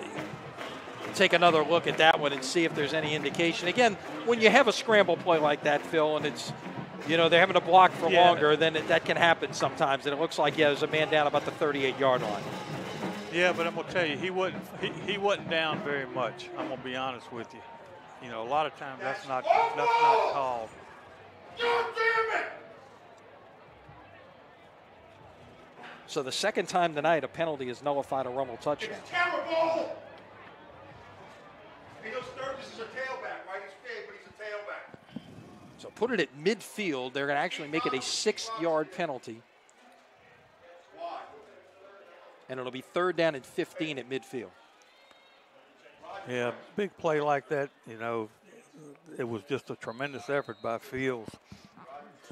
Take another look at that one and see if there's any indication. Again, when you have a scramble play like that, Phil, and it's, you know, they're having to block for longer, then that can happen sometimes. And it looks like, there's a man down about the 38-yard line. Yeah, but I'm going to tell you, he wasn't down very much. I'm going to be honest with you. You know, a lot of times that's not called. God damn it! So the second time tonight, a penalty has nullified a Rummel touchdown. It's terrible! You know, Sturgis is a tailback, right? He's big, but he's a tailback. So put it at midfield. They're going to actually make it a 6-yard penalty. Why? And it'll be 3rd down and 15 at midfield. Yeah, big play like that, you know, it was just a tremendous effort by Fields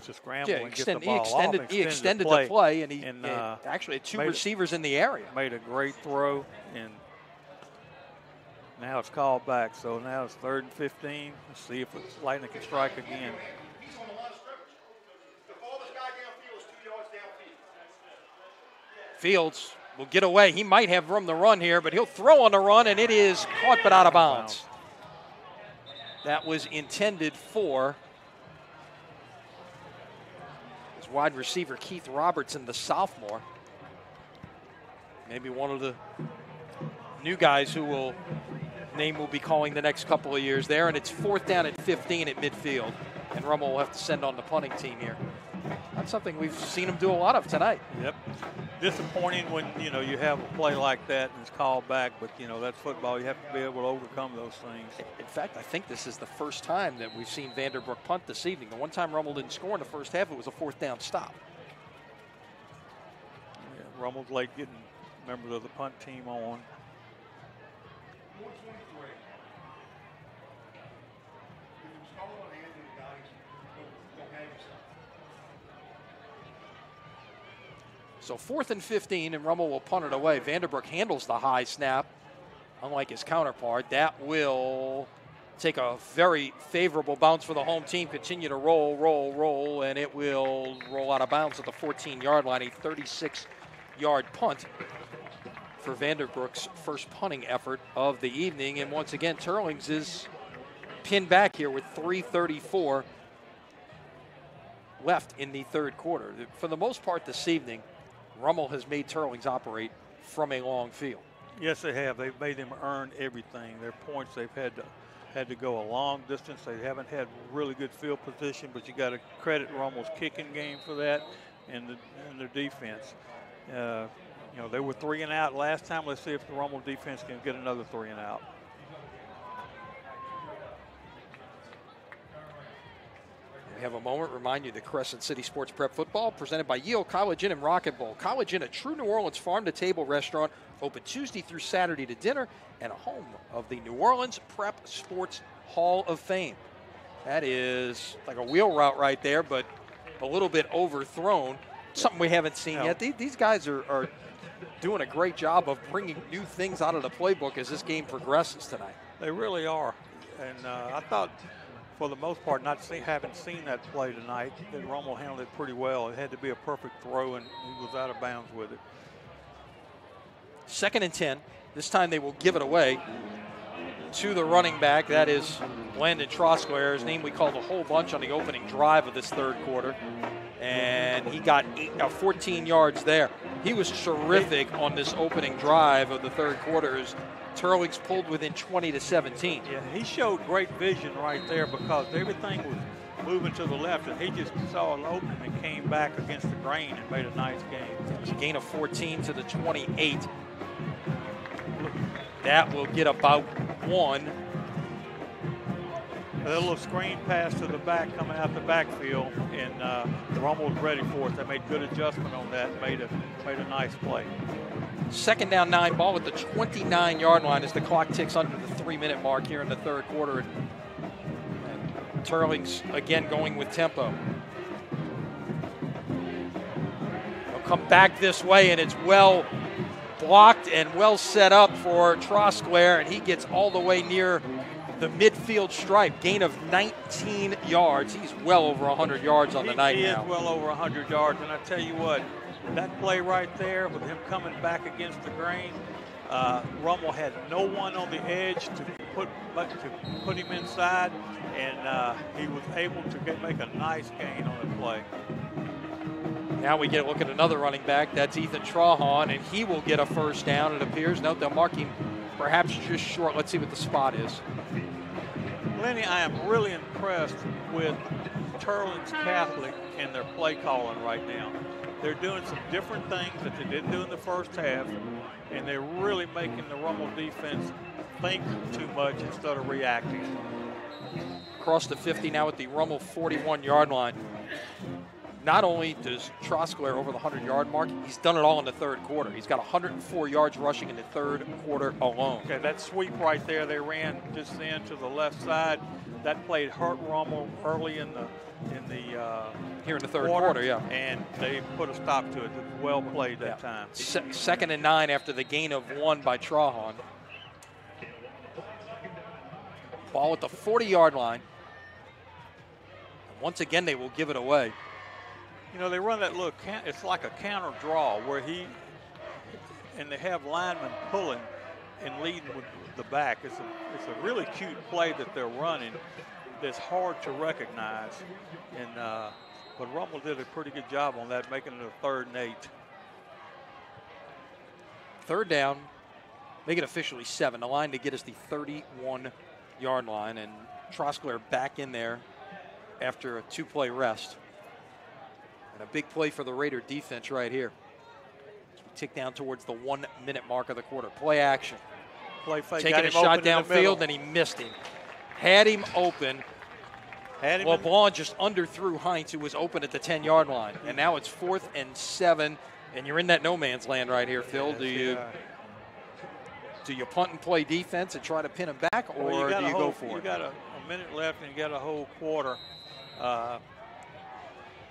to scramble and get the ball off. He extended the play, and he and, actually had 2 receivers in the area. Made a great throw, and now it's called back. So now it's 3rd and 15. Let's see if Lightning can strike again. He's on the line of scrimmage. The farthest guy downfield is 2 yards downfield. Fields will get away. He might have room to run here, but he'll throw on the run, and it is caught but out of bounds. That was intended for his wide receiver, Keith Robertson, the sophomore. Maybe one of the new guys who name will be calling the next couple of years there. And it's 4th down and 15 at midfield. And Rummel will have to send on the punting team here. That's something we've seen him do a lot of tonight. Yep. Disappointing when, you know, you have a play like that and it's called back, but, you know, that's football. You have to be able to overcome those things. In fact, I think this is the first time that we've seen Vanderbrook punt this evening. The one time Rummel didn't score in the first half, it was a 4th down stop. Yeah, Rummel's late getting members of the punt team on. 123. If it was called on Anthony, the guys don't So 4th and 15, and Rummel will punt it away. Vanderbroek handles the high snap, unlike his counterpart. That will take a very favorable bounce for the home team. Continue to roll, and it will roll out of bounds at the 14-yard line. A 36-yard punt for Vanderbroek's first punting effort of the evening. And once again, Teurlings is pinned back here with 3:34 left in the third quarter. For the most part this evening, Rummel has made Teurlings operate from a long field. Yes, they have. They've made them earn everything. Their points, they've had to go a long distance. They haven't had really good field position, but you got to credit Rummel's kicking game for that and their defense. You know, they were 3 and out last time. Let's see if the Rummel defense can get another 3 and out. We have a moment. Remind you that Crescent City Sports Prep Football presented by Yale College Inn and Rocket Bowl. College Inn, a true New Orleans farm-to-table restaurant, open Tuesday through Saturday to dinner, and a home of the New Orleans Prep Sports Hall of Fame. That is like a wheel route right there, but a little bit overthrown. Something we haven't seen yet. These guys are doing a great job of bringing new things out of the playbook as this game progresses tonight. They really are. And I thought, for the most part, haven't seen that play tonight, that Rummel handled it pretty well. It had to be a perfect throw, and he was out of bounds with it. 2nd and 10. This time they will give it away to the running back. That is Landon Trosclair, his name we called a whole bunch on the opening drive of this third quarter. And he got 14 yards there. He was terrific on this opening drive of the third quarter as Teurlings pulled within 20 to 17. Yeah, he showed great vision right there because everything was moving to the left, and he just saw an opening and came back against the grain and made a nice game. It was a gain of 14 to the 28. That will get about 1. A little screen pass to the back coming out the backfield, and Rummel was ready for it. They made good adjustment on that, made a nice play. 2nd down 9, ball at the 29-yard line as the clock ticks under the 3-minute mark here in the third quarter. And Teurlings again going with tempo. They'll come back this way, and it's well blocked and well set up for Trosclair, and he gets all the way near the midfield stripe. Gain of 19 yards. He's well over 100 yards on the night now. He is well over 100 yards, and I tell you what, that play right there with him coming back against the grain, Rummel had no one on the edge to put him inside, and he was able to make a nice gain on the play. Now we get a look at another running back. That's Ethan Trahan, and he will get a first down, it appears. Note they'll mark him perhaps just short. Let's see what the spot is. Lenny, I am really impressed with Teurlings Catholic and their play calling right now. They're doing some different things that they didn't do in the first half, and they're really making the Rummel defense think too much instead of reacting. Across the 50 now at the Rummel 41-yard line. Not only does Trosclair over the 100-yard mark, he's done it all in the third quarter. He's got 104 yards rushing in the third quarter alone. Okay, that sweep right there they ran just then to the left side, that played hurt Rummel early in the here in the third quarter, yeah. And they put a stop to it. It was well played that time. 2nd and 9 after the gain of 1 by Trahan. Ball at the 40-yard line. Once again, they will give it away. You know, they run that look, it's like a counter draw where and they have linemen pulling and leading with the back. It's a really cute play that they're running that's hard to recognize. And but Rummel did a pretty good job on that, making it a 3rd and 8. 3rd down, make it officially 7. The line to get us the 31-yard line, and Trosclair back in there after a 2-play rest. And a big play for the Raider defense right here. As we tick down towards the 1-minute mark of the quarter. Play action. Play fake. Taking a shot downfield, and he missed him. Had him open. LeBlanc just underthrew Heinz, who was open at the 10-yard line. And now it's 4th and 7, and you're in that no man's land right here, Phil. Yes, do you punt and play defense and try to pin him back, or do you go for it? You got a minute left, and you got a whole quarter.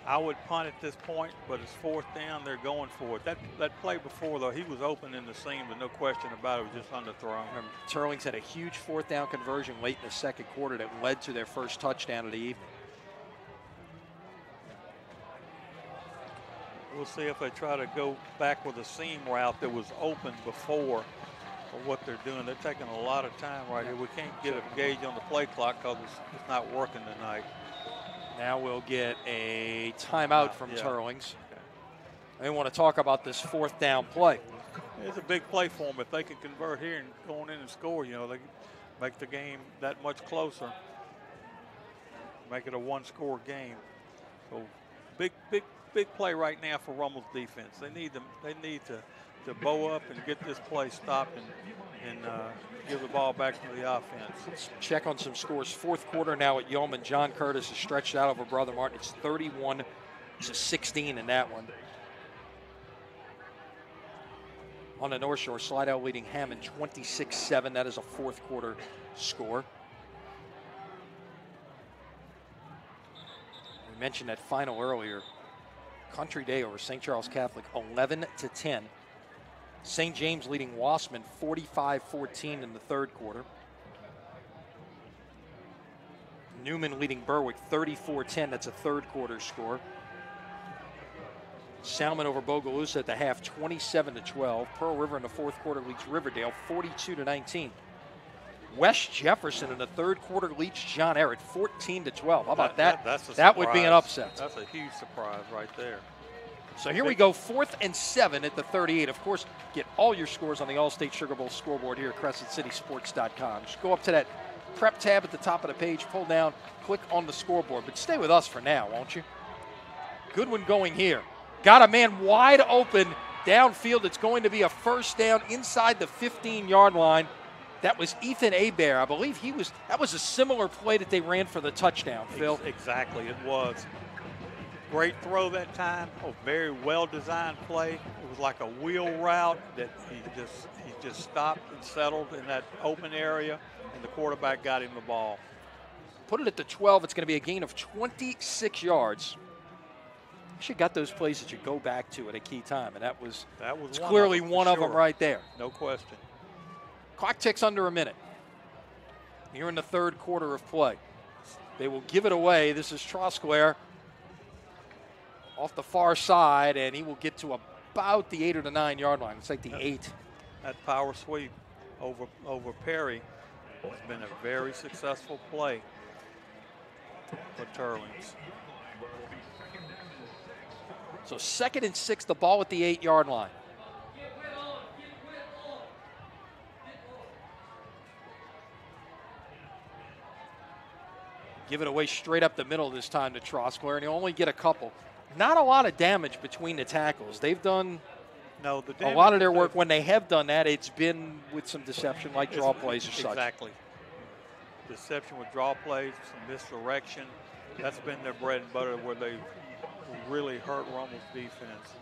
I would punt at this point, but it's 4th down. They're going for it. That play before, though, he was open in the seam, but no question about it. It was just underthrown. Teurlings had a huge 4th down conversion late in the second quarter that led to their first touchdown of the evening. We'll see if they try to go back with a seam route that was open before, or what they're doing. They're taking a lot of time right here. We can't get a gauge on the play clock because it's not working tonight. Now we'll get a timeout from Teurlings. They want to talk about this 4th down play. It's a big play for them. If they can convert here and going in and score, you know, they make the game that much closer. Make it a 1-score game. So big play right now for Rummel's defense. They need to bow up and get this play stopped and give the ball back to the offense. Let's check on some scores. 4th quarter now at Yeoman. John Curtis is stretched out over Brother Martin. It's 31-16 in that one. On the North Shore, Slidell leading Hammond 26-7. That is a 4th quarter score. We mentioned that final earlier. Country Day over St. Charles Catholic 11-10. St. James leading Wassman 45-14 in the 3rd quarter. Newman leading Berwick 34-10. That's a 3rd quarter score. Salmon over Bogalusa at the half 27-12. Pearl River in the 4th quarter leads Riverdale 42-19. West Jefferson in the 3rd quarter leads John Ehret 14-12. How about that? That would be an upset. That's a huge surprise right there. So here we go, 4th and 7 at the 38. Of course, get all your scores on the All-State Sugar Bowl scoreboard here at CrescentCitySports.com. Just go up to that prep tab at the top of the page, pull down, click on the scoreboard. But stay with us for now, won't you? Good one going here. Got a man wide open downfield. It's going to be a 1st down inside the 15-yard line. That was Ethan Hebert. I believe that was a similar play that they ran for the touchdown, Phil. Exactly, it was. Great throw that time. A very well-designed play. It was like a wheel route that he just stopped and settled in that open area, and the quarterback got him the ball. Put it at the 12. It's going to be a gain of 26 yards. You got those plays that you go back to at a key time, and that was clearly one of them right there. No question. Clock ticks under a minute. Here in the 3rd quarter of play. They will give it away. This is Trosclair off the far side, and he will get to about the 8 or the 9 yard line. It's like the 8. That power sweep over Perry has been a very successful play for Teurlings. So 2nd and 6, the ball at the 8 yard line. Give it away straight up the middle this time to Trosclair, and he'll only get a couple. Not a lot of damage between the tackles. They've done a lot of their work. When they have done that, it's been with some deception like draw plays or such. Exactly. Deception with draw plays, some misdirection. That's been their bread and butter where they really hurt Rummel's defense.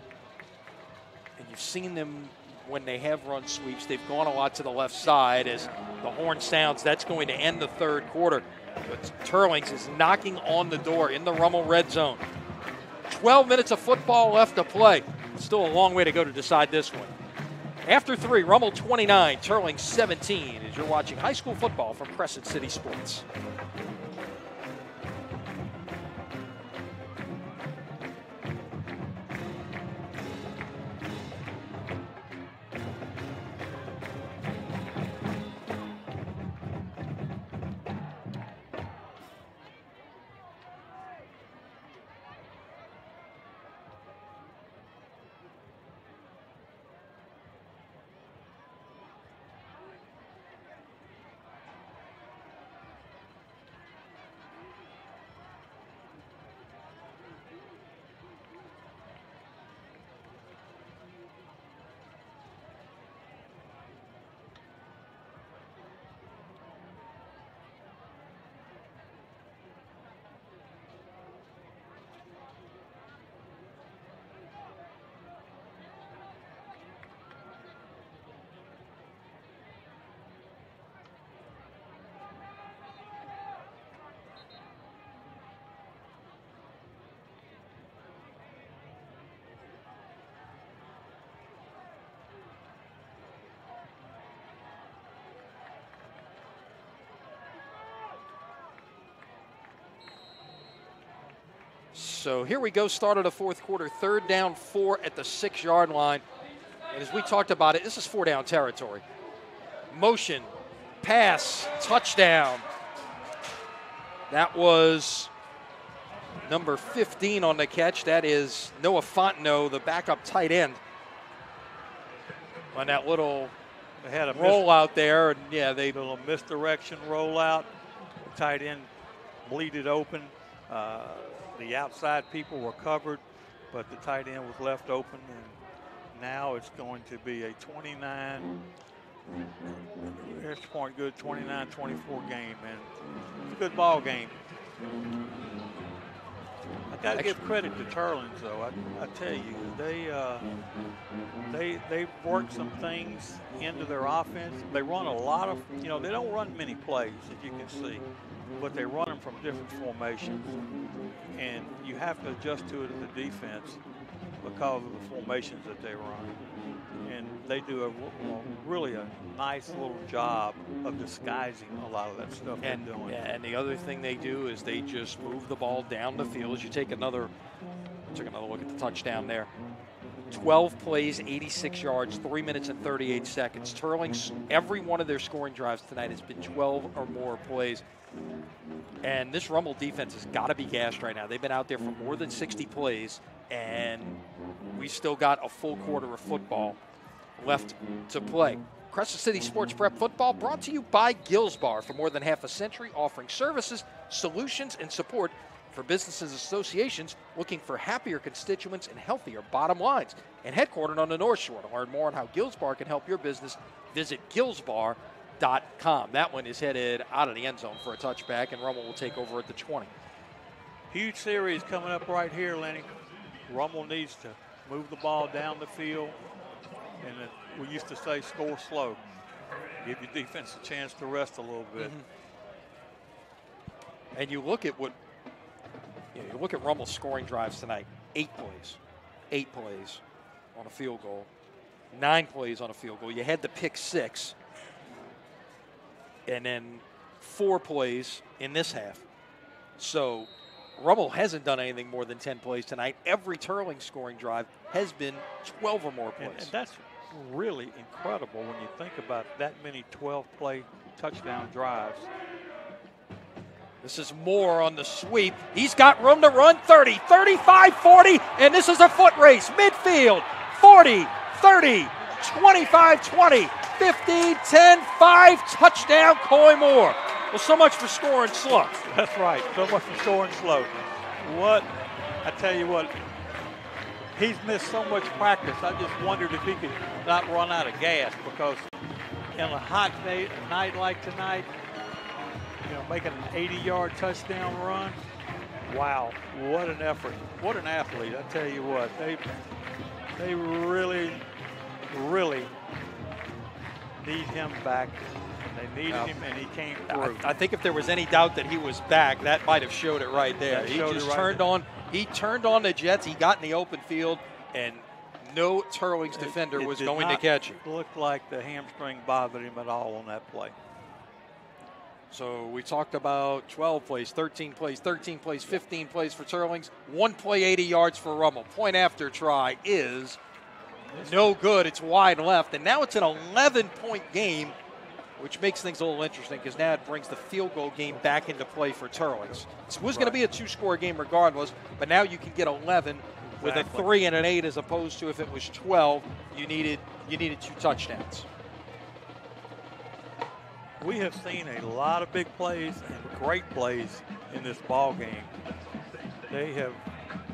And you've seen them when they have run sweeps. They've gone a lot to the left side as the horn sounds. That's going to end the 3rd quarter. But Teurlings is knocking on the door in the Rummel red zone. 12 minutes of football left to play. Still a long way to go to decide this one. After 3, Rummel 29, Teurlings 17, as you're watching high school football from Crescent City Sports. So here we go, start of the fourth quarter, 3rd down, 4 at the 6-yard line. And as we talked about it, this is 4-down territory. Motion, pass, touchdown. That was number 15 on the catch. That is Noah Fontenot, the backup tight end. On that little rollout there. And yeah, they little misdirection rollout. The tight end bleeded open. The outside people were covered, but the tight end was left open. And now it's going to be a 29. Here's the point good 29-24 game, and it's a good ball game. I got to give credit to Teurlings, though. I tell you, they work some things into their offense. They run a lot of, they don't run many plays, as you can see, but they run them from different formations, and you have to adjust to it as a defense because of the formations that they run. And they do really a nice little job of disguising a lot of that stuff they're doing. Yeah, and the other thing they do is they just move the ball down the field. As you take another look at the touchdown there. 12 plays, 86 yards, 3 minutes and 38 seconds. Teurlings, every one of their scoring drives tonight has been 12 or more plays. And this Rummel defense has got to be gassed right now. They've been out there for more than 60 plays, and we still got a full quarter of football left to play. Crescent City Sports Prep Football brought to you by Gills Bar. For more than half a century, offering services, solutions, and support for businesses and associations looking for happier constituents and healthier bottom lines. And headquartered on the North Shore. To learn more on how Gills Bar can help your business, visit gillsbar.com. That one is headed out of the end zone for a touchback, and Rummel will take over at the 20. Huge series coming up right here, Lenny. Rummel needs to move the ball down the field. And we used to say score slow. Give your defense a chance to rest a little bit. Mm-hmm. And you look at Rummel's scoring drives tonight. 8 plays on a field goal. 9 plays on a field goal. You had the pick 6. And then 4 plays in this half. So Rummel hasn't done anything more than 10 plays tonight. Every Teurlings scoring drive has been 12 or more plays. And that's really incredible when you think about that many 12-play touchdown drives. This is Moore on the sweep. He's got room to run 30, 35, 40, and this is a foot race. Midfield, 40, 30, 25, 20, 15, 10, 5, touchdown, Coy Moore. Well, so much for scoring slow. That's right, so much for scoring slow. I tell you what, he's missed so much practice. I just wondered if he could not run out of gas, because in a hot night like tonight, making an 80-yard touchdown run, wow, what an effort. What an athlete. I tell you what, they really, really need him back. They needed him, and he came through. I think if there was any doubt that he was back, that might have showed it right there. He just turned on. He turned on the Jets. He got in the open field, and no Teurlings defender was going to catch him. It looked like the hamstring bothered him at all on that play. So we talked about 12 plays, 13 plays, 13 plays, 15 plays for Teurlings. 1 play, 80 yards for Rummel. Point after try is no good. It's wide left, and now it's an 11-point game, which makes things a little interesting because now it brings the field goal game back into play for Teurlings. It was going to be a 2-score game regardless, but now you can get 11 with a 3 and an 8, as opposed to if it was 12, you needed 2 touchdowns. We have seen a lot of big plays and great plays in this ball game. They have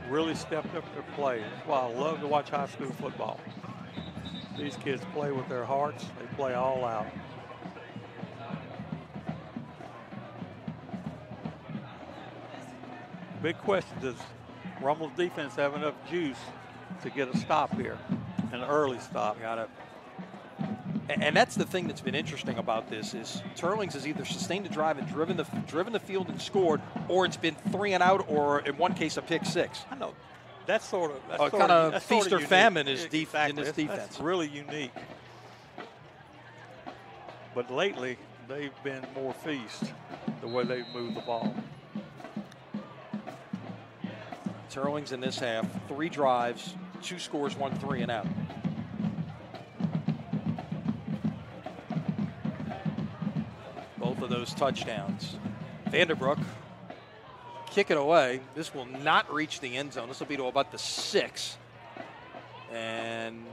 really stepped up their play. That's why I love to watch high school football. These kids play with their hearts. They play all out. Big question, does Rummel's defense have enough juice to get a stop here, an early stop? Got it. And that's the thing that's been interesting about this is Teurlings has either sustained a drive and driven the field and scored, or it's been 3 and out, or in one case a pick 6. I know. That's sort of kind of feast or famine is in this defense. That's really unique. But lately, they've been more feast the way they've moved the ball. Teurlings in this half, 3 drives, 2 scores, 1 3 and out. Both of those touchdowns. Vanderbrook, kick it away. This will not reach the end zone. This will be to about the 6. And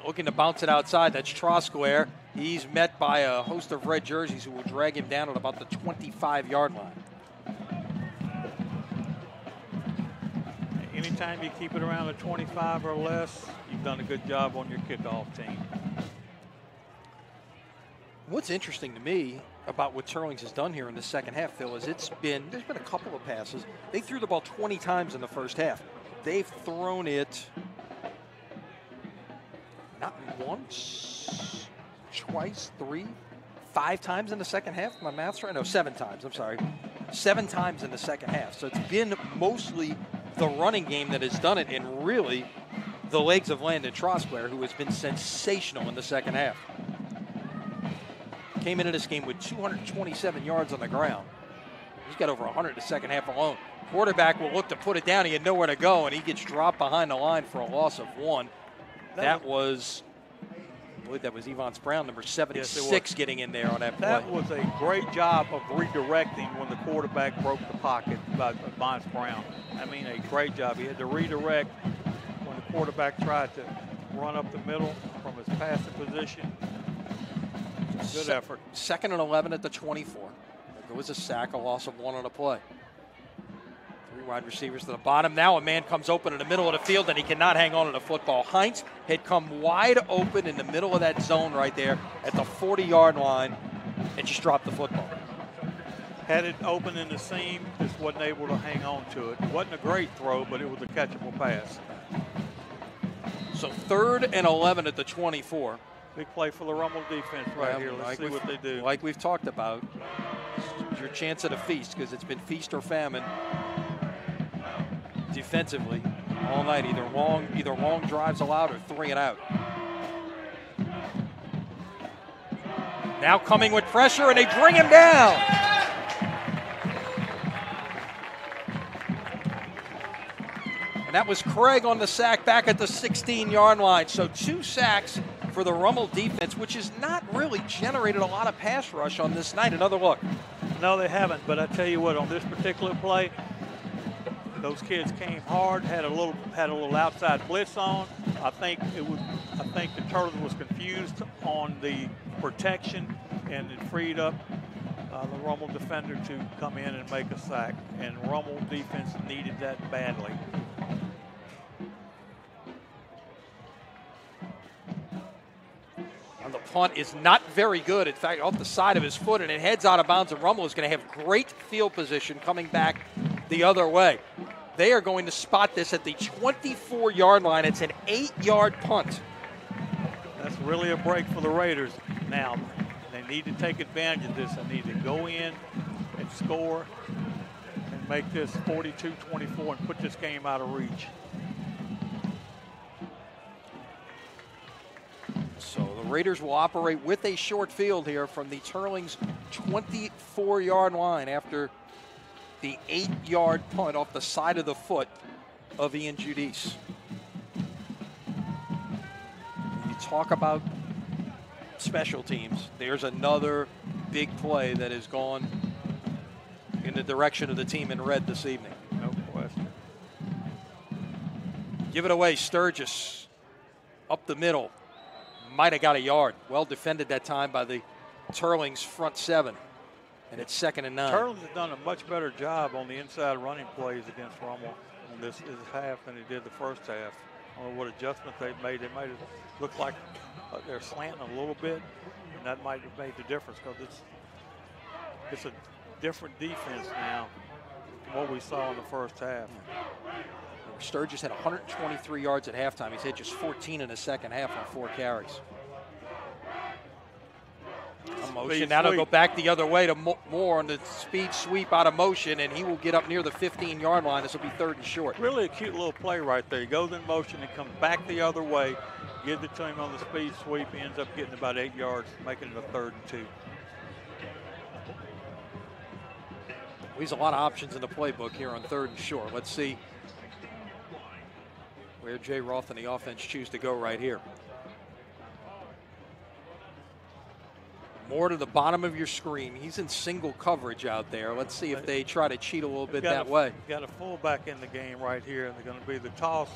looking to bounce it outside. That's Trosquare. He's met by a host of red jerseys who will drag him down at about the 25-yard line. Anytime you keep it around the 25 or less, you've done a good job on your kickoff team. What's interesting to me about what Teurlings has done here in the second half, Phil, is there's been a couple of passes. They threw the ball 20 times in the first half. They've thrown it not once, twice, 3, 5 times in the second half. My math's right? No, 7 times. I'm sorry. 7 times in the second half. So it's been mostly the running game that has done it, and really the legs of Landon Trosquare, who has been sensational in the second half. Came into this game with 227 yards on the ground. He's got over 100 in the second half alone. Quarterback will look to put it down. He had nowhere to go, and he gets dropped behind the line for a loss of 1. That was, I believe that was Evans Brown, number 76, getting in there on that play. That was a great job of redirecting when the quarterback broke the pocket by Evans Brown. I mean, a great job. He had to redirect when the quarterback tried to run up the middle from his passing position. Good effort. 2nd and 11 at the 24. There goes a sack, a loss of 1 on a play. 3 wide receivers to the bottom. Now a man comes open in the middle of the field, and he cannot hang on to the football. Heinz had come wide open in the middle of that zone right there at the 40-yard line and just dropped the football. Had it open in the seam, just wasn't able to hang on to it. It wasn't a great throw, but it was a catchable pass. So 3rd and 11 at the 24. Big play for the Rummel defense right here. Let's see what they do. Like we've talked about, it's your chance at a feast, because it's been feast or famine defensively all night. Either long drives allowed or 3 and out. Now coming with pressure, and they bring him down. And that was Craig on the sack back at the 16-yard line. So 2 sacks for the Rummel defense, which has not really generated a lot of pass rush on this night. Another look. No, they haven't. But I tell you what, on this particular play, those kids came hard, had a little outside blitz on. I think the Teurlings was confused on the protection, and it freed up the Rummel defender to come in and make a sack. And Rummel defense needed that badly. And the punt is not very good. In fact, off the side of his foot, and it heads out of bounds, and Rummel is going to have great field position coming back the other way. They are going to spot this at the 24-yard line. It's an 8-yard punt. That's really a break for the Raiders. Now, they need to take advantage of this. They need to go in and score and make this 42-24 and put this game out of reach. So the Raiders will operate with a short field here from the Teurlings' 24-yard line after the 8-yard punt off the side of the foot of Ian Giudice. You talk about special teams. There's another big play that has gone in the direction of the team in red this evening. No question. Give it away, Sturgis. Up the middle. Might have got a yard. Well defended that time by the Teurlings front 7. And it's 2nd and 9. Teurlings has done a much better job on the inside running plays against Rummel in this half than he did the first half. I don't know what adjustment they've made. They made it look like they're slanting a little bit, and that might have made the difference, because it's a different defense now from what we saw in the first half. Sturgis had 123 yards at halftime. He's had just 14 in the second half on 4 carries. Motion. Now they'll go back the other way to Moore on the speed sweep out of motion, and he will get up near the 15-yard line. This will be 3rd and short. Really a cute little play right there. He goes in motion and comes back the other way, gives it to him on the speed sweep. He ends up getting about 8 yards, making it a 3rd and 2. There's a lot of options in the playbook here on 3rd and short. Let's see Where Jay Roth and the offense choose to go right here. More to the bottom of your screen. He's in single coverage out there. Let's see if they try to cheat a little bit that way. Got a fullback in the game right here, and they're going to be the toss.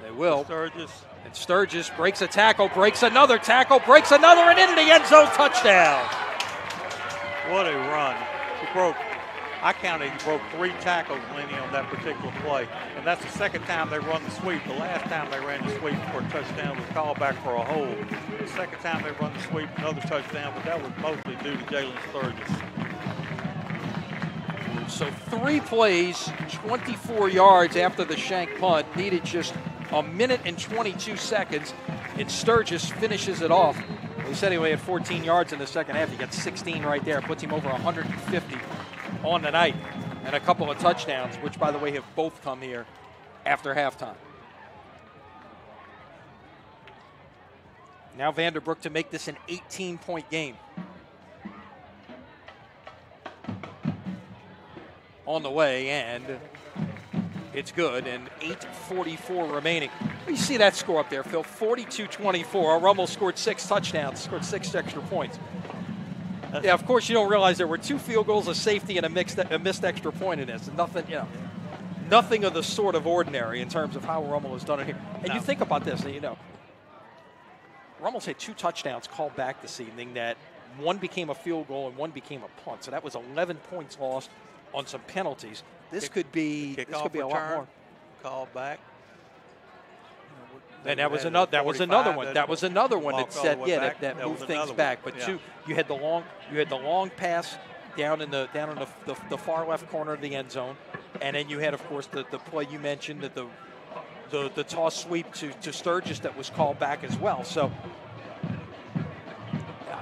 They will. Sturgis. And Sturgis breaks a tackle, breaks another tackle, breaks another, and into the end zone, touchdown. What a run. I counted he broke 3 tackles, Lenny, on that particular play. And that's the second time they run the sweep. The last time they ran the sweep for a touchdown was called back for a hold. The second time they run the sweep, another touchdown, but that was mostly due to Jalen Sturgis. So 3 plays, 24 yards after the shank punt, needed just a minute and 22 seconds, and Sturgis finishes it off. He said he only had 14 yards in the second half. He got 16 right there, puts him over 150 on the night, and a couple of touchdowns, which, by the way, have both come here after halftime. Now Vanderbrook to make this an 18-point game. On the way, and it's good, and 8:44 remaining. You see that score up there, Phil, 42-24. Rummel scored 6 touchdowns, scored 6 extra points. Yeah, of course you don't realize there were 2 field goals, a safety, and a missed extra point in this. Nothing, nothing of the sort of ordinary in terms of how Rummel has done it here. And you think about this, Rummel's had 2 touchdowns called back this evening that one became a field goal and one became a punt. So that was 11 points lost on some penalties. This could be a lot more. Call back. And that was another one. That was another one that said, that moved things back. But 2, you had the long pass down in the far left corner of the end zone, and then you had, of course, the play you mentioned, that the toss sweep to Sturgis that was called back as well. So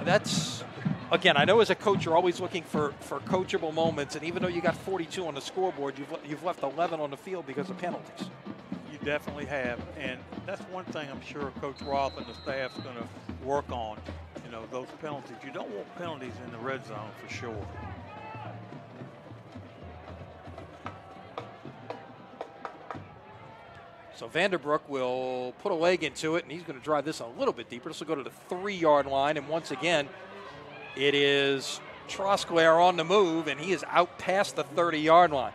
that's, again, I know as a coach you're always looking for coachable moments, and even though you got 42 on the scoreboard, you've left 11 on the field because of penalties. Definitely have, and that's one thing I'm sure Coach Roth and the staff's going to work on. Those penalties. You don't want penalties in the red zone for sure. So Vanderbrook will put a leg into it, and he's going to drive this a little bit deeper. This will go to the 3-yard line, and once again, it is Trosclair on the move, and he is out past the 30-yard line.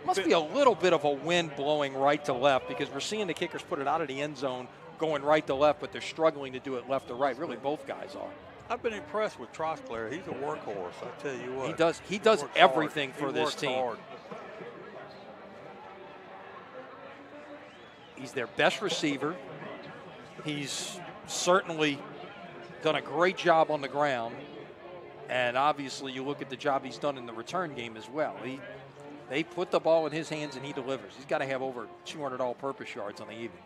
Must be a little bit of a wind blowing right to left, because we're seeing the kickers put it out of the end zone going right to left, but they're struggling to do it left to right. Really, both guys are. I've been impressed with Trosclair. He's a workhorse, I tell you what. He does everything for this team. Hard. He's their best receiver. He's certainly done a great job on the ground, and obviously you look at the job he's done in the return game as well. They put the ball in his hands and he delivers. He's got to have over 200 all-purpose yards on the evening.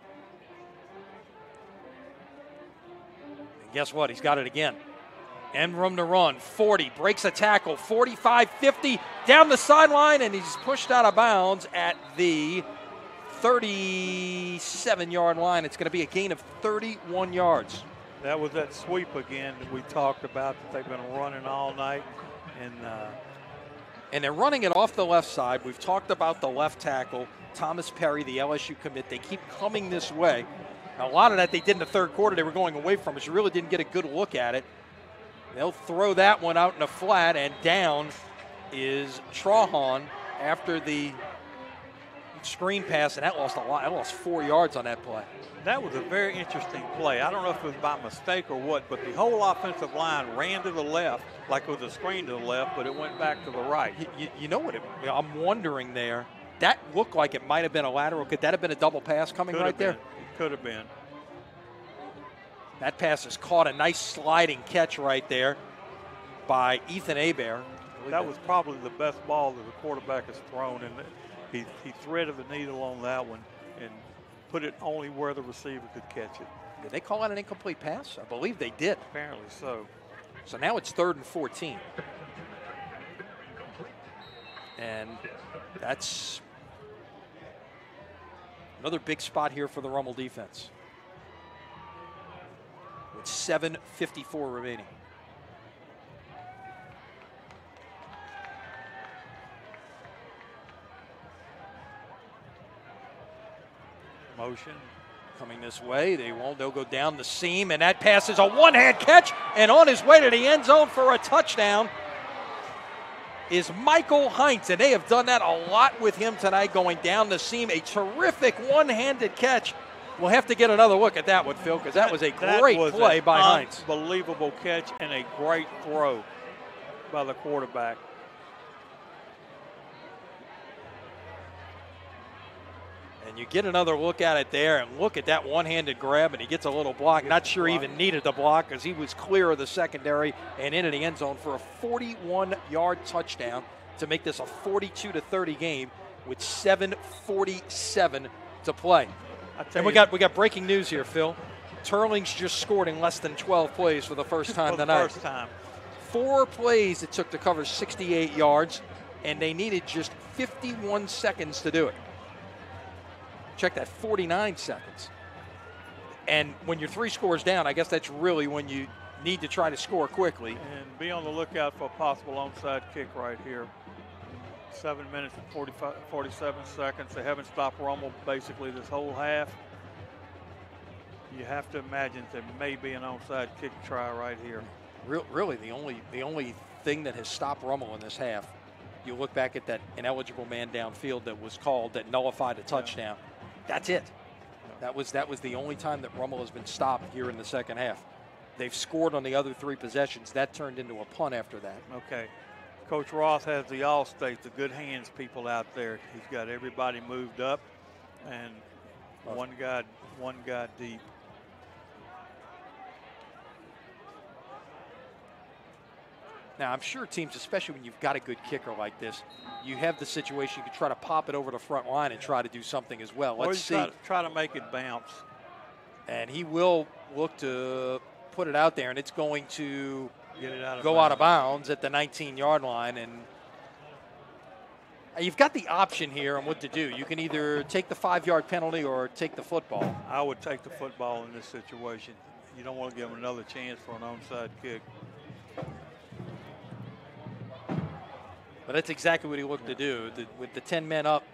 And guess what? He's got it again. End room to run. 40, breaks a tackle. 45, 50, down the sideline, and he's pushed out of bounds at the 37-yard line. It's going to be a gain of 31 yards. That was that sweep again that we talked about that they've been running all night. And they're running it off the left side. We've talked about the left tackle, Thomas Perry, the LSU commit. They keep coming this way. Now, a lot of that they did in the third quarter. They were going away from us. You really didn't get a good look at it. They'll throw that one out in the flat, and down is Trahan after the screen pass, and that lost a lot. That lost 4 yards on that play. That was a very interesting play. I don't know if it was by mistake or what, but the whole offensive line ran to the left like it was a screen to the left, but it went back to the right. You know what? I'm wondering there. That looked like it might have been a lateral. Could that have been a double pass coming right there? It could have been. That pass is caught. A nice sliding catch right there by Ethan Hebert. That was probably the best ball that the quarterback has thrown, and he threaded the needle on that one and put it only where the receiver could catch it. Did they call that an incomplete pass? I believe they did. Apparently so. So now it's 3rd and 14. And that's another big spot here for the Rummel defense. With 7:54 remaining. Motion. Coming this way, they won't. They'll go down the seam, and that pass is a one-hand catch, and on his way to the end zone for a touchdown is Michael Heinz, and they have done that a lot with him tonight, going down the seam. A terrific one-handed catch. We'll have to get another look at that one, Phil, because that was a great play by Heinz. Unbelievable catch and a great throw by the quarterback. And you get another look at it there, and look at that one-handed grab, and he gets a little block. Not sure he even needed the block because he was clear of the secondary and into the end zone for a 41-yard touchdown to make this a 42-30 game with 7:47 to play. And we got breaking news here, Phil. Teurlings just scored in less than 12 plays for the first time tonight. First time. 4 plays it took to cover 68 yards, and they needed just 51 seconds to do it. Check that, 49 seconds. And when you're 3 scores down, I guess that's really when you need to try to score quickly. And be on the lookout for a possible onside kick right here. 7 minutes and 47 seconds. They haven't stopped Rummel basically this whole half. You have to imagine there may be an onside kick try right here. Really, the only thing that has stopped Rummel in this half, you look back at that ineligible man downfield that was called that nullified a touchdown. Yeah. That's it. That was the only time that Rummel has been stopped here in the second half. They've scored on the other 3 possessions. That turned into a punt after that. Okay. Coach Roth has the All-State, the good hands people out there. He's got everybody moved up and one guy deep. Now, I'm sure teams, especially when you've got a good kicker like this, you have the situation you can try to pop it over the front line and try to do something as well. Let's see. Try to make it bounce. And he will look to put it out there, and it's going to go out of bounds at the 19-yard line. And you've got the option here on what to do. You can either take the 5-yard penalty or take the football. I would take the football in this situation. You don't want to give him another chance for an onside kick. But that's exactly what he looked to do. With the 10 men up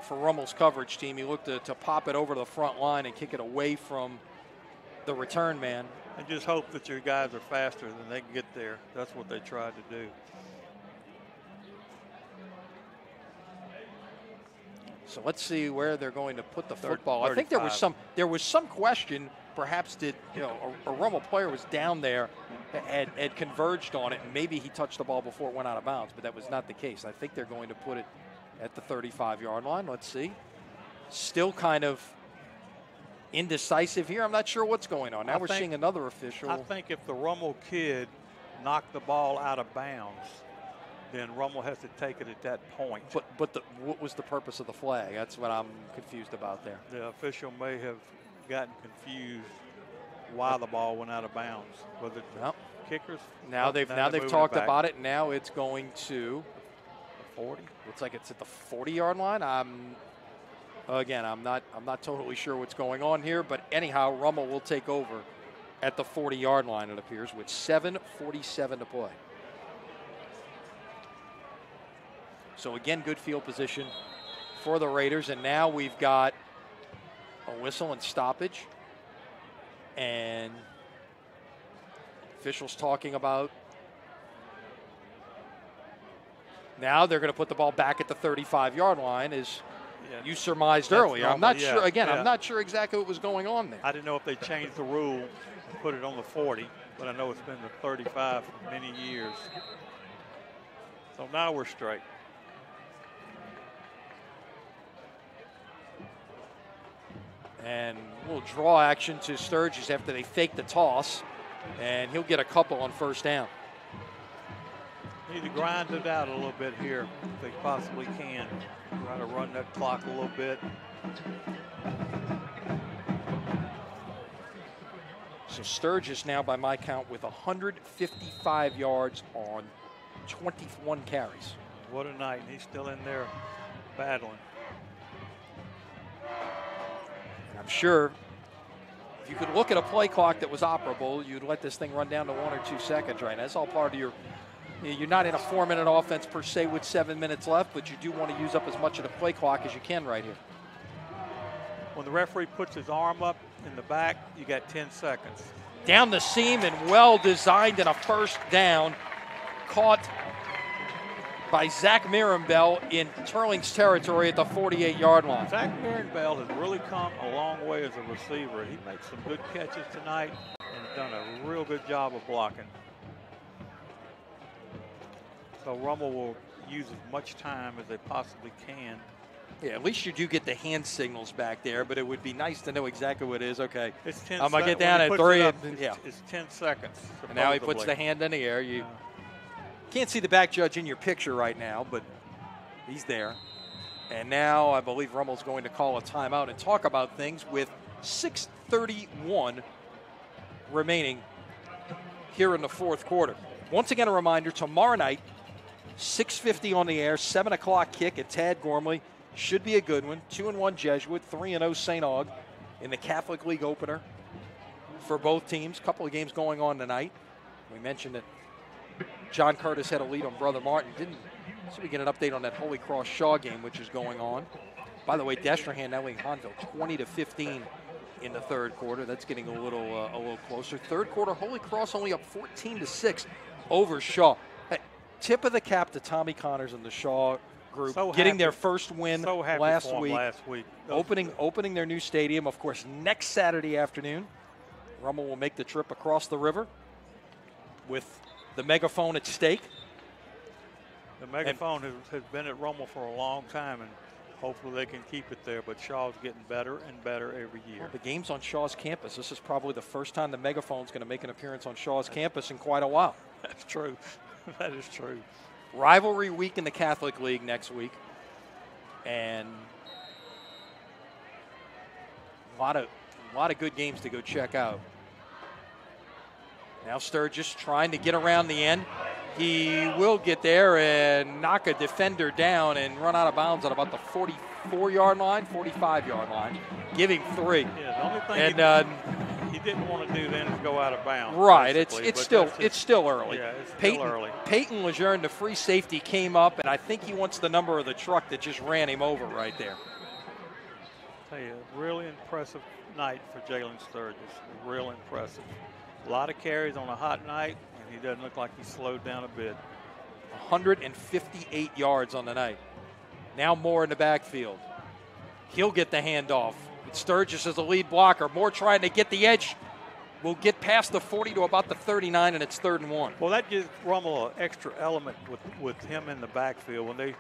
for Rummel's coverage team, he looked to pop it over to the front line and kick it away from the return man. And just hope that your guys are faster than they can get there. That's what they tried to do. So let's see where they're going to put the football. I think there was some question. Perhaps a Rummel player was down there, had converged on it, and maybe he touched the ball before it went out of bounds, but that was not the case. I think they're going to put it at the 35-yard line. Let's see. Still kind of indecisive here. I'm not sure what's going on. Now we're seeing another official. I think if the Rummel kid knocked the ball out of bounds, then Rummel has to take it at that point. But what was the purpose of the flag? That's what I'm confused about there. The official may have gotten confused why the ball went out of bounds. Whether kickers. Now they've talked about it. Now it's going to 40. Looks like it's at the 40-yard line. I'm not totally sure what's going on here, but anyhow, Rummel will take over at the 40-yard line, it appears, with 7:47 to play. So again, good field position for the Raiders, and now we've got a whistle and stoppage, and officials talking about now they're going to put the ball back at the 35-yard line, as you surmised earlier. I'm not sure. Again, I'm not sure exactly what was going on there. I didn't know if they changed the rule and put it on the 40, but I know it's been the 35 for many years. So now we're straight. And we'll draw action to Sturgis after they fake the toss, and he'll get a couple on first down. Need to grind it out a little bit here if they possibly can. Try to run that clock a little bit. So Sturgis now, by my count, with 155 yards on 21 carries. What a night. He's still in there battling. I'm sure if you could look at a play clock that was operable, you'd let this thing run down to 1 or 2 seconds, right? That's all part of you're not in a 4-minute offense per se with 7 minutes left, but you do want to use up as much of the play clock as you can right here. when the referee puts his arm up in the back, you got 10 seconds. Down the seam and well designed, and a first down. Caught by Zach Mirabel in Teurlings territory at the 48-yard line. Zach Mirabel has really come a long way as a receiver. He makes some good catches tonight and has done a real good job of blocking. So Rummel will use as much time as they possibly can. Yeah, at least you do get the hand signals back there, but it would be nice to know exactly what it is. Okay, it's 10 I'm going to get down at 3. It's 10 seconds. And now he puts the hand in the air. You can't see the back judge in your picture right now, but he's there. And now I believe Rummel's going to call a timeout and talk about things with 6:31 remaining here in the fourth quarter. Once again, a reminder, tomorrow night, 6:50 on the air, 7 o'clock kick at Tad Gormley. Should be a good one. 2-1 Jesuit, 3-0 St. Aug in the Catholic League opener for both teams. Couple of games going on tonight. We mentioned that John Curtis had a lead on Brother Martin. So we get an update on that Holy Cross Shaw game, which is going on. By the way, Destrehan now leading Hahnville 20-15 in the third quarter. That's getting a little closer. Third quarter, Holy Cross only up 14-6 over Shaw. Hey, tip of the cap to Tommy Connors and the Shaw group, getting their first win last week. Opening their new stadium, of course, next Saturday afternoon. Rummel will make the trip across the river with the megaphone at stake. The megaphone has been at Rummel for a long time, and hopefully they can keep it there, but Shaw's getting better and better every year. Well, the game's on Shaw's campus. This is probably the first time the megaphone's going to make an appearance on Shaw's campus in quite a while. That's true. That is true. Rivalry week in the Catholic League next week. And a lot of good games to go check out. Now Sturgis trying to get around the end. He will get there and knock a defender down and run out of bounds at about the 44-yard line, 45-yard line. Give him 3. Yeah, the only thing he didn't want to do then is go out of bounds. Right, it's still early. Yeah, it's still early. Peyton Lejeune, the free safety, came up, and I think he wants the number of the truck that just ran him over right there. I'll tell you, really impressive night for Jalen Sturgis. Real impressive. A lot of carries on a hot night, and he doesn't look like he slowed down a bit. 158 yards on the night. Now Moore in the backfield. He'll get the handoff. Sturgis is the lead blocker. Moore trying to get the edge. Will get past the 40 to about the 39, and it's 3rd and 1. Well, that gives Rummel an extra element with him in the backfield. When they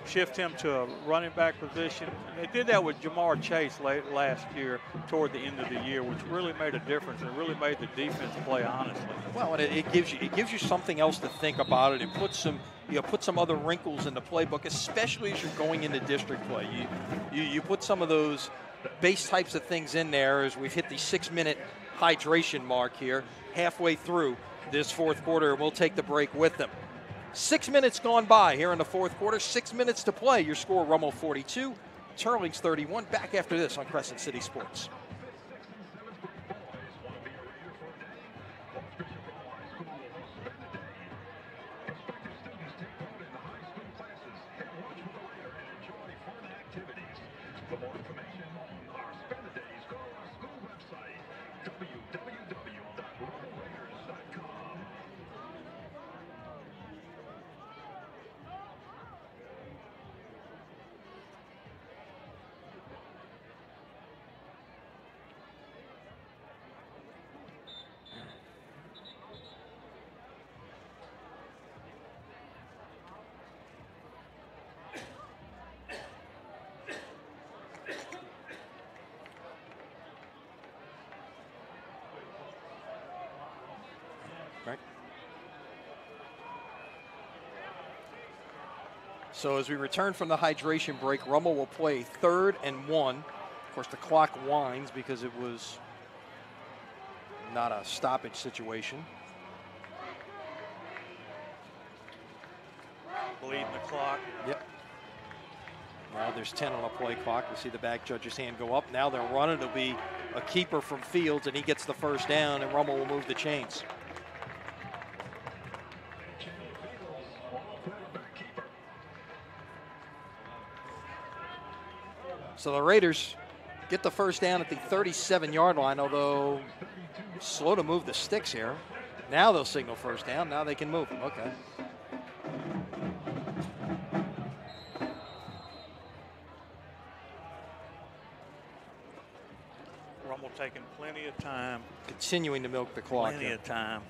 shift him to a running back position, and they did that with Jamar Chase last year toward the end of the year, which really made a difference and really made the defense play honestly. Well, and it gives you something else to think about it. It puts some other wrinkles in the playbook, especially as you're going into district play. You put some of those base types of things in there as we've hit the 6-minute hydration mark here, halfway through this fourth quarter. We'll take the break with them. 6 minutes gone by here in the fourth quarter. 6 minutes to play. Your score, Rummel 42, Teurlings 31. Back after this on Crescent City Sports. So as we return from the hydration break, Rummel will play 3rd and 1. Of course, the clock winds because it was not a stoppage situation. Bleeding the clock. Yep. Now there's 10 on a play clock. We see the back judge's hand go up. Now they're running. It'll be a keeper from Fields, and he gets the first down, and Rummel will move the chains. So the Raiders get the first down at the 37-yard line, although slow to move the sticks here. Now they'll signal first down. Now they can move them. Okay. Rummel taking plenty of time. Continuing to milk the clock. Plenty of time.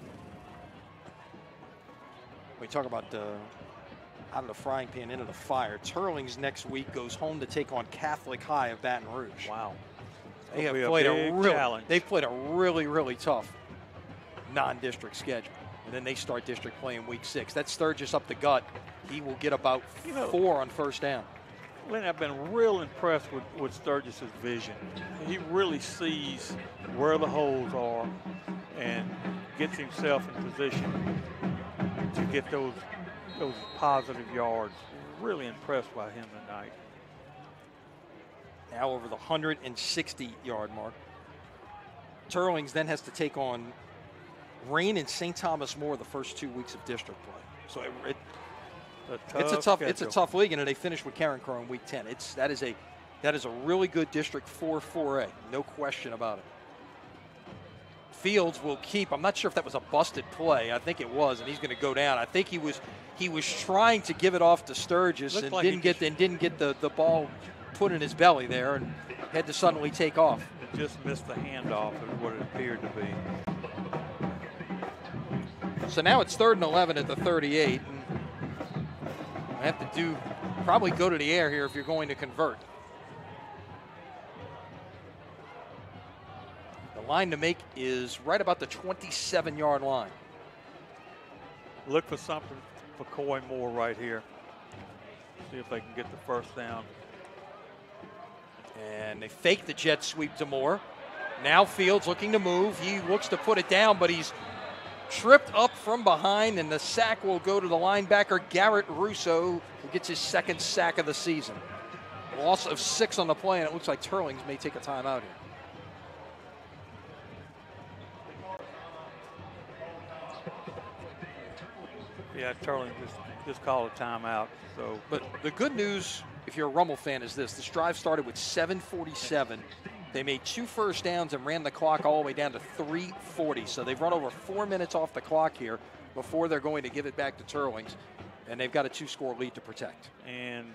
We talk about out of the frying pan into the fire. Teurlings next week goes home to take on Catholic High of Baton Rouge. Wow. They have It'll played be a big challenge. They've played a really, really tough non-district schedule. And then they start district play in week 6. That Sturgis up the gut. He will get about 4 on first down. Lynn, I've been real impressed with Sturgis' vision. He really sees where the holes are and gets himself in position to get those positive yards. Really impressed by him tonight. Now over the 160-yard mark. Teurlings then has to take on Rain and St. Thomas More the first 2 weeks of district play. So it's a tough league, and they finish with Karen Crow in week 10. That is a really good District 4-4A, no question about it. Fields will keep. I'm not sure if that was a busted play. I think it was, and he's going to go down. I think he was trying to give it off to Sturgis and didn't get the ball put in his belly there, and had to suddenly take off. It just missed the handoff of what it appeared to be. So now it's 3rd and 11 at the 38. And I have to probably go to the air here if you're going to convert. The line to make is right about the 27-yard line. Look for something for Coy Moore right here. See if they can get the first down. And they fake the jet sweep to Moore. Now Fields looking to move. He looks to put it down, but he's tripped up from behind, and the sack will go to the linebacker, Garrett Russo, who gets his 2nd sack of the season. Loss of 6 on the play, and it looks like Teurlings may take a timeout here. Yeah, Teurlings just called a timeout. So, but the good news, if you're a Rummel fan, is this drive started with 7:47. They made 2 first downs and ran the clock all the way down to 3:40. So they've run over 4 minutes off the clock here before they're going to give it back to Teurlings. And they've got a 2-score lead to protect. And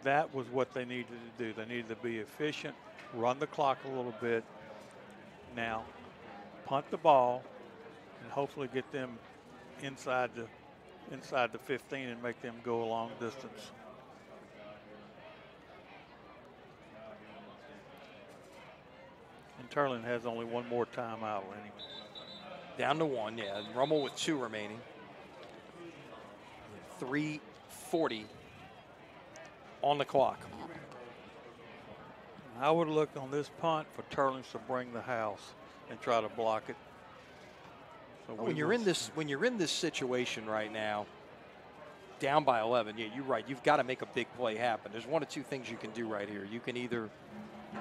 that was what they needed to do. They needed to be efficient, run the clock a little bit. Now, punt the ball and hopefully get them inside the 15 and make them go a long distance. And Teurling has only one more timeout, Lenny. Down to 1, yeah. Rummel with 2 remaining. 3:40 on the clock. I would look on this punt for Teurlings to bring the house and try to block it. So when you're in this situation right now, down by 11, yeah, you're right. You've got to make a big play happen. There's 1 or 2 things you can do right here. You can either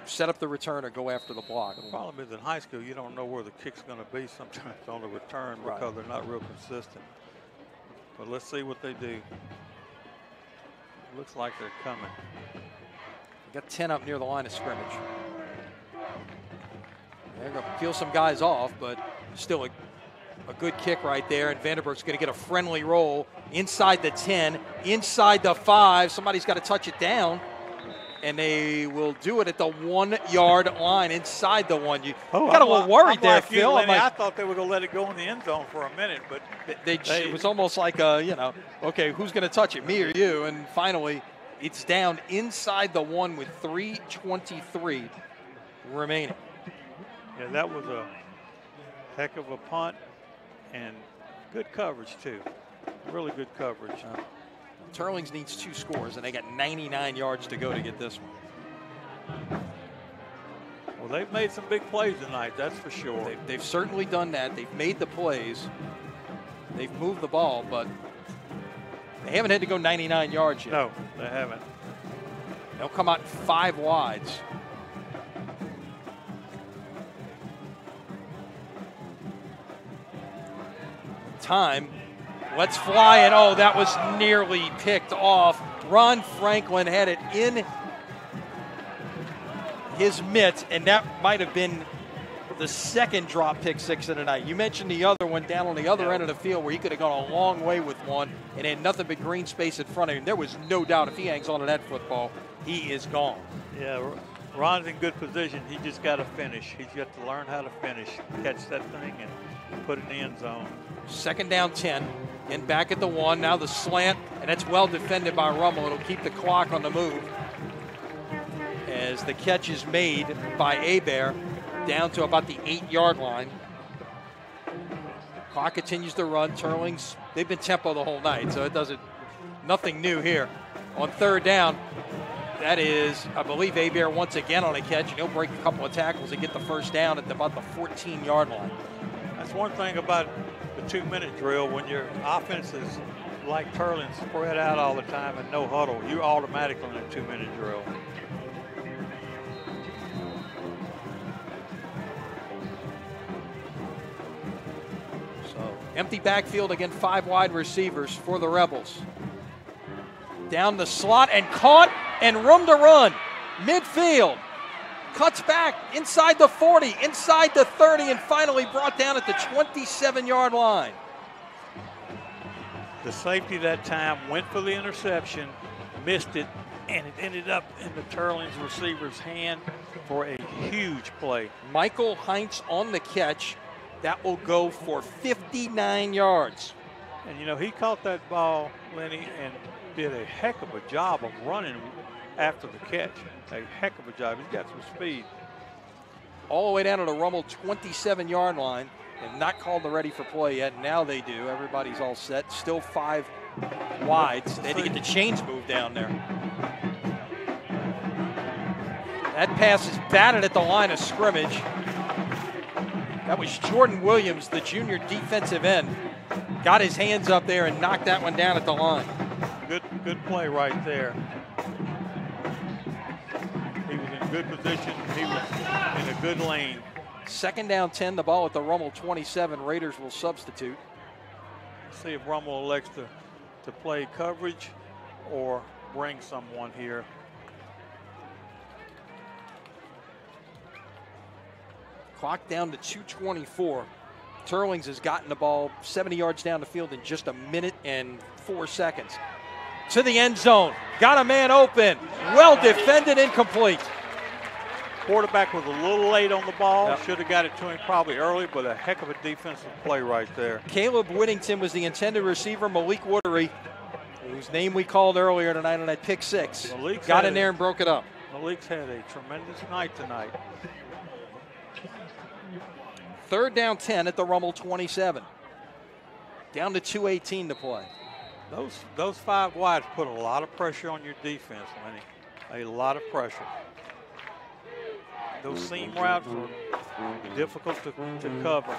set up the return or go after the block. The problem is in high school, you don't know where the kick's going to be sometimes on the return because they're not real consistent. But let's see what they do. Looks like they're coming. Got 10 up near the line of scrimmage. They're going to peel some guys off, but still a good kick right there. And Vanderburg's going to get a friendly roll inside the 10, inside the 5. Somebody's got to touch it down. And they will do it at the 1-yard line, inside the 1. You got a little worried there, like Phil. I thought they were going to let it go in the end zone for a minute, but it was almost like, okay, who's going to touch it, me or you? And finally, it's down inside the 1 with 3:23 remaining. Yeah, that was a heck of a punt and good coverage, too. Really good coverage. Teurlings needs 2 scores, and they got 99 yards to go to get this one. Well, they've made some big plays tonight, that's for sure. They've certainly done that. They've made the plays. They've moved the ball, but they haven't had to go 99 yards yet. No, they haven't. They'll come out 5 wides. Time. Let's fly it. Oh, that was nearly picked off. Ron Franklin had it in his mitts, and that might have been the second drop pick six of the night. You mentioned the other one down on the other end of the field where he could have gone a long way with one and had nothing but green space in front of him. There was no doubt if he hangs on to that football, he is gone. Yeah, Ron's in good position. He just got to finish. He's got to learn how to finish, catch that thing and put it in the end zone. Second down 10, and back at the 1. Now the slant, and that's well defended by Rummel. It'll keep the clock on the move as the catch is made by Hebert down to about the 8-yard line. Clock continues to run. Teurlings, they've been tempo the whole night, so nothing new here. On third down, that is, I believe, Hebert once again on a catch, and he'll break a couple of tackles and get the first down at about the 14-yard line. That's one thing about the 2-minute drill. When your offense is like Teurlings, spread out all the time and no huddle, you're automatically in a 2-minute drill. So empty backfield, again, 5 wide receivers for the Rebels. Down the slot and caught and room to run. Midfield. Cuts back inside the 40, inside the 30, and finally brought down at the 27-yard line. The safety that time went for the interception, missed it, and it ended up in the Teurlings receiver's hand for a huge play. Michael Heinz on the catch. That will go for 59 yards. And, you know, he caught that ball, Lenny, and did a heck of a job of running after the catch. A heck of a job. He's got some speed. All the way down to the Rummel 27-yard line, and not called the ready for play yet. Now they do. Everybody's all set. Still 5 wides. They had to get the chains moved down there. That pass is batted at the line of scrimmage. That was Jordan Williams, the junior defensive end. Got his hands up there and knocked that one down at the line. Good play right there. He was in good position. He was in a good lane. Second down 10, the ball at the Rummel 27. Raiders will substitute. See if Rummel elects to play coverage or bring someone here. Clock down to 2:24. Teurlings has gotten the ball 70 yards down the field in just a minute and 4 seconds. To the end zone. Got a man open. Well defended, incomplete. Quarterback was a little late on the ball. Yep. Should have got it to him probably early, but a heck of a defensive play right there. Caleb Whittington was the intended receiver. Malik Woodery, whose name we called earlier tonight on that pick 6, got in there and broke it up. Malik's had a tremendous night tonight. Third down 10 at the Rummel 27. Down to 2:18 to play. Those 5 wides put a lot of pressure on your defense, Lenny. A lot of pressure. Those seam routes are difficult to cover.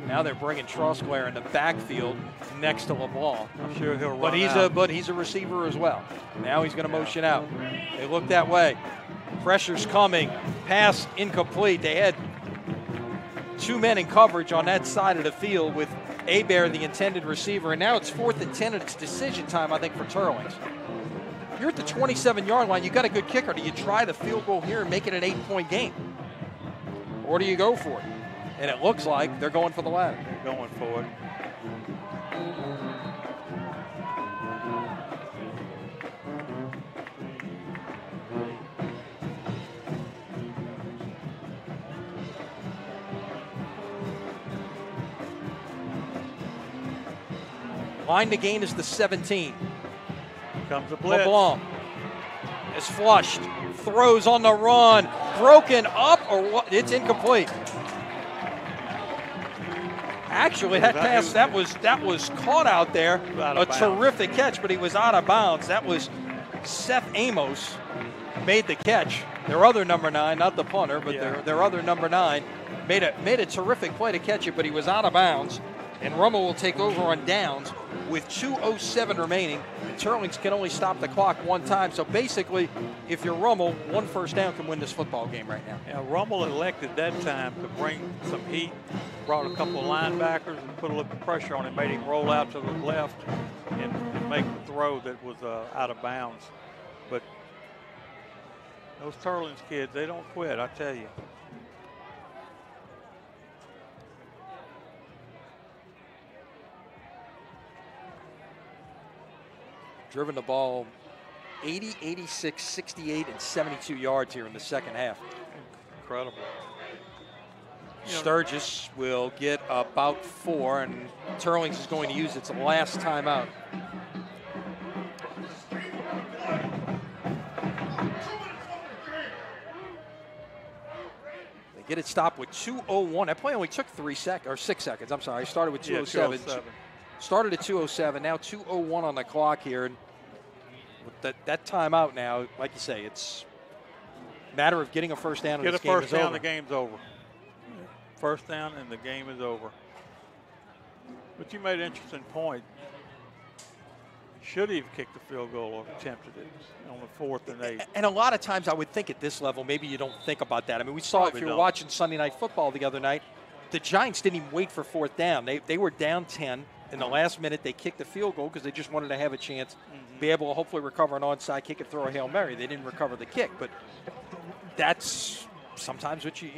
Now they're bringing Trosclair in the backfield next to LeBlanc. I'm sure he'll run But he's a receiver as well. Now he's going to motion out. They look that way. Pressure's coming. Pass incomplete. They had 2 men in coverage on that side of the field with Hebert, the intended receiver, and now it's 4th and 10, and it's decision time, I think, for Teurlings. You're at the 27-yard line. You got a good kicker. Do you try the field goal here and make it an 8-point game? Or do you go for it? And it looks like they're going for the latter. They're going for it. Line to gain is the 17. Comes a blitz. LeBlanc is flushed, throws on the run, broken up, or what? It's incomplete. Actually, that pass, that was caught out there. A terrific catch, but he was out of bounds. That was Seth Amos made the catch. Their other number 9, not the punter, but their other number 9 made a terrific play to catch it, but he was out of bounds. And Rummel will take over on downs with 2:07 remaining. Teurlings can only stop the clock 1 time. So basically, if you're Rummel, 1 first down can win this football game right now. Yeah, Rummel elected that time to bring some heat, brought a couple of linebackers and put a little pressure on him, made him roll out to the left and make the throw that was out of bounds. But Those Teurlings kids, they don't quit, I tell you. Driven the ball 80, 86, 68, and 72 yards here in the second half. Incredible. Sturgis will get about 4, and Teurlings is going to use its last timeout. They get it stopped with 2:01. That play only took 6 seconds. I'm sorry. I started with 2:07. Started at 2:07. Now 2:01 on the clock here. And with that timeout now, like you say, it's a matter of getting a first down. Get a first down, the game's over. First down, and the game is over. But you made an interesting point. Should he have kicked the field goal or attempted it on the 4th and 8? And a lot of times I would think at this level, maybe you don't think about that. I mean, we saw if you were watching Sunday Night Football the other night, the Giants didn't even wait for 4th down. They were down 10. In the last minute, they kicked the field goal because they just wanted to have a chance, be able to hopefully recover an onside kick and throw a Hail Mary. They didn't recover the kick. But that's sometimes what you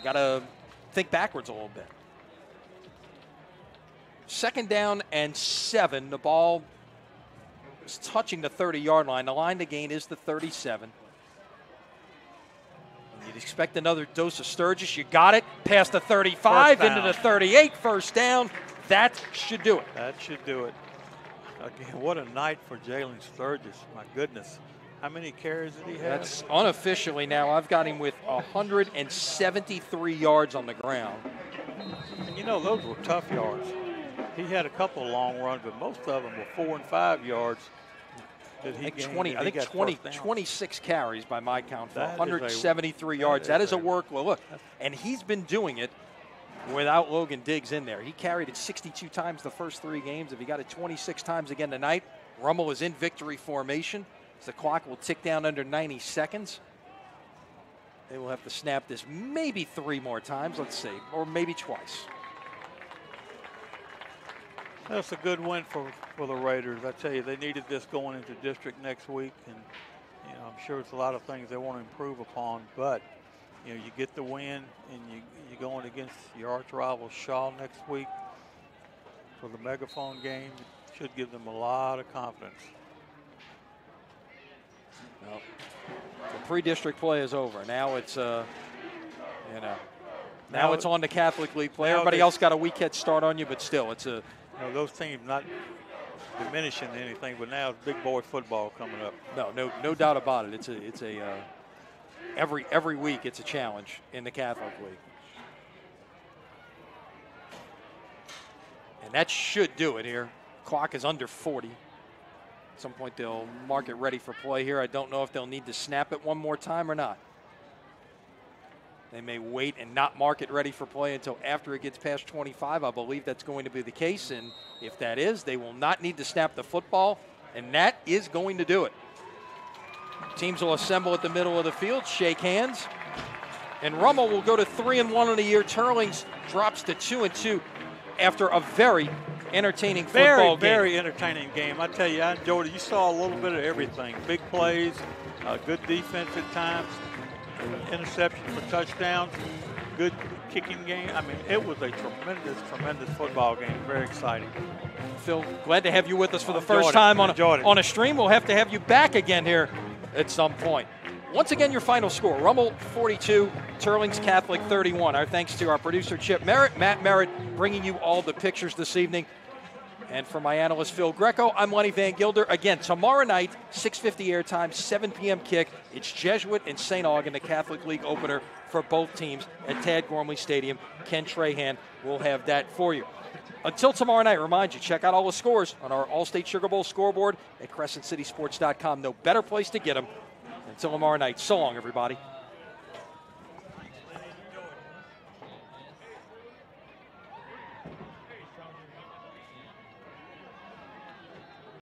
got to think backwards a little bit. 2nd down and 7. The ball is touching the 30-yard line. The line to gain is the 37. You'd expect another dose of Sturgis. You got it. Past the 35, into the 38. First down. That should do it. That should do it. Again, what a night for Jalen Sturgis. My goodness. How many carries did he have? That's unofficially now. I've got him with 173 yards on the ground. And you know, those were tough yards. He had a couple long runs, but most of them were 4 and 5 yards. I think 26 carries by my count for 173 yards. That is a workload. Look, and he's been doing it without Logan Diggs in there. He carried it 62 times the first 3 games. If he got it 26 times again tonight, Rummel is in victory formation. The clock will tick down under 90 seconds. They will have to snap this maybe 3 more times, let's see, or maybe twice. That's a good win for the Raiders. I tell you, they needed this going into district next week, and you know, I'm sure it's a lot of things they want to improve upon, but you know, you get the win, and you're going against your arch rival Shaw next week for the megaphone game. It should give them a lot of confidence. Well, the pre-district play is over. Now it's, now it's on the Catholic League play. Everybody else got a week head start on you, but still, it's a. You know, those teams not diminishing anything, but now it's big boy football coming up. No doubt about it. It's a every week it's a challenge in the Catholic League, and that should do it here. Clock is under 40. At some point they'll mark it ready for play here. I don't know if they'll need to snap it one more time or not. They may wait and not mark it ready for play until after it gets past 25. I believe that's going to be the case, and if that is, they will not need to snap the football, and that is going to do it. Teams will assemble at the middle of the field, shake hands, and Rummel will go to 3-1 on the year. Teurlings drops to 2-2 after a very entertaining football game. Very entertaining game. I tell you, I enjoyed it. You saw a little bit of everything. Big plays, good defense at times, interception for touchdowns, good kicking game. I mean, it was a tremendous football game. Very exciting. Phil, glad to have you with us for the first time on a stream. We'll have to have you back again here at some point. Once again, your final score, Rummel 42, Teurlings Catholic 31. Our thanks to our producer, Chip Merritt, Matt Merritt, bringing you all the pictures this evening. And for my analyst, Phil Greco, I'm Lenny Van Gilder. Again, tomorrow night, 6:50 airtime, 7 p.m. kick. It's Jesuit and St. Aug, the Catholic League opener for both teams at Tad Gormley Stadium. Ken Trahan will have that for you. Until tomorrow night, remind you, check out all the scores on our All-State Sugar Bowl scoreboard at CrescentCitySports.com. No better place to get them. Until tomorrow night, so long, everybody.